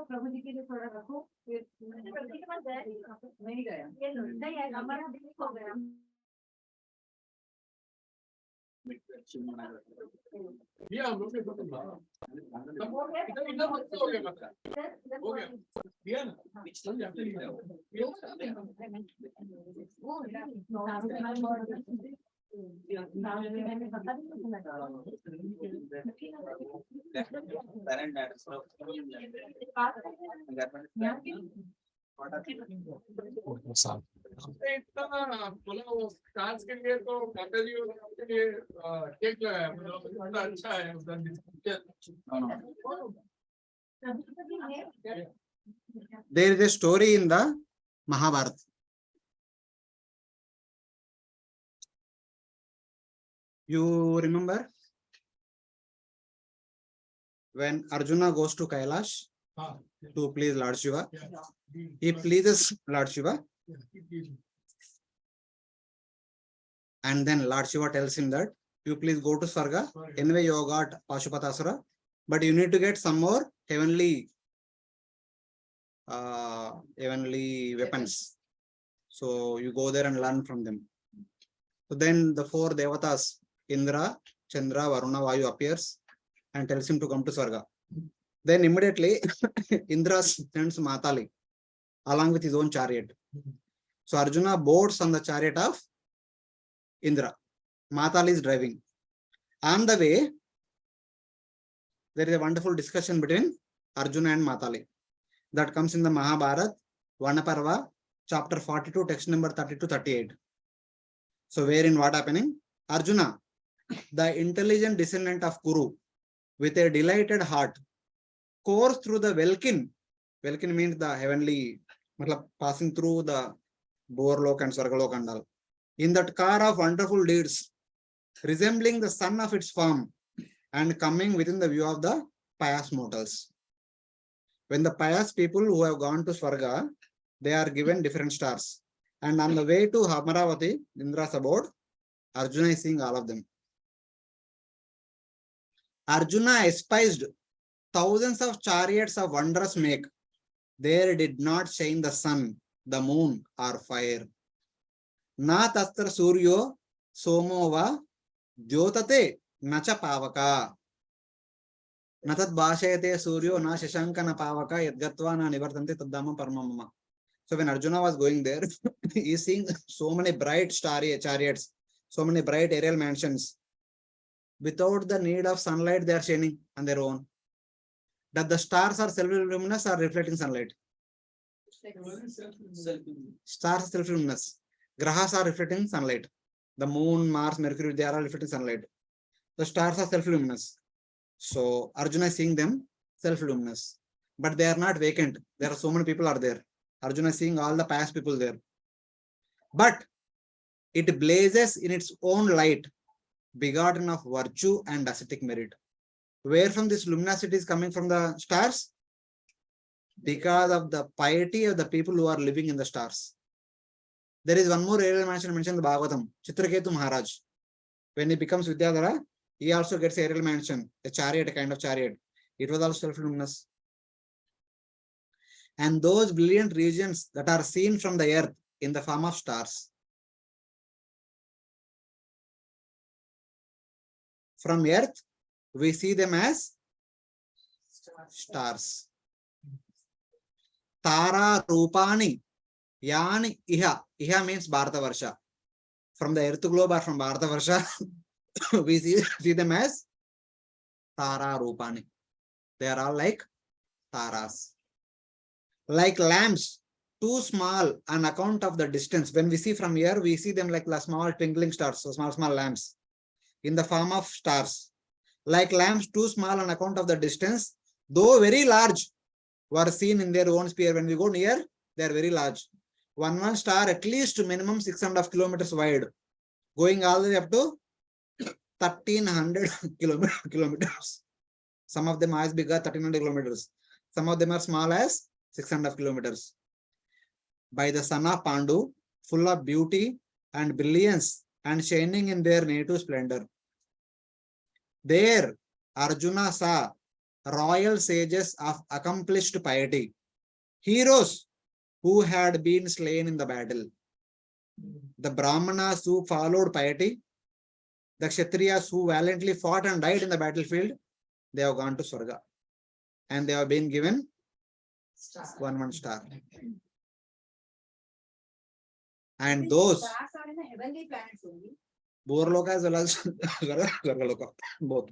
प्रभु जी के लिए थोड़ा रखो फिर नहीं गया नहीं है हमारा हो गया Yeah, look at the map. हो गया दिया ना इतना बोला वो स्टार्स के लिए तो माता जी के लिए केक लगाया मतलब इतना अच्छा है उधर There is a story in the Mahabharata. You remember when Arjuna goes to Kailash to please Lord Shiva? He pleases Lord Shiva, and then Lord Shiva tells him that you please go to Swarga. Anyway, you got Pashupatasura, but you need to get some more heavenly weapons. So you go there and learn from them. So then the 4 devatas, Indra, Chandra, Varuna, Vayu appears and tells him to come to Swarga. Then immediately Indra sends Matali along with his own chariot. So Arjuna boards on the chariot of Indra. Matali is driving. On the way, there is a wonderful discussion between Arjuna and Matali that comes in the Mahabharata. Vanaparva, chapter 42, text number 30 to 38. So wherein what happening? Arjuna, the intelligent descendant of Kuru, with a delighted heart, coursed through the Velkin. Velkin means the heavenly, passing through the Borlok and Swargalok and all. In that car of wonderful deeds, resembling the sun of its form, and coming within the view of the pious mortals. When the pious people who have gone to Swarga, they are given different stars. And on the way to Amaravati, Indra's abode, Arjuna is seeing all of them. Arjuna espised thousands of chariots of wondrous make. There did not shine the sun, the moon, or fire. Na tastra suryo somova dyotate nacha pavaka. Natat bhashayate suryo na shashanka na pavaka yadgatva na nivartante taddama paramamama. So when Arjuna was going there, he is seeing so many bright starry chariots, so many bright aerial mansions. Without the need of sunlight, they are shining on their own. That the stars are self-luminous or reflecting sunlight? Stars are self-luminous. Grahas are reflecting sunlight. The moon, Mars, Mercury, they are all reflecting sunlight. The stars are self-luminous. So Arjuna is seeing them self-luminous. But they are not vacant. There are so many people are there. Arjuna is seeing all the past people there. But it blazes in its own light, begotten of virtue and ascetic merit. Where from this luminosity is coming from the stars? Because of the piety of the people who are living in the stars. There is one more aerial mansion mentioned in the Bhagavatam, Chitraketu Maharaj. When he becomes Vidyadhara, he also gets aerial mansion, a chariot, a kind of chariot. It was also self-luminous. And those brilliant regions that are seen from the earth in the form of stars. From earth, we see them as stars. Tara Rupani Yani Iha. Iha means Bharatavarsa. From the earth globe or from Bharatavarsa, we see them as Tara Rupani. They are all like taras. Like lamps, too small on account of the distance. When we see from here, we see them like small twinkling stars, so small lamps in the form of stars. Like lamps too small on account of the distance, though very large, were seen in their own sphere. When we go near, they are very large. One star at least minimum 6.5 kilometers wide, going all the way up to 1300 kilometers. Some of them are as big as 1300 kilometers. Some of them are small as 6.5 kilometers. By the son of Pandu, full of beauty and brilliance and shining in their native splendor. There, Arjuna saw royal sages of accomplished piety, heroes who had been slain in the battle, the Brahmanas who followed piety, the Kshatriyas who valiantly fought and died in the battlefield. They have gone to Swarga and they have been given one star. And those Stars are in the heavenly planets only. Borloka as well as Gargaloka, both.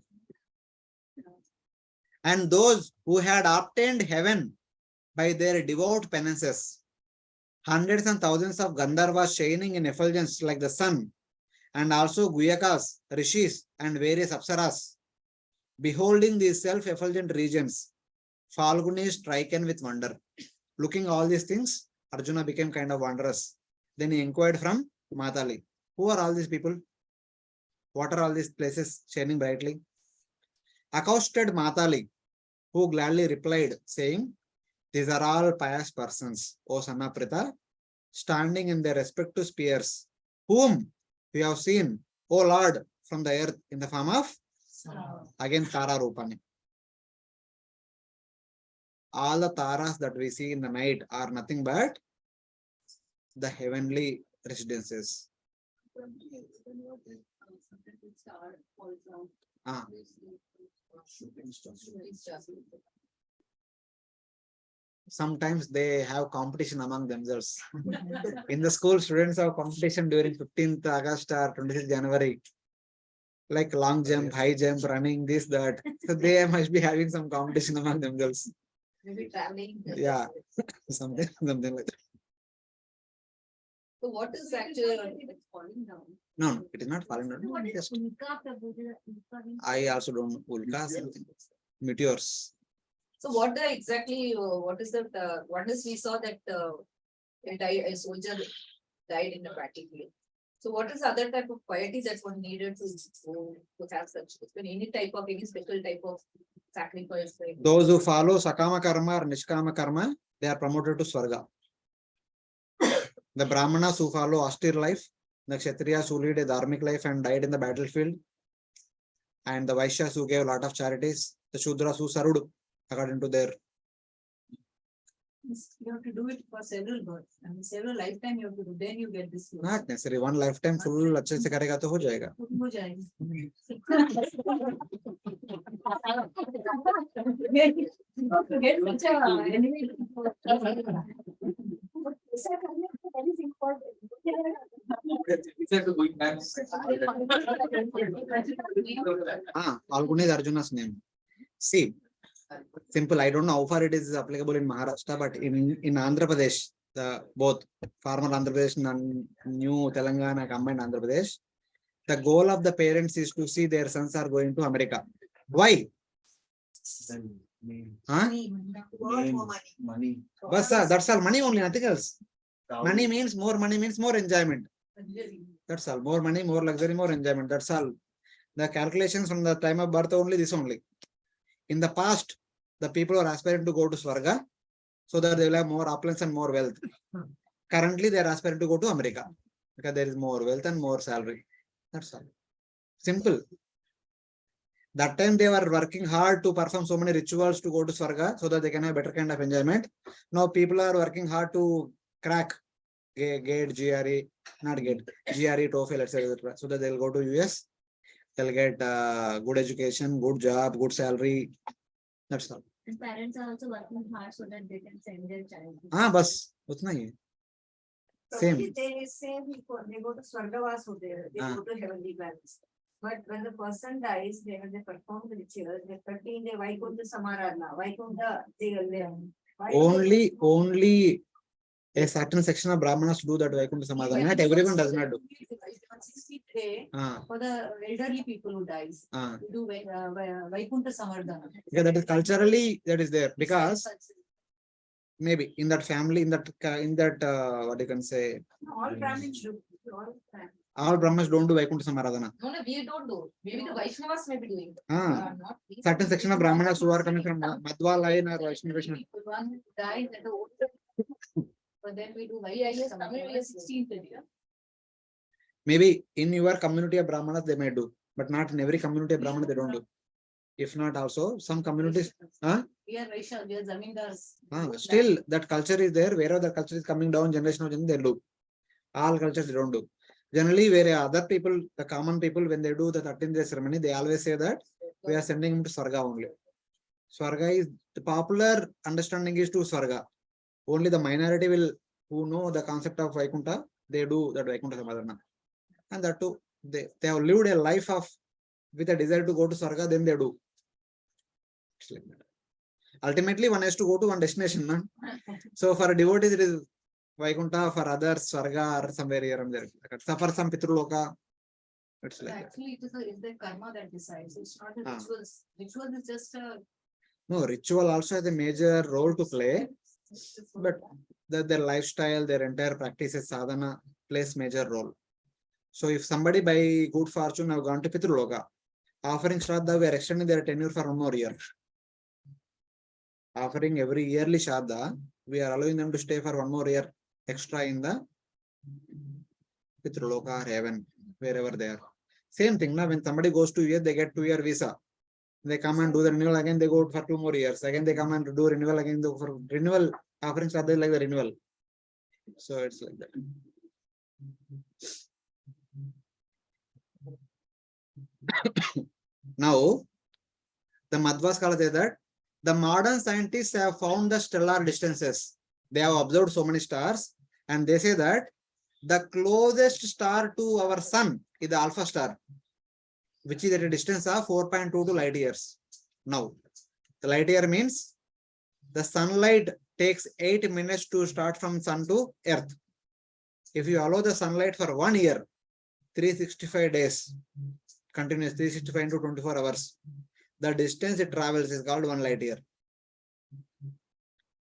And those who had obtained heaven by their devout penances, hundreds and thousands of Gandharvas shining in effulgence like the sun, and also Guyakas, Rishis, and various Apsaras, beholding these self-effulgent regions, Falguni is stricken with wonder. Looking all these things, Arjuna became kind of wondrous. Then he inquired from Matali, who are all these people? What are all these places shining brightly? Accosted Matali, who gladly replied, saying, these are all pious persons, O son of Pritha, standing in their respective spheres, whom we have seen, O Lord, from the earth in the form of, again, Tara Rupani. All the taras that we see in the night are nothing but the heavenly residences. Sometimes they have competition among themselves. In the school, students have competition during 15th August or 26th January. Like long jump, high jump, running, this, that. So they must be having some competition among themselves. Maybe traveling. Yeah. something like that. So what is So it actually? not that it's falling down. No, it is not falling down. What is Just Ulka Prabhu? Ulka means- I also don't know. Ulka something. Meteors. So what the exactly, what is that, what is we saw that, a soldier died in a battlefield. So what is other type of piety that one needed to have such, any type of, any special type of sacrifice? Like, Those who follow Sakama Karma or Nishkama Karma, they are promoted to Swarga. The Brahmanas who follow austere life, the Kshatriyas who lead a dharmic life and died in the battlefield, and the Vaishyas who gave a lot of charities, the Shudras who served according to their. You have to do it for several births and several lifetime you have to do, then you get this. Not necessary, one lifetime full अच्छे से करेगा तो हो जाएगा. हो जाएगा. Get such a enemy. Falguni Arjuna's name. See, simple. I don't know how far it is applicable in Maharashtra, but in Andhra Pradesh, the both former Andhra Pradesh and new Telangana combined Andhra Pradesh, the goal of the parents is to see their sons are going to America. Why? Huh? Money. But that's all. Money only, nothing else. Money means more enjoyment. That's all. More money, more luxury, more enjoyment. That's all. The calculations from the time of birth only, this only. In the past, the people are aspiring to go to Swarga so that they will have more opulence and more wealth. Currently, they are aspiring to go to America because there is more wealth and more salary. That's all. Simple. That time they were working hard to perform so many rituals to go to Swarga so that they can have better kind of enjoyment. Now people are working hard to crack GATE, GRE, not GATE, GRE, TOEFL, etc. So that they'll go to US. They'll get good education, good job, good salary. That's all. And parents are also working hard so that they can send their child. बस उतना ही है. Same. They say they go to Swargavas, they go to heavenly planets. But when the person dies, when they perform the ritual, they pertain the Vaikuntha Samaradna, Vaikuntha, they will live. Only a certain section of Brahmanas do that Vaikuntha Samadhana. Not everyone does not do. 160 day for the elderly people who dies. We do Vaikuntha Samardana. Yeah, that is culturally that is there because maybe in that family, in that what you can say, All Brahmins do. all Brahmanas don't do Vaikuntha Samaradhana. No, we don't do. Maybe the Vaishnavas may be doing. Not we. certain section of Brahmanas who are coming from Madhva line or Vaishnava. One who died at the old. But then we do Vaishnava 16th day. Maybe in your community of Brahmanas they may do, but not in every community of Brahmanas they don't do. If not also, some communities, We are Vaishya, we are Zamindars. still that culture is there. Wherever the culture is coming down, generation of generation, they do. All cultures they don't do. Generally, where other people, the common people, when they do the 13th day ceremony, they always say that we are sending him to Swarga only. Swarga is the popular understanding is to Swarga. Only the minority will who know the concept of Vaikuntha, they do that Vaikuntha Samadhana. And that too, they have lived a life of with a desire to go to Swarga, then they do. It's like that. Ultimately, one has to go to one destination. No? So for devotees, it is Vaikuntha, for others, Swarga or somewhere here and there. So for some Pitruloka, it's like that. Actually, it is the karma that decides. It's not the rituals. Rituals is just a. No, ritual also has a major role to play, but their lifestyle, their entire practices, sadhana plays major role. So if somebody by good fortune have gone to Pitruloka, offering Shraddha, we are extending their tenure for 1 more year. Offering every yearly Shraddha, we are allowing them to stay for 1 more year extra in the Pitruloka or heaven, wherever they are. Same thing, now when somebody goes to US, they get 2-year visa. They come and do the renewal again, they go for 2 more years. Again, they come and do renewal again, for renewal, offering Shraddha like the renewal. So it's like that. Now, the Madhva scholars say that the modern scientists have found the stellar distances. They have observed so many stars, and they say that the closest star to our sun is the Alpha star, which is at a distance of 4.22 light years. Now, the light year means The sunlight takes 8 minutes to start from sun to earth. If you allow the sunlight for 1 year, 365 days, continuous 365 into 24 hours, the distance it travels is called 1 light year.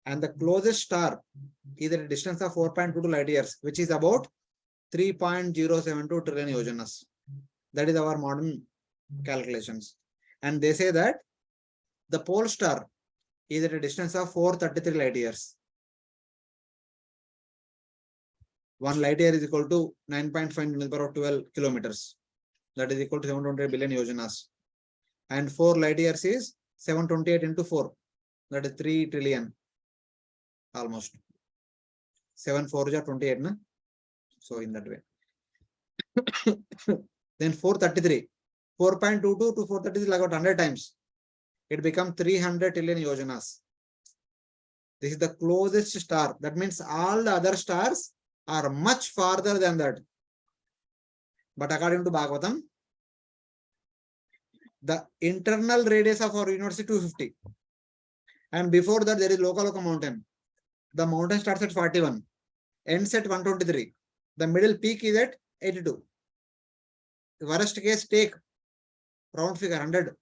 And the closest star is at a distance of 4.22 light years, which is about 3.072 trillion yojanas. That is our modern calculations. And they say that the pole star is at a distance of 433 light years. 1 light year is equal to 9.5 × 10⁻12 kilometers. That is equal to 720 billion yojanas. And 4 light years is 728 into 4. That is 3 trillion. Almost. 7 4 is 28. Na? So in that way. Then 433. 4.22 to 433 is like about 100 times. It becomes 300 trillion yojanas. This is the closest star. That means all the other stars are much farther than that. But according to Bhagavatam, the internal radius of our universe is 250. And before that, there is Lokaloka mountain. The mountain starts at 41, ends at 123. The middle peak is at 82. The worst case, take round figure 100.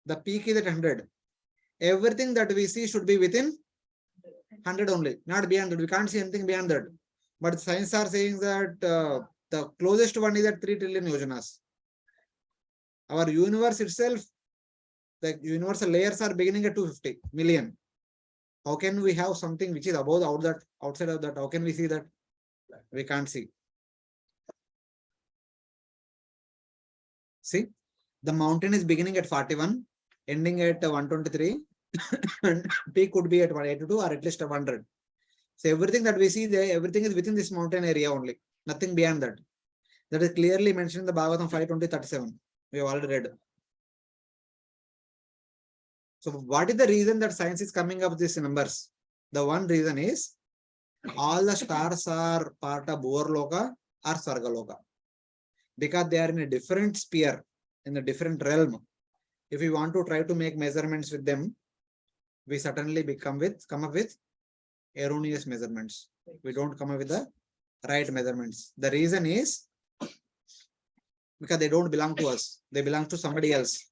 The peak is at 100. Everything that we see should be within 100 only, not beyond that. We can't see anything beyond that. But science are saying that the closest one is at 3 trillion yojanas. Our universe itself, the universal layers are beginning at 250 million. How can we have something which is above outside of that? How can we see that? We can't see. See, the mountain is beginning at 41, ending at 123, and peak could be at 182 or at least 100. So everything that we see there, everything is within this mountain area only, nothing beyond that. That is clearly mentioned in the Bhagavatam 5:20-37. We have already read. So what is the reason that science is coming up with these numbers? The one reason is all the stars are part of Bhuvarloka or Swargaloka, because they are in a different sphere, in a different realm. If we want to try to make measurements with them, we certainly come up with erroneous measurements. We don't come up with the right measurements. The reason is because they don't belong to us. They belong to somebody else.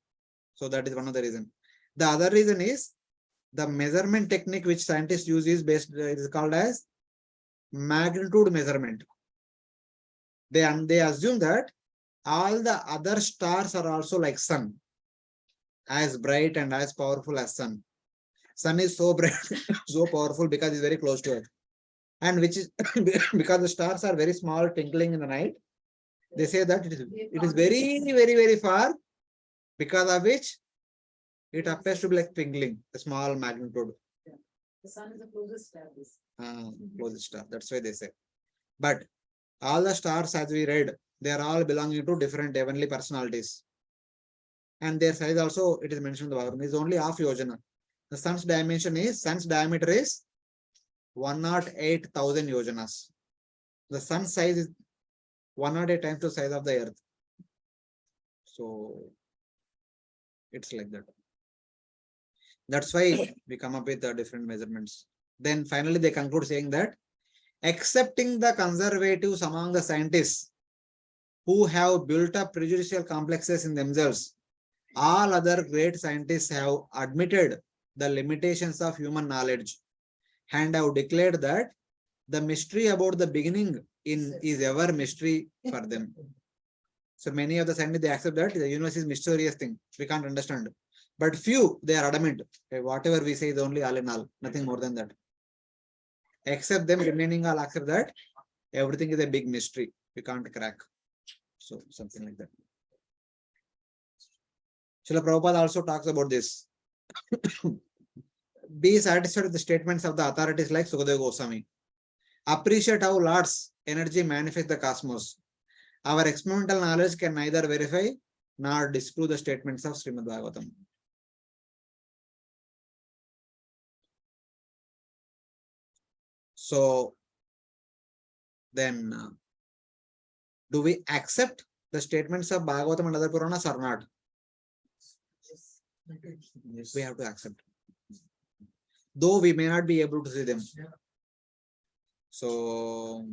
So that is one of the reasons. The other reason is the measurement technique which scientists use is called as magnitude measurement. They assume that all the other stars are also like sun, as bright and as powerful as sun. Sun is so bright, so powerful because it's very close to Earth. And which is because the stars are very small, twinkling in the night. They say that it is very, very, very far, because of which it appears to be like twinkling, a small magnitude. The sun is the closest star. Closest star. That's why they say. But all the stars, as we read, they are all belonging to different heavenly personalities. And their size also, it is mentioned in the Bhagavatam, is only half yojana. The sun's diameter is 108,000 yojanas. The sun's size is 108 times the size of the earth. So it's like that. That's why we come up with different measurements. Then finally they conclude saying that accepting the conservatives among the scientists who have built up prejudicial complexes in themselves, all other great scientists have admitted the limitations of human knowledge and have declared that the mystery about the beginning is ever mystery for them. So many of the scientists, they accept that the universe is mysterious thing. We can't understand. But few, they are adamant. Whatever we say is only all in all, nothing more than that. Except them, remaining all accept that everything is a big mystery. We can't crack. So something like that. Srila Prabhupada also talks about this. Be satisfied with the statements of the authorities like Sukadeva Goswami. Appreciate how Lord's energy manifests the cosmos. Our experimental knowledge can neither verify nor disprove the statements of Srimad Bhagavatam. So then, do we accept the statements of Bhagavatam and other Puranas or not? Yes. We have to accept. though we may not be able to see them. So,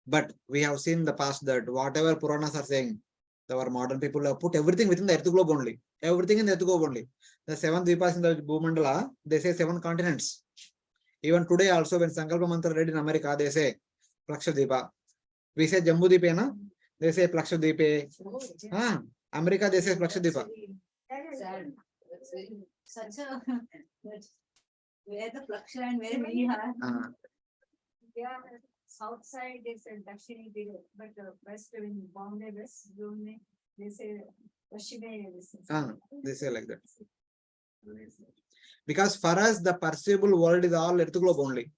but we have seen in the past that whatever Puranas are saying, our modern people have put everything within the earth globe only. Everything in the earth globe only. The 7 Dvipas in the Bhumandala, they say 7 continents. Even today also, when Sankalpa Mantra read in America, they say Plakshadvipa. We say Jambhudvipa, na? They say Plakshadvipa. Ah, America, they say Plakshadvipa. Sad. That's very Such a, where the Plaksha and where we are. Ah, Yeah, south side they said Dakshini Dire, but west in Bombay, west zone, they say Pashchime. ah, they say like that. Because for us, the perceivable world is all earth globe only.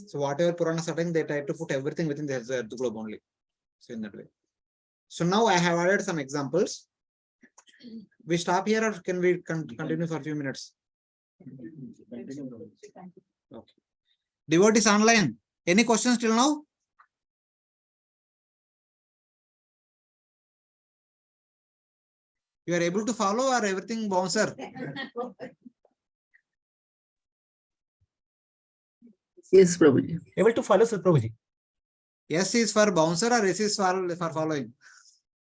So whatever Puranas are saying, they try to put everything within the earth globe only. So in that way. So now I have added some examples. We stop here or can we continue for a few minutes? Okay. Devotees online. Any questions till now? You are able to follow or everything bouncer? Yes, Prabhuji. Able to follow, Sir Prabhuji. Yes is for bouncer or yes is for following?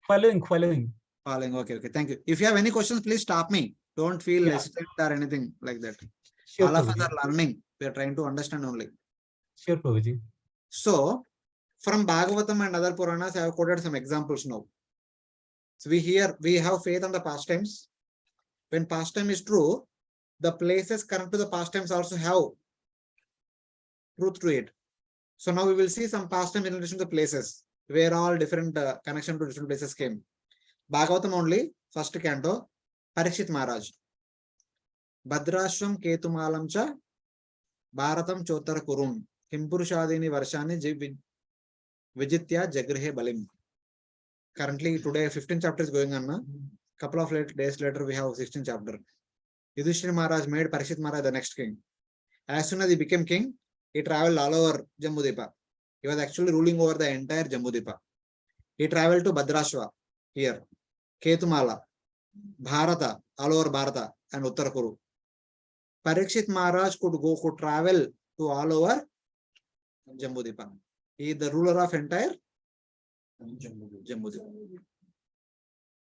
Following. Following. Okay, okay. Thank you. If you have any questions, please stop me. Don't feel Yeah. hesitant or anything like that. Sure, All of us Prabhuji. are learning. We are trying to understand only. Sure, Prabhuji. So, from Bhagavatam and other Puranas, I have quoted some examples now. So we have faith on the past times. When past time is true, the places current to the past times also have truth to it. So now we will see some past time in relation to places where all different connection to different places came. Bhagavatam only, first canto, Parikshit Maharaj. Bhadrashram Ketumalam cha Bharatam Chotar Kurum Kimpurushadini Varshani Vijitya Jagrihe Balim. Currently today 15 chapters going on. Na? Couple of days later we have 16th chapter. Yudhishthira Maharaj made Parikshit Maharaj the next king. As soon as he became king, he traveled all over Jambhudvipa. He was actually ruling over the entire Jambhudvipa. He traveled to Bhadrashva here, Ketumala, Bharata, all over Bharata and Uttarakuru. Parikshit Maharaj could travel to all over Jambhudvipa. He is the ruler of entire Jambhudvipa.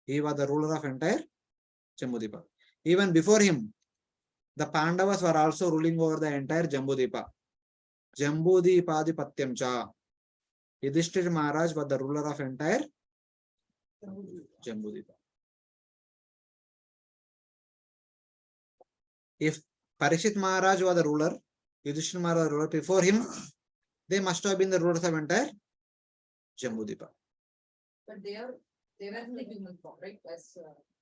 He was the ruler of entire Jambhudvipa. Even before him, the Pandavas were also ruling over the entire Jambhudvipa. Jambudvipaadipatyam cha. Yudhishthira Maharaj was the ruler of entire Jambhudvipa. If Parikshit Maharaj was the ruler, Yudhishthira Maharaj was the ruler before him, they must have been the rulers of entire Jambhudvipa. But they were in the human form, right? As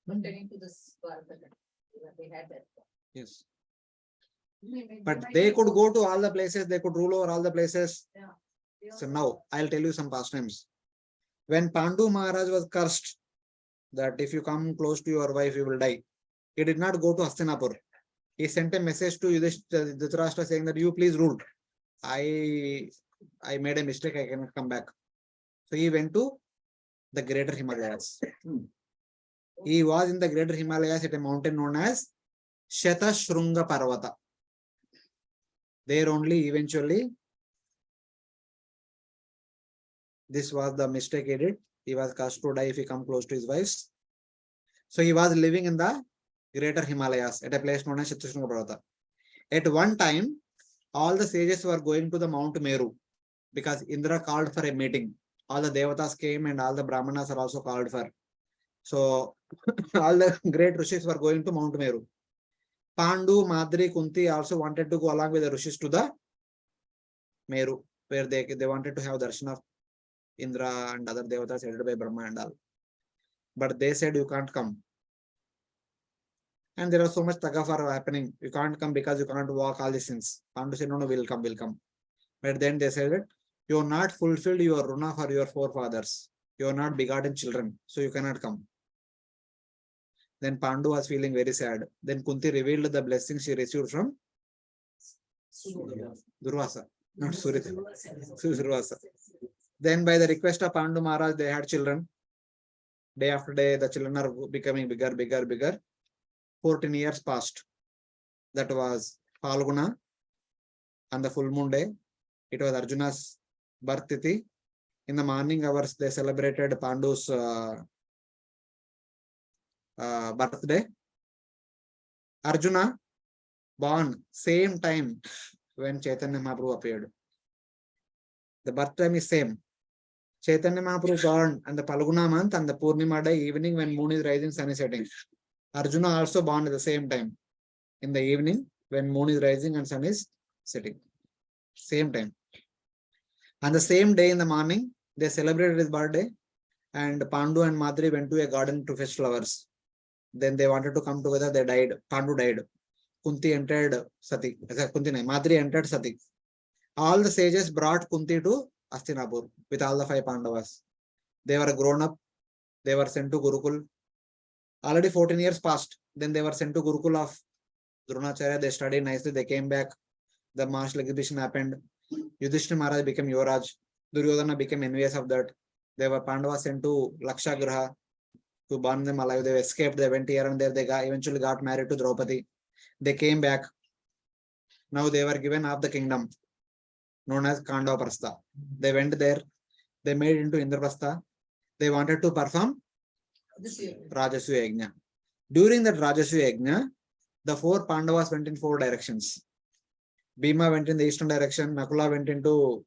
pertaining to this Bharatakhanda. They had that. Yes. But they could go to all the places, they could rule over all the places. So now I'll tell you some pastimes. When Pandu Maharaj was cursed that if you come close to your wife, you will die, he did not go to Hastinapur. He sent a message to Dhritarashtra saying that you please rule. I made a mistake, I cannot come back. So he went to the greater Himalayas. He was in the greater Himalayas at a mountain known as Shatashrunga Parvata. There only eventually, this was the mistake he did. He was cursed to die if he come close to his wives. So he was living in the greater Himalayas at a place known as Shatashrunga Parvata. At one time, all the sages were going to the Mount Meru because Indra called for a meeting. All the Devatas came and all the Brahmanas are also called for. So all the great Rishis were going to Mount Meru. Pandu, Madri, Kunti also wanted to go along with the Rishis to the Meru, where they wanted to have darshan of Indra and other Devatas headed by Brahma and all. But they said you can't come. And there was so much tagafar happening. You can't come because you can't walk all these things. Pandu said, no, we'll come. But then they said that you have not fulfilled your runa for your forefathers. You are not begotten children, so you cannot come. Then Pandu was feeling very sad. Then Kunti revealed the blessing she received from Durvasa, not Surita. Durvasa. Then by the request of Pandu Maharaj, they had children. Day after day, the children are becoming bigger. 14 years passed. That was Falguna, on the full moon day. It was Arjuna's birth tithi. In the morning hours, they celebrated Pandu's birthday. Arjuna born same time when Chaitanya Mahaprabhu appeared. The birth time is same. Chaitanya Mahaprabhu born on the Palguna month and the Purnima day evening when moon is rising, sun is setting. Arjuna also born at the same time in the evening when moon is rising and sun is setting. Same time. On the same day in the morning, they celebrated his birthday, and Pandu and Madri went to a garden to fetch flowers. Then they wanted to come together, they died. Pandu died. Kunti entered Sati. Madri entered Sati. All the sages brought Kunti to Hastinapur with all the 5 Pandavas. They were grown up. They were sent to Gurukul. Already 14 years passed. Then they were sent to Gurukul of Dronacharya. They studied nicely. They came back. The martial exhibition happened. Yudhishthira Maharaj became Yuvraj. Duryodhana became envious of that. They were Pandavas sent to Lakshagraha to burn them alive. They escaped. They went here and there. They eventually got married to Draupadi. They came back. Now they were given half the kingdom, known as Kandavaprastha. They went there. They made it into Indraprastha. They wanted to perform Rajasuya Yajna. During that Rajasuya Yajna, the 4 Pandavas went in 4 directions. Bhima went in the eastern direction. Nakula went into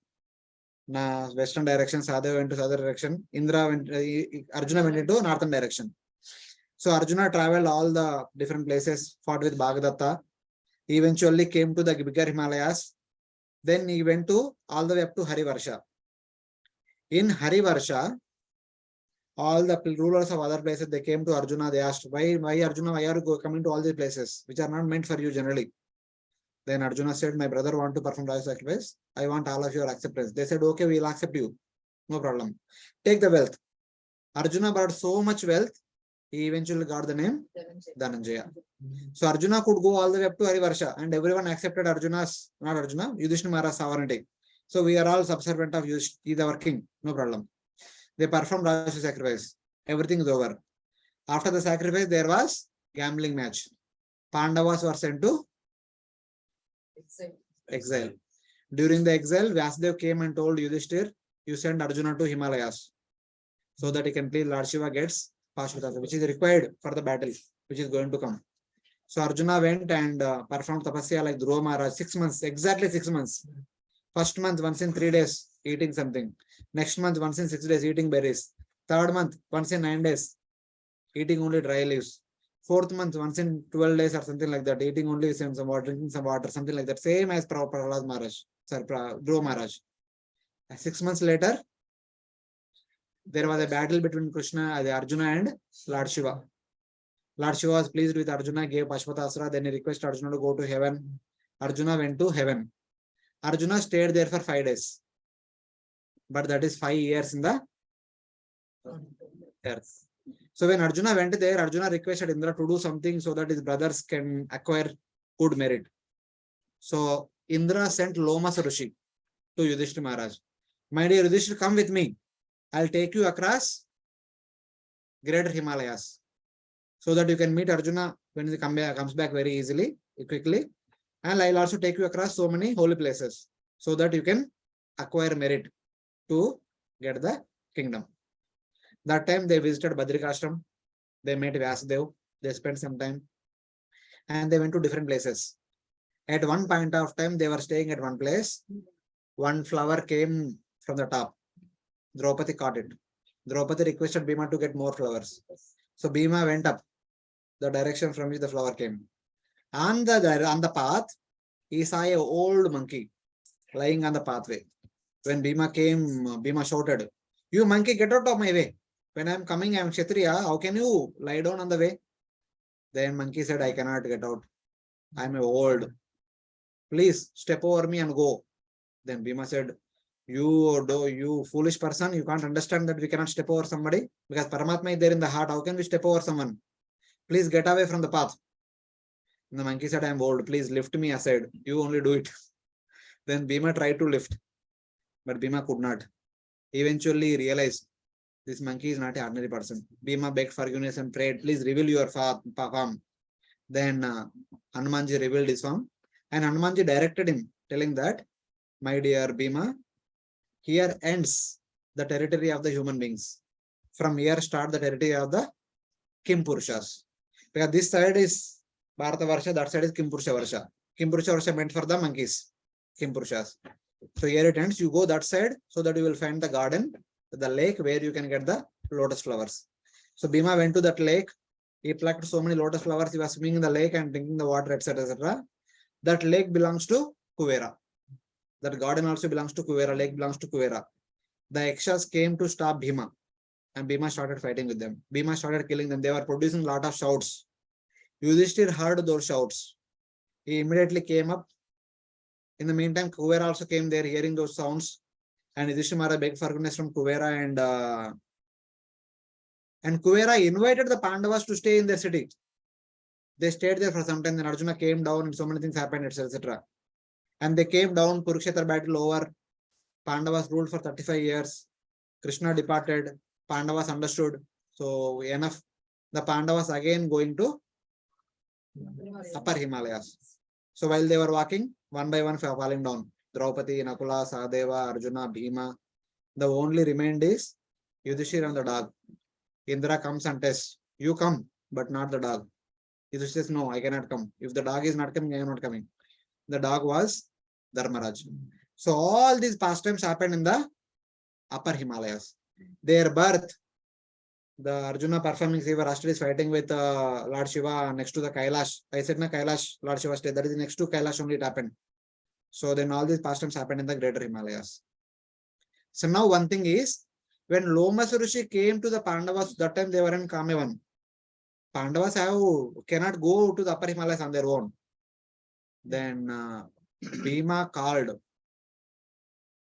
western direction. Sadeva went to southern direction. Arjuna went into northern direction. So Arjuna traveled all the different places, fought with Bhagadatta. He eventually came to the bigger Himalayas. Then he went to all the way up to Harivarsha. In Harivarsha, all the rulers of other places, they came to Arjuna. They asked, why Arjuna, why are you coming to all these places, which are not meant for you generally? Then Arjuna said, my brother want to perform Raj sacrifice. I want all of your acceptance. They said, okay, we will accept you. No problem. Take the wealth. Arjuna brought so much wealth, he eventually got the name Dhananjaya. So Arjuna could go all the way up to Harivarsha, and everyone accepted Yudhishthira Maharaj's sovereignty. So we are all subservient of Yudhishthira. He is our king. No problem. They performed Raj sacrifice. Everything is over. After the sacrifice, there was gambling match. Pandavas were sent to exile. During the exile, Vyasdev came and told Yudhishthira, you send Arjuna to Himalayas so that he can please Lord Shiva gets Pashupata, which is required for the battle, which is going to come. So Arjuna went and performed tapasya like Dhruva Maharaj, 6 months, exactly 6 months. First month, once in 3 days, eating something. Next month, once in 6 days, eating berries. Third month, once in 9 days, eating only dry leaves. Fourth month, once in 12 days or something like that, eating only some water, drinking some water, something like that. Same as Prahlad Maharaj, Dhruva Maharaj. 6 months later, there was a battle between Arjuna and Lord Shiva. Lord Shiva was pleased with Arjuna, gave Pashpatasra, then he requested Arjuna to go to heaven. Arjuna went to heaven. Arjuna stayed there for 5 days. But that is 5 years in the earth. So when Arjuna went there, Arjuna requested Indra to do something so that his brothers can acquire good merit. So Indra sent Lomas Rishi to Yudhishthira Maharaj. My dear Yudhishthira, come with me. I'll take you across greater Himalayas so that you can meet Arjuna when he comes back very easily, quickly. And I'll also take you across so many holy places so that you can acquire merit to get the kingdom. That time they visited Badrikashram. They met Vyasadev. They spent some time. And they went to different places. At one point of time, they were staying at one place. One flower came from the top. Draupadi caught it. Draupadi requested Bhima to get more flowers. So Bhima went up the direction from which the flower came. On the path, he saw an old monkey lying on the pathway. When Bhima came, Bhima shouted, "You monkey, get out of my way. When I am coming, I am Kshatriya. How can you lie down on the way?" Then monkey said, "I cannot get out. I am old. Please step over me and go." Then Bhima said, you foolish person, you can't understand that we cannot step over somebody because Paramatma is there in the heart. How can we step over someone? Please get away from the path. And the monkey said, "I am old. Please lift me aside. You only do it." Then Bhima tried to lift, but Bhima could not. Eventually he realized this monkey is not an ordinary person. Bhima begged forgiveness and prayed, "Please reveal your form." Then Hanumanji revealed his form And Hanumanji directed him, telling that, my dear Bhima, here ends the territory of the human beings. From here start the territory of the Kim Purushas. Because this side is Bharatavarsa, that side is Kim Purusha Varsha. Kim Purusha Varsha meant for the monkeys, Kim Purushas. So here it ends, you go that side so that you will find the garden, the lake where you can get the lotus flowers. So Bhima went to that lake, he plucked so many lotus flowers, he was swimming in the lake and drinking the water, etc. etc. That lake belongs to Kuvera. That garden also belongs to Kuvera, lake belongs to Kuvera. The Yakshas came to stop Bhima and Bhima started fighting with them. Bhima started killing them. They were producing a lot of shouts. Yudhishthir heard those shouts. He immediately came up. In the meantime, Kuvera also came there hearing those sounds. And Yudhishthira begged forgiveness from Kuvera and Kuvera invited the Pandavas to stay in their city. They stayed there for some time. Then Arjuna came down and so many things happened, etc. And they came down, Kurukshetra battle over. Pandavas ruled for 35 years. Krishna departed. Pandavas understood. So enough. The Pandavas again going to upper Himalayas. So while they were walking, one by one falling down. Draupadi, Nakula, Sahadeva, Arjuna, Bhima. The only remained is Yudhishthira and the dog. Indra comes and tests. You come, but not the dog. Yudhishthira says, no, I cannot come. If the dog is not coming, I am not coming. The dog was Dharmaraj. So all these pastimes happened in the upper Himalayas. Their birth, the Arjuna performing Siva Rashtra is fighting with Lord Shiva next to the Kailash. I said na Kailash, Lord Shiva stayed. That is next to Kailash only it happened. So then all these pastimes happened in the greater Himalayas. So now one thing is, when Lomas Rishi came to the Pandavas, that time they were in Kamevan. Pandavas cannot go to the upper Himalayas on their own. Then Bhima called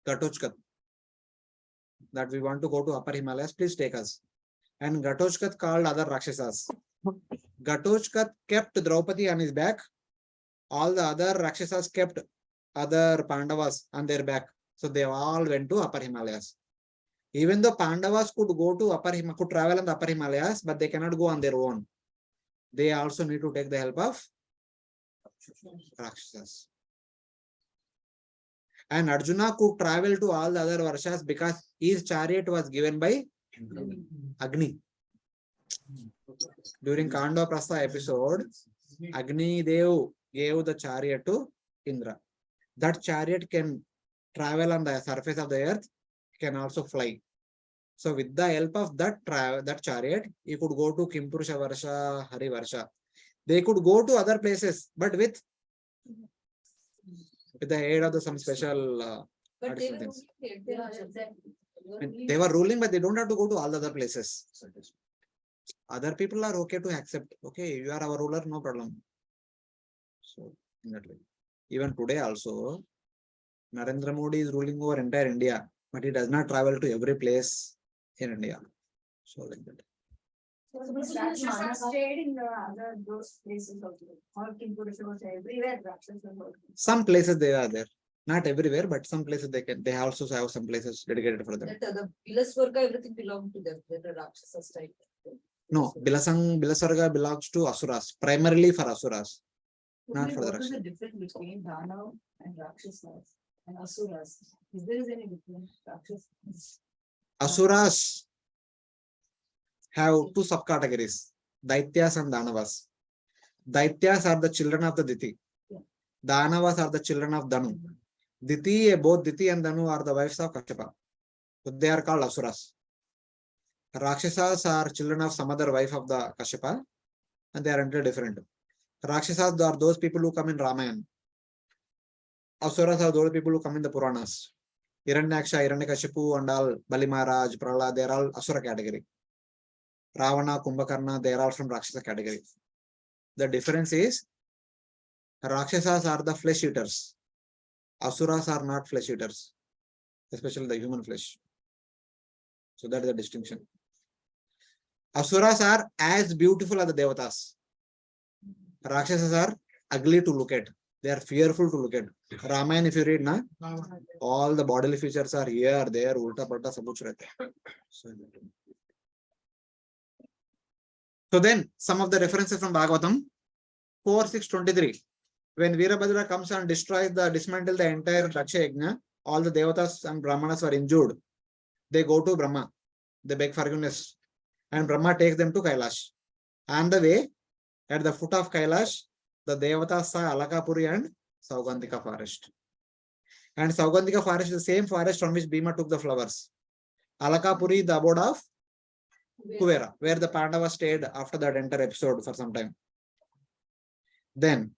Ghatochkat that we want to go to upper Himalayas, please take us. And Ghatochkat called other Rakshasas. Ghatochkat kept Draupadi on his back. All the other Rakshasas kept other Pandavas on their back. So they all went to upper Himalayas. Even though Pandavas could go to could travel in the upper Himalayas, but they cannot go on their own. They also need to take the help of Rakshasas. And Arjuna could travel to all the other Varshas because his chariot was given by Agni. During Kanda Prastha episode, Agni Dev gave the chariot to Indra. That chariot can travel on the surface of the earth, can also fly. So with the help of that chariot, he could go to Kimpurusha Varsha, Hari Varsha. They could go to other places, but with the aid of some special But they additional were things. only They were ruling, but they don't have to go to all the other places. Other people are okay to accept. Okay, you are our ruler, no problem. So, in that way. Even today also, Narendra Modi is ruling over entire India, but he does not travel to every place in India. So like that. So the Rakshasas stayed in those places also. Or Kimpurusha was everywhere Rakshasas were. Some places they are there. Not everywhere, but some places they also have some places dedicated for them. that the Bilaswarga, everything belonged to them, the Rakshasas type. No, Bilaswarga belongs to Asuras, primarily for Asuras, not for the What is the Rakshasas. difference between Danav and Rakshasas and Asuras? Is there any difference? Rakshasas. Asuras have two subcategories, Daityas and Danavas. Daityas are the children of the Diti. Danavas are the children of Danu. Both Diti and Danu are the wives of Kashyapa. So they are called Asuras. Rakshasas are children of some other wife of the Kashyapa, and they are entirely different. Rakshasas are those people who come in Ramayana. Asuras are those people who come in the Puranas. Hiranyaksha, Hiranyakashipu, and all Bali Maharaj, Prahlad, they are all Asura category. Ravana, Kumbhakarna, they are all from Rakshasa category. The difference is Rakshasas are the flesh eaters. Asuras are not flesh eaters, especially the human flesh. So that is the distinction. Asuras are as beautiful as the Devatas. Rakshasas are ugly to look at. They are fearful to look at. Ramayana, if you read, na, all the bodily features are here, there, ulta palta, sab kuch rehta hai. So then, some of the references from Bhagavatam, 4:6:23. when Veerabhadra comes and dismantle the entire Daksha Yajna, all the Devatas and Brahmanas were injured. They go to Brahma. They beg forgiveness. And Brahma takes them to Kailash. On the way, at the foot of Kailash, the Devatas saw Alakapuri and Saugandhika forest. And Saugandhika forest is the same forest from which Bhima took the flowers. Alakapuri, the abode of Kuvera, where the Pandavas stayed after that entire episode for some time. Then,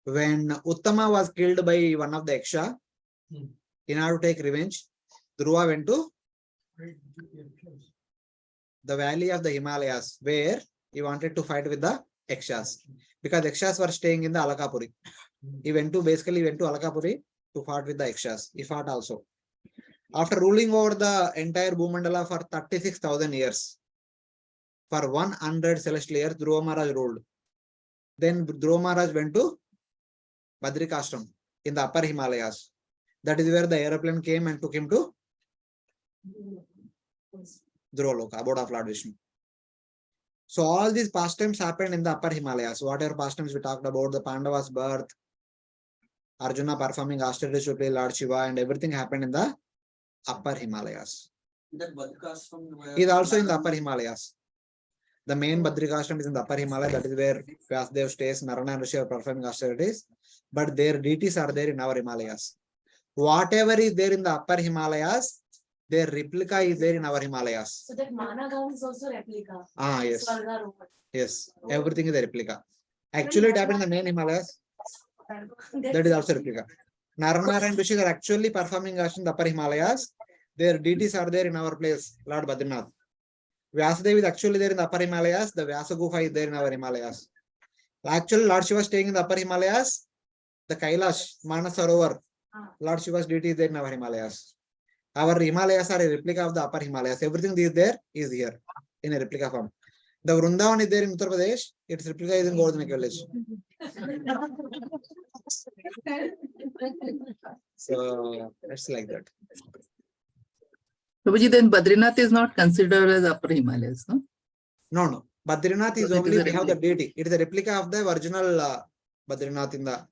when Uttama was killed by one of the Yaksha, in order to take revenge, Dhruva went to the valley of the Himalayas, where he wanted to fight with the Yakshas, because Yakshas were staying in the Alakapuri. He went to Alakapuri to fight with the Yakshas. He fought also. After ruling over the entire Bhumandala for 36,000 years, for 100 celestial years, Dhruva Maharaj ruled. Then Dhruva Maharaj went to Badrikashram in the upper Himalayas. That is where the aeroplane came and took him to Dhruvaloka, abode of Lord Vishnu. So all these pastimes happened in the upper Himalayas. Whatever pastimes we talked about, the Pandavas' birth, Arjuna performing austerity to play Lord Shiva, and everything happened in the upper Himalayas. That Badrikashram Is also in the upper Himalayas. The main Badrikashram is in the upper Himalaya. That is where Vyasdev stays. Narana and Rishi are performing austerities, but their deities are there in our Himalayas. Whatever is there in the upper Himalayas, their replica is there in our Himalayas. So that Managaon is also replica. Ah, yes. Swarga Road. Yes. Everything is a replica. Actually, it happened in the main Himalayas. That is also a replica. Narana and Rishi are actually performing in the upper Himalayas. Their deities are there in our place, Lord Badrinath. Vyasadev is actually there in the upper Himalayas. The Vyasa Gufa is there in our Himalayas. Actually, Lord Shiva is staying in the upper Himalayas. The Kailash, Manasarovar, Lord Shiva's deity is there in our Himalayas. Our Himalayas are a replica of the upper Himalayas. Everything is there is here in a replica form. The Vrindavan is there in Uttar Pradesh. Its replica is in Govardhan village. So it's like that. Prabhuji, then Badrinath is not considered as upper Himalayas, no? No. Badrinath is So it only is a we have the replica. deity. It is a replica of the original Badrinath in the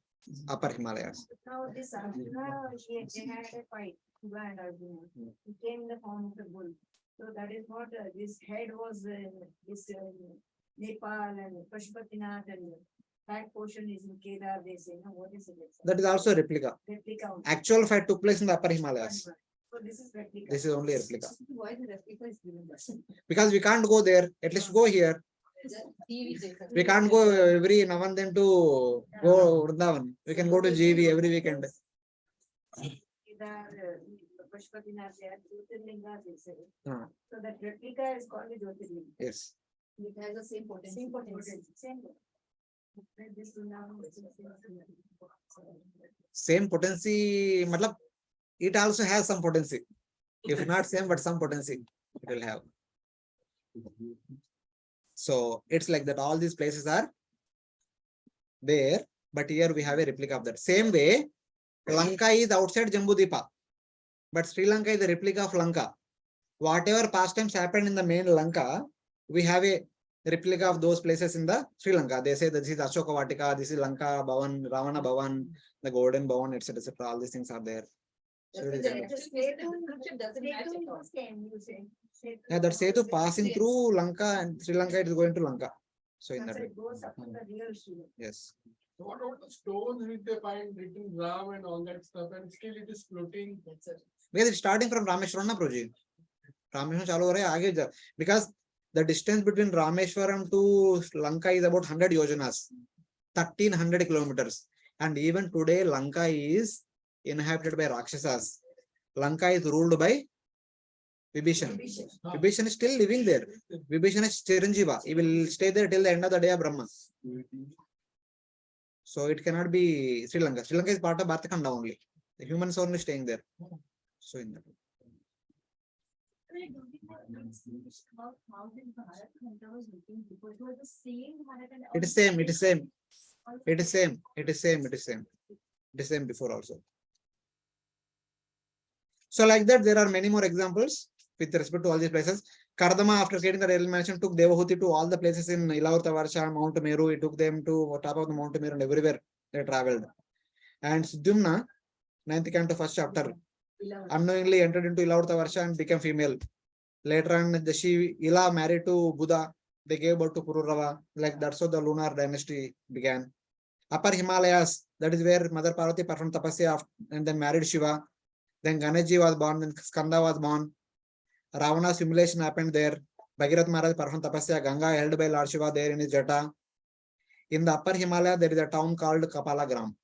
upper Himalayas. Now this Arjuna, they had a fight, Shiva and Arjuna. He came in the form of a bull. So that is what this head was this Nepal and Pashupatinath, and that portion is in Kedar. They say, no, what is it? That is also a replica. Replica. only. Actual fight took place in the upper Himalayas. So this is replica. This is only a replica. Why the replica is given that? Because we can't go there. At least go here. We can't go every now and then to go Vrindavan. We can go to GV every weekend. Kedar, Pashupatinath, they had Jyotirlinga, they say. Ah. So that replica is called the Jyotirlinga. Yes. It has the same potential. Same potency. Same. This Vrindavan is the same. Same potency. Matlab, it also has some potency. If not same, but some potency it will have. So it's like that. All these places are there, but here we have a replica of that. Same way, Lanka is outside Jambhudvipa, but Sri Lanka is a replica of Lanka. Whatever pastimes happened in the main Lanka, we have a replica of those places in the Sri Lanka. They say that this is Ashoka Vatika, this is Lanka Bhavan, Ravana Bhavan, the Golden Bhavan, etc. etc. All these things are there. So it is there. Yeah, that Setu passing through Lanka and Sri Lanka, it is going to Lanka. So in that way. Yes. So what about the stones which they find written Ram and all that stuff, and still it is floating? Because it's starting from Rameshwaram, na Prabhuji. Rameshwaram chalu ho raha hai, aage because the distance between Rameshwaram to Lanka is about 100 yojanas, 1300 kilometers. And even today, Lanka is inhabited by Rakshasas. Lanka is ruled by Vibhishan. Vibhishan is still living there. Vibhishan is Chiranjeeva. He will stay there till the end of the day of Brahma. So it cannot be Sri Lanka. Sri Lanka is part of Bharatakhanda only. The humans are only staying there. So in that. It is same. It is same. It is same. It is same. It is same. It is same before also. So like that, there are many more examples with respect to all these places. Kardama, after creating the railway mansion, took Devahuti to all the places in Bharatavarsa, Mount Meru. He took them to top of the Mount Meru and everywhere they traveled. And Sudyumna, 9th canto, first chapter, unknowingly entered into Bharatavarsa and became female. Later on, she Ila married to Buddha. They gave birth to Pururava. Like that's how the lunar dynasty began. Upper Himalayas, that is where Mother Parvati performed tapasya and then married Shiva. Then Ganesh was born, then Skanda was born. Ravana's humiliation happened there. Bhagirath Maharaj performed tapasya, Ganga held by Lord Shiva there in his jata. In the upper Himalaya, there is a town called Kalapagram.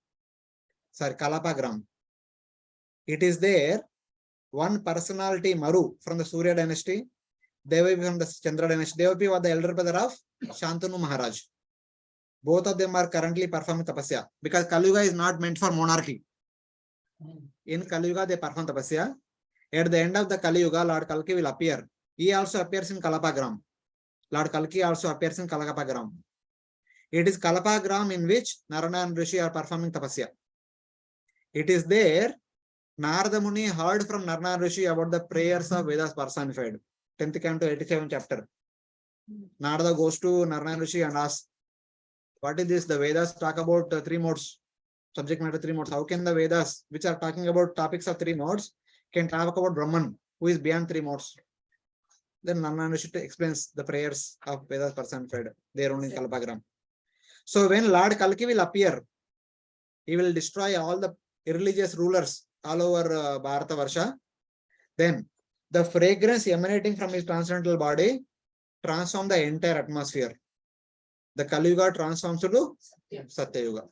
It is there. One personality, Maru, from the Surya dynasty, Devapi from the Chandra dynasty. Devapi was the elder brother of Shantanu Maharaj. Both of them are currently performing tapasya because Kali Yuga is not meant for monarchy. In Kali Yuga, they perform tapasya. At the end of the Kali Yuga, Lord Kalki will appear. He also appears in Kalapagram. Lord Kalki also appears in Kalapagram. It is Kalapagram in which Narayana and Rishi are performing tapasya. It is there. Narada Muni heard from Narayana Rishi about the prayers of Vedas personified. 10th canto, 87th chapter. Narada goes to Narayana Rishi and asks, what is this? The Vedas talk about 3 modes, subject matter 3 modes. How can the Vedas, which are talking about topics of 3 modes, can talk about Brahman, who is beyond 3 modes? Then Narayana Rishi explains the prayers of Vedas personified there only in Kalapagram. So when Lord Kalki will appear, he will destroy all the irreligious rulers all over Bharatavarsa. Then the fragrance emanating from his transcendental body transforms the entire atmosphere. The Kali Yuga transforms to Satya Yuga.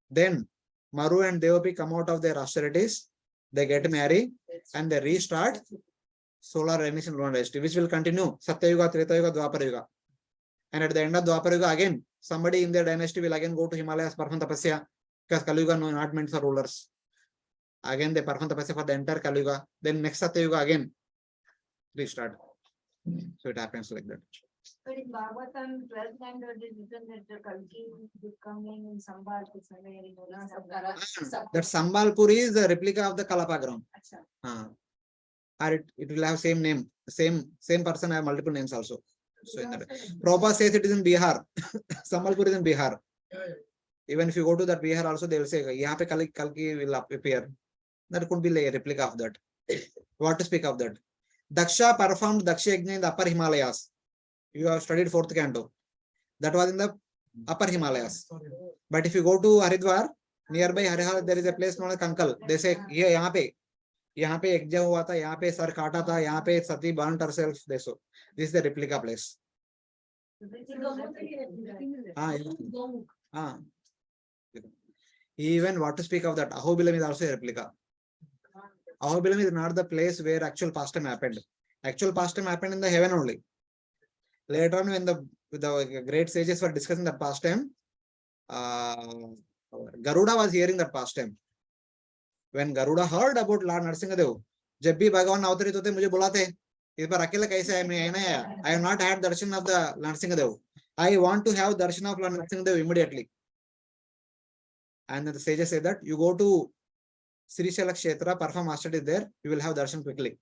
Then Maru and Devapi come out of their austerities, they get married, and they restart solar revolution lunar dynasty, which will continue Satya Yuga, Treta Yuga, Dwapara Yuga. And at the end of Dwapara Yuga, again, somebody in their dynasty will again go to Himalayas, perform tapasya, because Kali Yuga is not meant for rulers. Again, they perform tapasya for the entire Kali Yuga. Then next Satya Yuga again restart. So it happens like that. But in Bhagavatam, 12th canto, it is written that the Kalki is coming in Sambhalpur somewhere in Ola. That Sambhalpur is a replica of the Kalapagram. Or it will have same name. Same person have multiple names also. So in that, Prabhupada says it is in Bihar. Sambhalpur is in Bihar. Even if you go to that Bihar also, they will say, Yahan pe Kalki will appear. That could be like a replica of that. What to speak of that? Daksha performed Daksha Yajna in the upper Himalayas. You have studied 4th canto. That was in the upper Himalayas. But if you go to Haridwar, nearby Harihar, there is a place known as Kankal. They say, यहाँ पे यज्ञ हुआ था, यहाँ पे sir काटा था, यहाँ पे सती burnt herself. This is the replica place. Even what to speak of that, Ahobilam is also a replica. Ahobilam is not the place where actual pastime happened. Actual pastime happened in the heaven only. Later on, when the great sages were discussing that pastime, Garuda was hearing that pastime. When Garuda heard about Lord Narsingadev, जब भी भगवान अवतरित होते मुझे बुलाते, इस बार अकेले कैसे है, मैं नहीं आया. I have not had darshan of the Narsingadev. I want to have darshan of Lord Narsingadev immediately. And the sages say that you go to Srishala Kshetra, perform austerities there, you will have darshan quickly.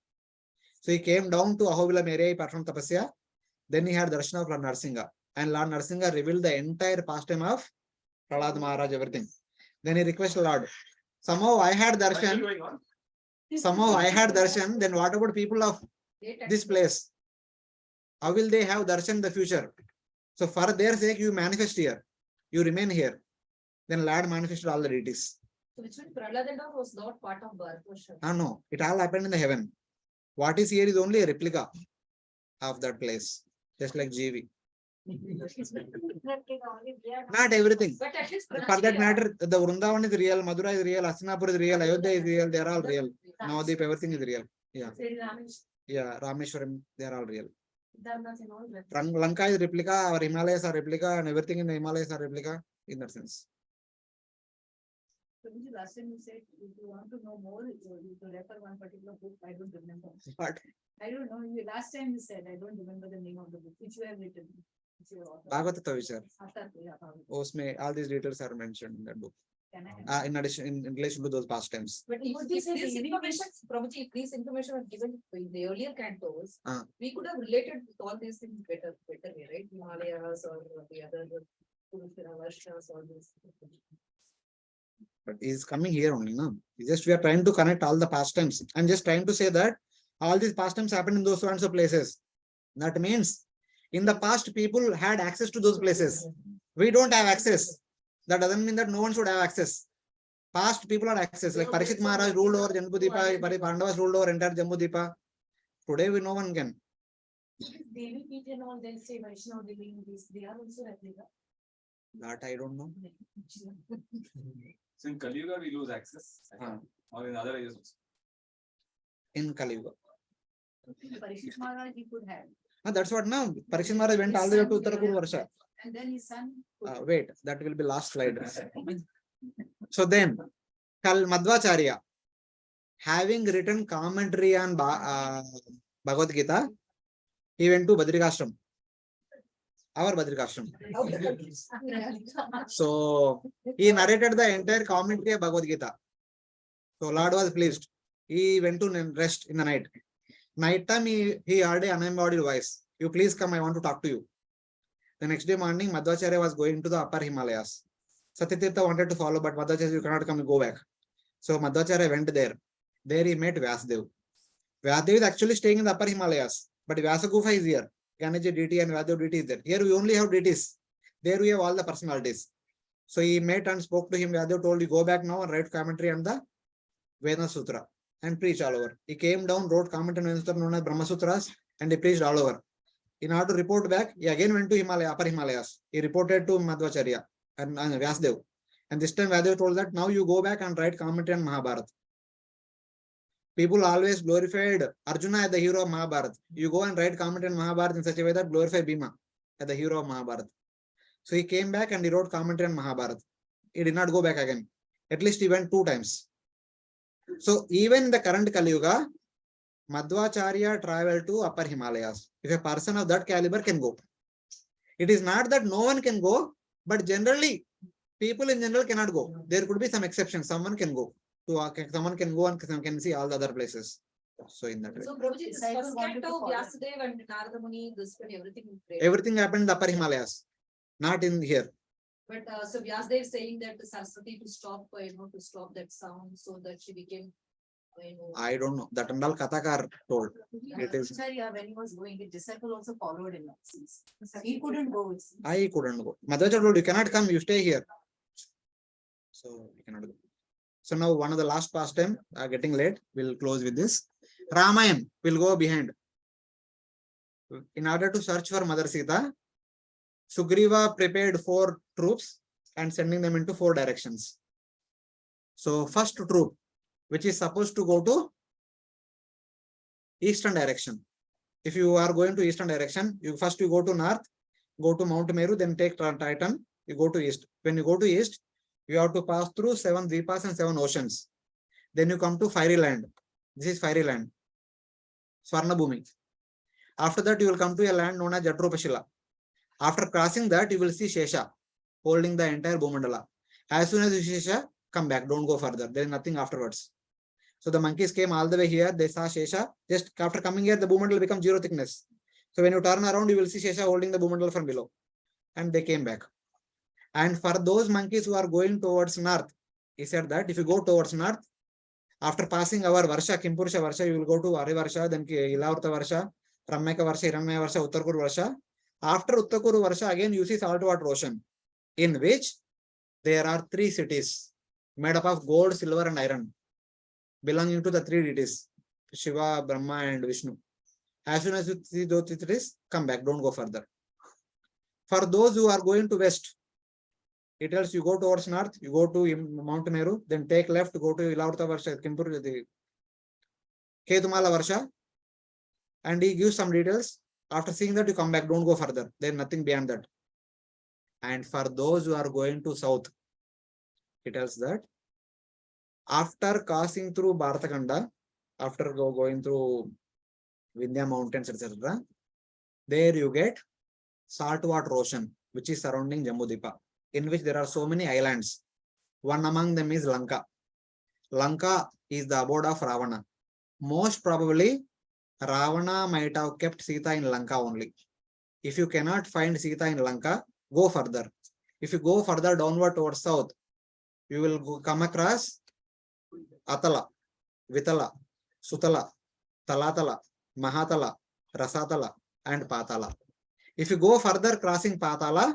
So he came down to Ahobilam area, he performed tapasya. Then he had darshan of Lord Narsingha. And Lord Narsingha revealed the entire pastime of Prahlad Maharaj, everything. Then he requested Lord, somehow I had darshan. Then what about people of this place? How will they have darshan in the future? So for their sake, you manifest here. You remain here. Then Lord manifested all the deities. So which means Prahlada was not part of Bharatavarsa. No, it all happened in the heaven. What is here is only a replica of that place, just like GV. Not everything. But at least For that matter, the Vrindavan is real, Madura is real, Hastinapur is real, Ayodhya is real, they are all real. Navadip, everything is real. Yeah, Rameshwaram, they are all real. Lanka is replica, our Himalayas are replica, and everything in the Himalayas are replica in that sense. So last time you said if you want to know more, you refer one particular book. I don't remember. But I don't know. Last time you said I don't remember the name of the book which you have written. Bhagavata Tavisar. All these details are mentioned in that book. in addition, in relation to those pastimes. But if this information, Prabhuji, if this information was given in the earlier cantos, we could have related with all these things better way, right? Himalayas or the other Varshas or this. But he's coming here only, no? Just we are trying to connect all the pastimes. I'm just trying to say that all these pastimes happen in those so and so places. That means in the past people had access to those places. We don't have access. That doesn't mean that no one should have access. Past people had access. Like Parikshit Maharaj ruled over Jambhudvipa, Pandavas ruled over entire Jambhudvipa. Today we no one can. Devi Peeth and all, they'll say Vaishnav Devi in this, they are also replica. That I don't know. So in Kali Yuga we lose access, or in other areas also. In Kali Yuga. Parikshit Maharaj he could have. That's what now. Parikshit Maharaj went all the way to Uttaravarsa. And then his son. Wait, that will be last slide. So then, Madhvacharya, having written commentary on Bhagavad Gita, he went to Badrikashram. Our Badrikashram. So he narrated the entire commentary of Bhagavad Gita. So Lord was pleased. He went to rest in the night. Night time he heard an unembodied voice. You please come, I want to talk to you. The next day morning, Madhvacharya was going to the upper Himalayas. Satyatirtha wanted to follow, but Madhvacharya, you cannot come, go back. So Madhvacharya went there. There he met Vyasadev. Vyasadev is actually staying in the upper Himalayas, but Vyasa Gufa is here. Ganaji deity and Vyasadev deity is there. Here we only have deities. There we have all the personalities. So he met and spoke to him. Vyasadev told you go back now and write commentary on the Veda Sutra and preach all over. He came down, wrote commentary on Veda Sutra known as Brahma Sutras, and he preached all over. In order to report back, he again went to Himalaya, upper Himalayas. He reported to Madhvacharya and Vyasadev. And this time Vyasadev told that now you go back and write commentary on Mahabharata. People always glorified Arjuna as the hero of Mahabharata. You go and write commentary on Mahabharata in such a way that glorify Bhima as the hero of Mahabharata. So he came back and he wrote commentary on Mahabharata. He did not go back again. At least he went 2 times. So even in the current Kali Yuga, Madhvacharya traveled to upper Himalayas. If a person of that caliber can go. It is not that no one can go, but generally, people in general cannot go. There could be some exceptions. Someone can go. Someone can go and can see all the other places. So in that way. So Prabhuji, this first canto, Vyasadeva and Narada Muni, this and everything. Everything happened in the upper Himalayas, not in here. But so Vyasadeva is saying that the Saraswati to stop, to stop that sound so that she became. I don't know. That and all Kathakar told. It is. When he was going, his disciple also followed him. He couldn't go. I couldn't go. Madhvacharya told you cannot come. You stay here. So you cannot go. So now one of the last pastime, getting late. We'll close with this. Ramayan will go behind. In order to search for Mother Sita, Sugriva prepared 4 troops and sending them into 4 directions. So first troop, which is supposed to go to eastern direction. If you are going to eastern direction, you go to north, go to Mount Meru, then take Titan, you go to east. When you go to east, you have to pass through 7 Dvipas and 7 oceans. Then you come to fiery land. This is fiery land. Swarna Bhumi. After that, you will come to a land known as Jatropashila. After crossing that, you will see Shesha holding the entire Bhumandala. As soon as you see Shesha, come back, don't go further. There is nothing afterwards. So the monkeys came all the way here. They saw Shesha. Just after coming here, the Bhumandal becomes 0 thickness. So when you turn around, you will see Shesha holding the Bhumandal from below. And they came back. And for those monkeys who are going towards north, he said that if you go towards north, after passing our Varsha, Kimpurusha Varsha, you will go to Arivarsha, then Ilavrta Varsha, Ramyaka Varsha, Hiramaya Varsha, Uttarkuru Varsha. After Uttarkuru Varsha, again you see saltwater ocean, in which there are 3 cities made up of gold, silver, and iron, belonging to the 3 deities, Shiva, Brahma, and Vishnu. As soon as you see those 3 cities, come back, don't go further. For those who are going to west, it tells you go towards north, you go to Mount Meru, then take left, go to Ilavrta Varsha, Kimpur, the Ketumala Varsha, and he gives some details. After seeing that, you come back, don't go further. There is nothing beyond that. And for those who are going to south, it tells that after crossing through Bharatakhanda, after going through Vindhya mountains, etc., there you get saltwater ocean, which is surrounding Jambhudvipa, in which there are so many islands. One among them is Lanka. Lanka is the abode of Ravana. Most probably, Ravana might have kept Sita in Lanka only. If you cannot find Sita in Lanka, go further. If you go further downward towards south, you will come across Atala, Vitala, Sutala, Talatala, Mahatala, Rasatala, and Patala. If you go further crossing Patala,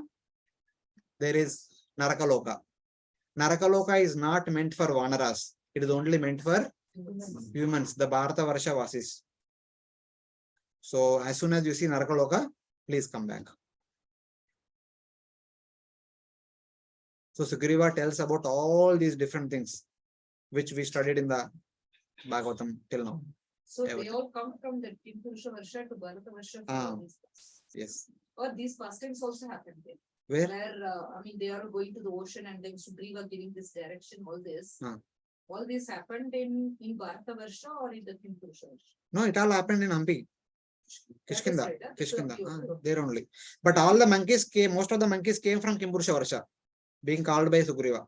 there is Narakaloka. Narakaloka is not meant for Vanaras. It is only meant for humans, the Bharatavarsa Vasis. So as soon as you see Narakaloka, please come back. So Sugriva tells about all these different things which we studied in the Bhagavatam till now. So they all come from the Kimpurusha to Bharatavarsa. Yes. Or these pastimes also happened there. Where? Where, they are going to the ocean and then Sugriva giving this direction, all this. All this happened in Bharatavarsa or in the Kimpurusha? No, it all happened in Hampi. Kishkinda. Right, Kishkinda. So, There only. But all the monkeys came, most of the monkeys came from Kimpurusha Varsha, being called by Sugriva.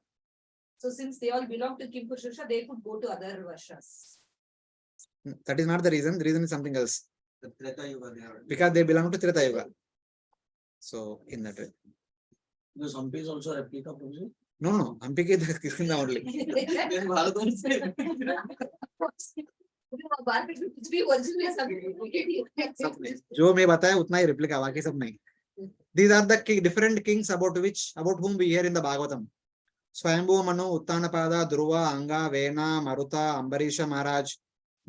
So since they all belong to Kimpurusha, they could go to other Varshas. That is not the reason. The reason is something else. The Treta Yuga they are. Because they belong to Treta Yuga. So in that way. The Hampi is also a replica of Prabhuji? No. Hampi is Kishkinda only. Then Bharatavarsa. जो मैं बताया उतना ही replica, बाकी सब नहीं. These are the different kings about whom we hear in the Bhagavatam. Swayambhu Manu, Uttanapada, Dhruva, Anga, Vena, Maruta, Ambarisha Maharaj,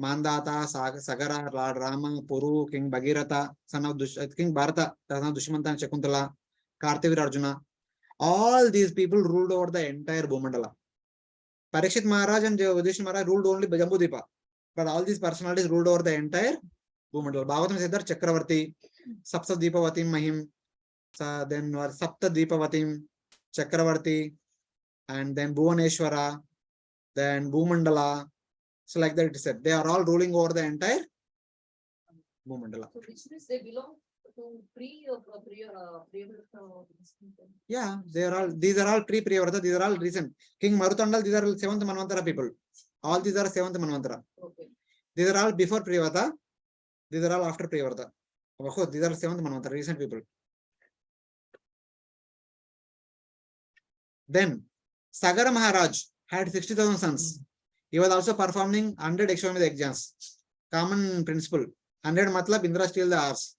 Mandata, Sagara, Lord Rama, Puru, King Bhagirath, son of King Bharata, son of Dushmanta and Shakuntala, Kartavir Arjuna. All these people ruled over the entire Bhumandala. Parikshit Maharaj and Yudhishthira Maharaj ruled only Jambhudvipa. But all these personalities ruled over the entire Bhumandala. Bhagavatam says that Chakravarti, Saptadvipavatim Mahim, then Saptadvipavatim, Chakravarti, and then Bhuvaneshwara, then Bhumandala. So like that it is said. They are all ruling over the entire Bhumandala. So which means they belong to Yeah, these are all pre-Priyavrata, these are all recent. King Marutandal, these are 7th Manvantara people. All these are 7th Manvantara. Okay. These are all before Priyavrata, these are all after Priyavrata. Of course, these are 7th Manvantara, recent people. Then Sagara Maharaj had 60,000 sons. He was also performing 100 Ekshvamedha exams. Common principle. 100 matlab Indra stole the horse.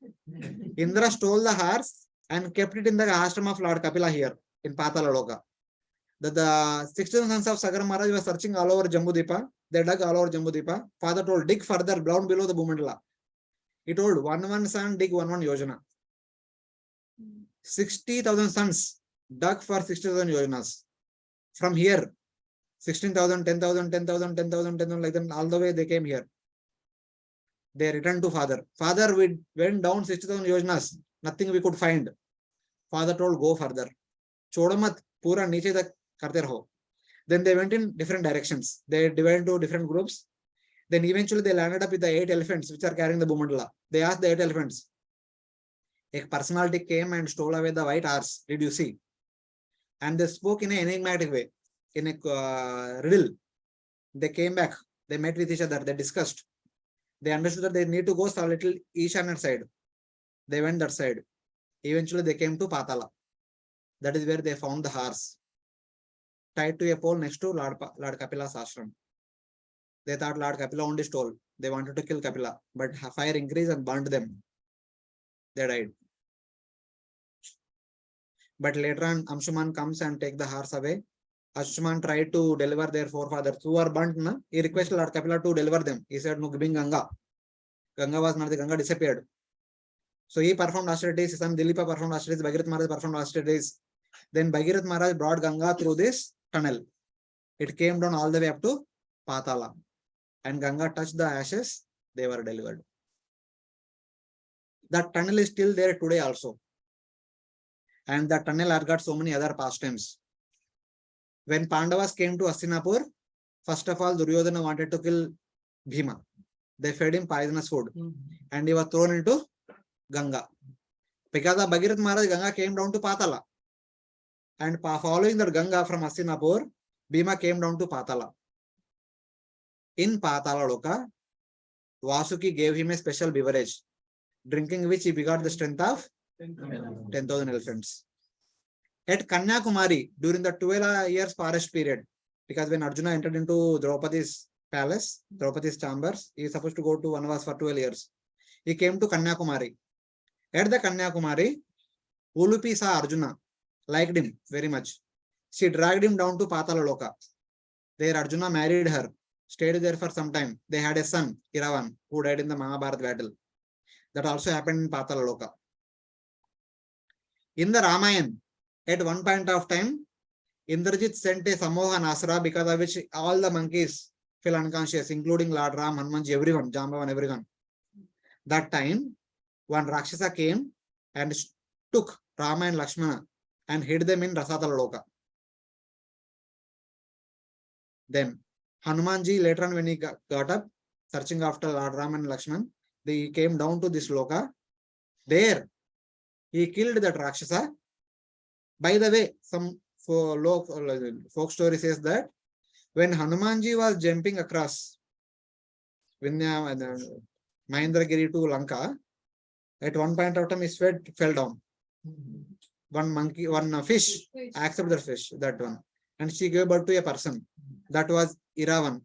Indra stole the horse and kept it in the ashram of Lord Kapila here in Patala Loka. The 60,000 sons of Sagara Maharaj were searching all over Jambhudvipa. They dug all over Jambhudvipa. Father told, dig further down below the Bhumandala. He told, one son, dig one yojana. 60,000 sons dug for 60,000 yojanas. From here, 16,000, 10,000, 10,000, 10,000, 10,000, like that, all the way they came here. They returned to father. Father, we went down 60,000 yojanas. Nothing we could find. Father told, go further. Chodamat, pura niche tak karte raho. Then they went in different directions. They divided into different groups. Then eventually they landed up with the 8 elephants which are carrying the Bhumandala. They asked the 8 elephants. A personality came and stole away the white horse. Did you see? And they spoke in an enigmatic way, in a riddle. They came back. They met with each other. They discussed. They understood that they need to go a little Ishanan side. They went that side. Eventually they came to Patala. That is where they found the horse tied to a pole next to Lord Kapila's ashram. They thought Lord Kapila only stole. They wanted to kill Kapila, but fire increased and burned them. They died. But later on, Amshuman comes and takes the horse away. Amshuman tried to deliver their forefathers who were burnt. He requested Lord Kapila to deliver them. He said, no, bring Ganga. Ganga was not the Ganga, disappeared. So he performed austerities. His son Dilipa performed austerities. Bhagirath Maharaj performed austerities. Then Bhagirath Maharaj brought Ganga through this tunnel. It came down all the way up to Patala. And Ganga touched the ashes. They were delivered. That tunnel is still there today also. And the tunnel has got so many other pastimes. When Pandavas came to Hastinapur, first of all, Duryodhana wanted to kill Bhima. They fed him poisonous food. And he was thrown into Ganga. Because of Bhagirath Maharaj, Ganga came down to Patala. And following that Ganga from Hastinapur, Bhima came down to Patala. In Patala Loka, Vasuki gave him a special beverage, drinking which he begot the strength of 10,000 elephants. At Kanyakumari, during the 12 years forest period, because when Arjuna entered into Draupadi's palace, Draupadi's chambers, he is supposed to go to Vanvas for 12 years. He came to Kanyakumari. At the Kanyakumari, Ulupi saw Arjuna, liked him very much. She dragged him down to Patala Loka. There Arjuna married her, stayed there for some time. They had a son, Iravan, who died in the Mahabharata battle. That also happened in Patala Loka. In the Ramayana, at one point of time, Indrajit sent a Samohan Asura, because of which all the monkeys fell unconscious, including Lord Ram, Hanumanji, everyone, Jambhavan, everyone. That time, one Rakshasa came and took Rama and Lakshmana and hid them in Rasatala Loka. Then Hanumanji later on, when he got up searching after Lord Ram and Lakshman, he came down to this Loka. There he killed that Rakshasa. By the way, some folk story says that when Hanumanji was jumping across Mahendragiri to Lanka, at one point of time his sweat fell down. One fish accepted the fish, that one, and she gave birth to a person. That was Iravan.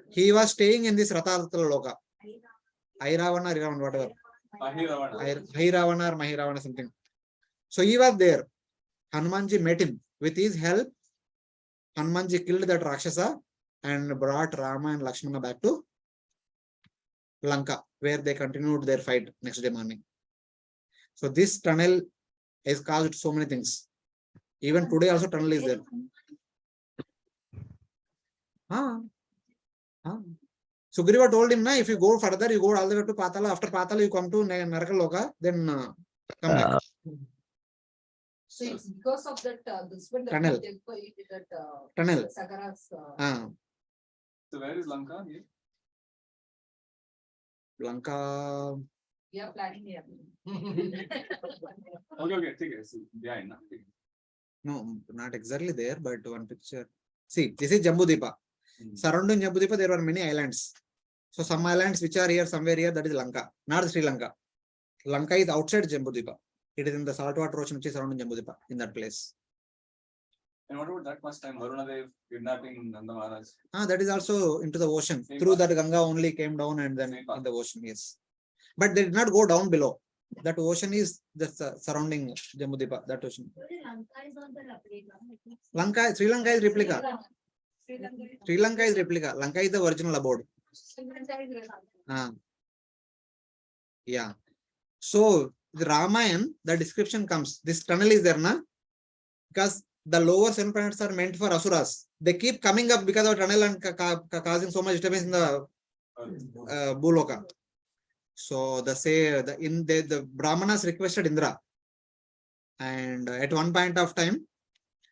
He was staying in this Rathatala Loka. Airavan or Iravan, whatever. Ahiravana or Mahiravana, something. So he was there. Hanumanji met him. With his help, Hanumanji killed that Rakshasa and brought Rama and Lakshmana back to Lanka, where they continued their fight next day morning. So this tunnel has caused so many things. Even today also tunnel is there. Sugriva told him, if you go further, you go all the way to Patala. After Patala, you come to Naraka Loka, then come back. So it's because of that, this one. Tunnel. Tunnel. Sagaras. So where is Lanka? Lanka. We are planning here. Okay, take it. Behind. No, not exactly there, but one picture. See, this is Jambhudvipa. Surrounding Jambhudvipa, there are many islands. So some islands which are here, somewhere here, that is Lanka, not Sri Lanka. Lanka is outside Jambhudvipa. It is in the saltwater ocean which is surrounding Jambhudvipa, in that place. And what about that first time Varunadev kidnapping Nanda Maharaj? That is also into the ocean. Through that Ganga only came down and then in the ocean, yes. But they did not go down below. That ocean is just surrounding Jambhudvipa, that ocean. Lanka, Sri Lanka is replica. Sri Lanka is replica. Lanka is the original abode. Yeah. So the Ramayana, the description comes. This tunnel is there, na? Because the lower seven planets are meant for Asuras. They keep coming up because of tunnel and causing so much disturbance in the Bhuloka. So the Brahmanas requested Indra, and at one point of time,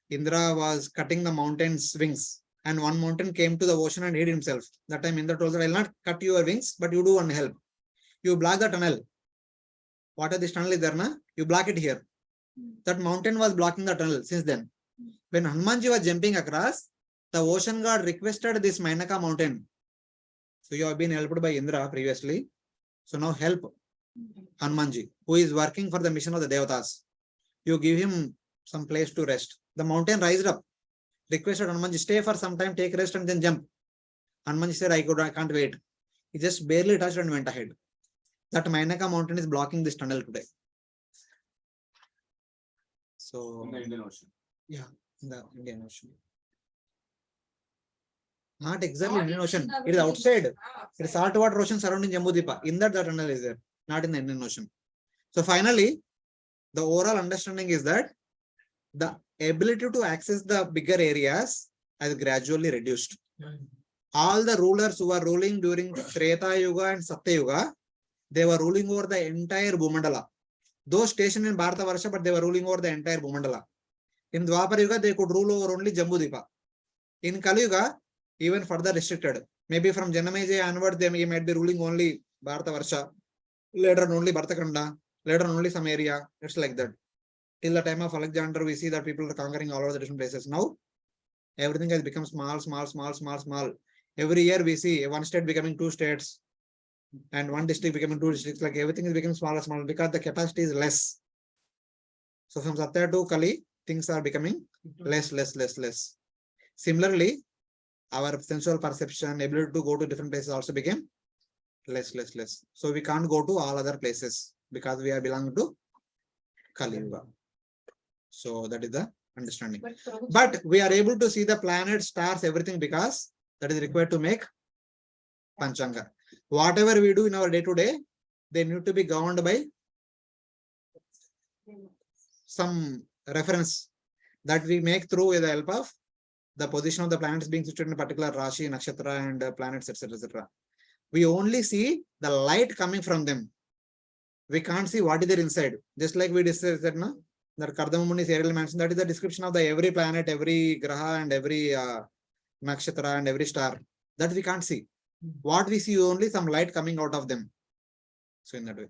Indra was cutting the mountain's wings, and one mountain came to the ocean and hid himself. That time Indra told that I will not cut your wings, but you do one help. You block the tunnel. What is this tunnel is there, na? You block it here. That mountain was blocking the tunnel since then. When Hanumanji was jumping across, the ocean god requested this Mainaka mountain. So you have been helped by Indra previously. So now help Hanumanji, who is working for the mission of the Devatas. You give him some place to rest. The mountain rised up, requested Hanumanji, stay for some time, take rest and then jump. Hanumanji said, I can't wait. He just barely touched and went ahead. That Mainaka mountain is blocking this tunnel today. So In the Indian Ocean. yeah, in the Indian Ocean. Not exactly Indian Ocean. It is outside. It is saltwater ocean surrounding Jambhudvipa. In that the tunnel is there, not in the Indian Ocean. So finally, the overall understanding is that the ability to access the bigger areas has gradually reduced. All the rulers who were ruling during Treta Yuga and Satya Yuga, they were ruling over the entire Bhumandala. Those stationed in Bharatavarsa, but they were ruling over the entire Bhumandala. In Dwapara Yuga, they could rule over only Jambhudvipa. In Kali Yuga, even further restricted. Maybe from Janamejaya onward, they might be ruling only Bharatavarsa. Later on only Bharatakhanda. Later on only some area. It's like that. Till the time of Alexander, we see that people are conquering all over the different places. Now, everything has become small. Every year we see one state becoming 2 states and one district becoming 2 districts, like everything is becoming smaller because the capacity is less. So from Satya to Kali, things are becoming less. Similarly, our sensual perception, ability to go to different places also became less. So we can't go to all other places because we are belonging to Kali Yuga. So that is the understanding. But we are able to see the planets, stars, everything because that is required to make Panchanga. Whatever we do in our day-to-day, they need to be governed by some reference that we make through with the help of the position of the planets being situated in a particular Rashi, Nakshatra, and planets, etc. We only see the light coming from them. We can't see what is there inside. Just like we discussed that, no? That Kardamamuni's aerial mansion, that is the description of the every planet, every graha, and every nakshatra and every star. That we can't see. What we see only some light coming out of them. So in that way.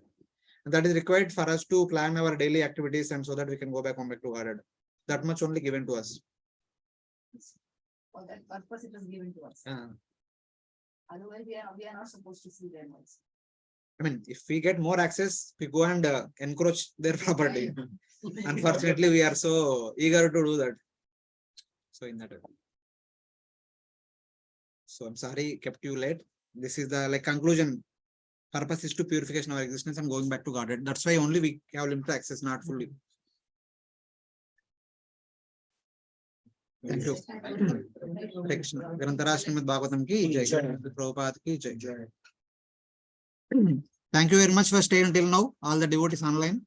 And that is required for us to plan our daily activities and so that we can go back to Godhead. That much only given to us. For that purpose it was given to us. Otherwise we are not supposed to see them also. I mean, if we get more access, we go and encroach their property. Unfortunately, we are so eager to do that. So in that way. So I'm sorry, kept you late. This is the conclusion. Purpose is to purification of our existence and going back to Godhead. That's why only we have limited access, not fully. Thank you. Hare Krishna. Grantara Srimad Bhagavatam ki jai. Prabhupada ki jai. Thank you very much for staying until now. All the devotees online.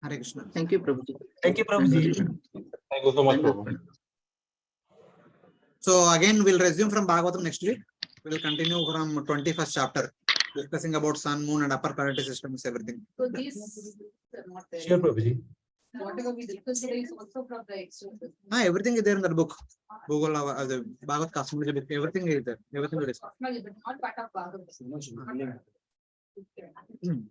Hare Krishna. Thank you, Prabhuji. Thank you, Prabhuji. Thank you so much, Prabhu. So again, we'll resume from Bhagavatam next week. We'll continue from 21st chapter, discussing about sun, moon, and upper planetary systems, everything. So these are not there. Sure, Prabhuji. Whatever we discussed today is also from the external. Everything is there in that book. Bhugolavarnanam, the Bhagavad Cosmology book, everything is there. Everything is there. No, but not part of Bhagavad. Hmm.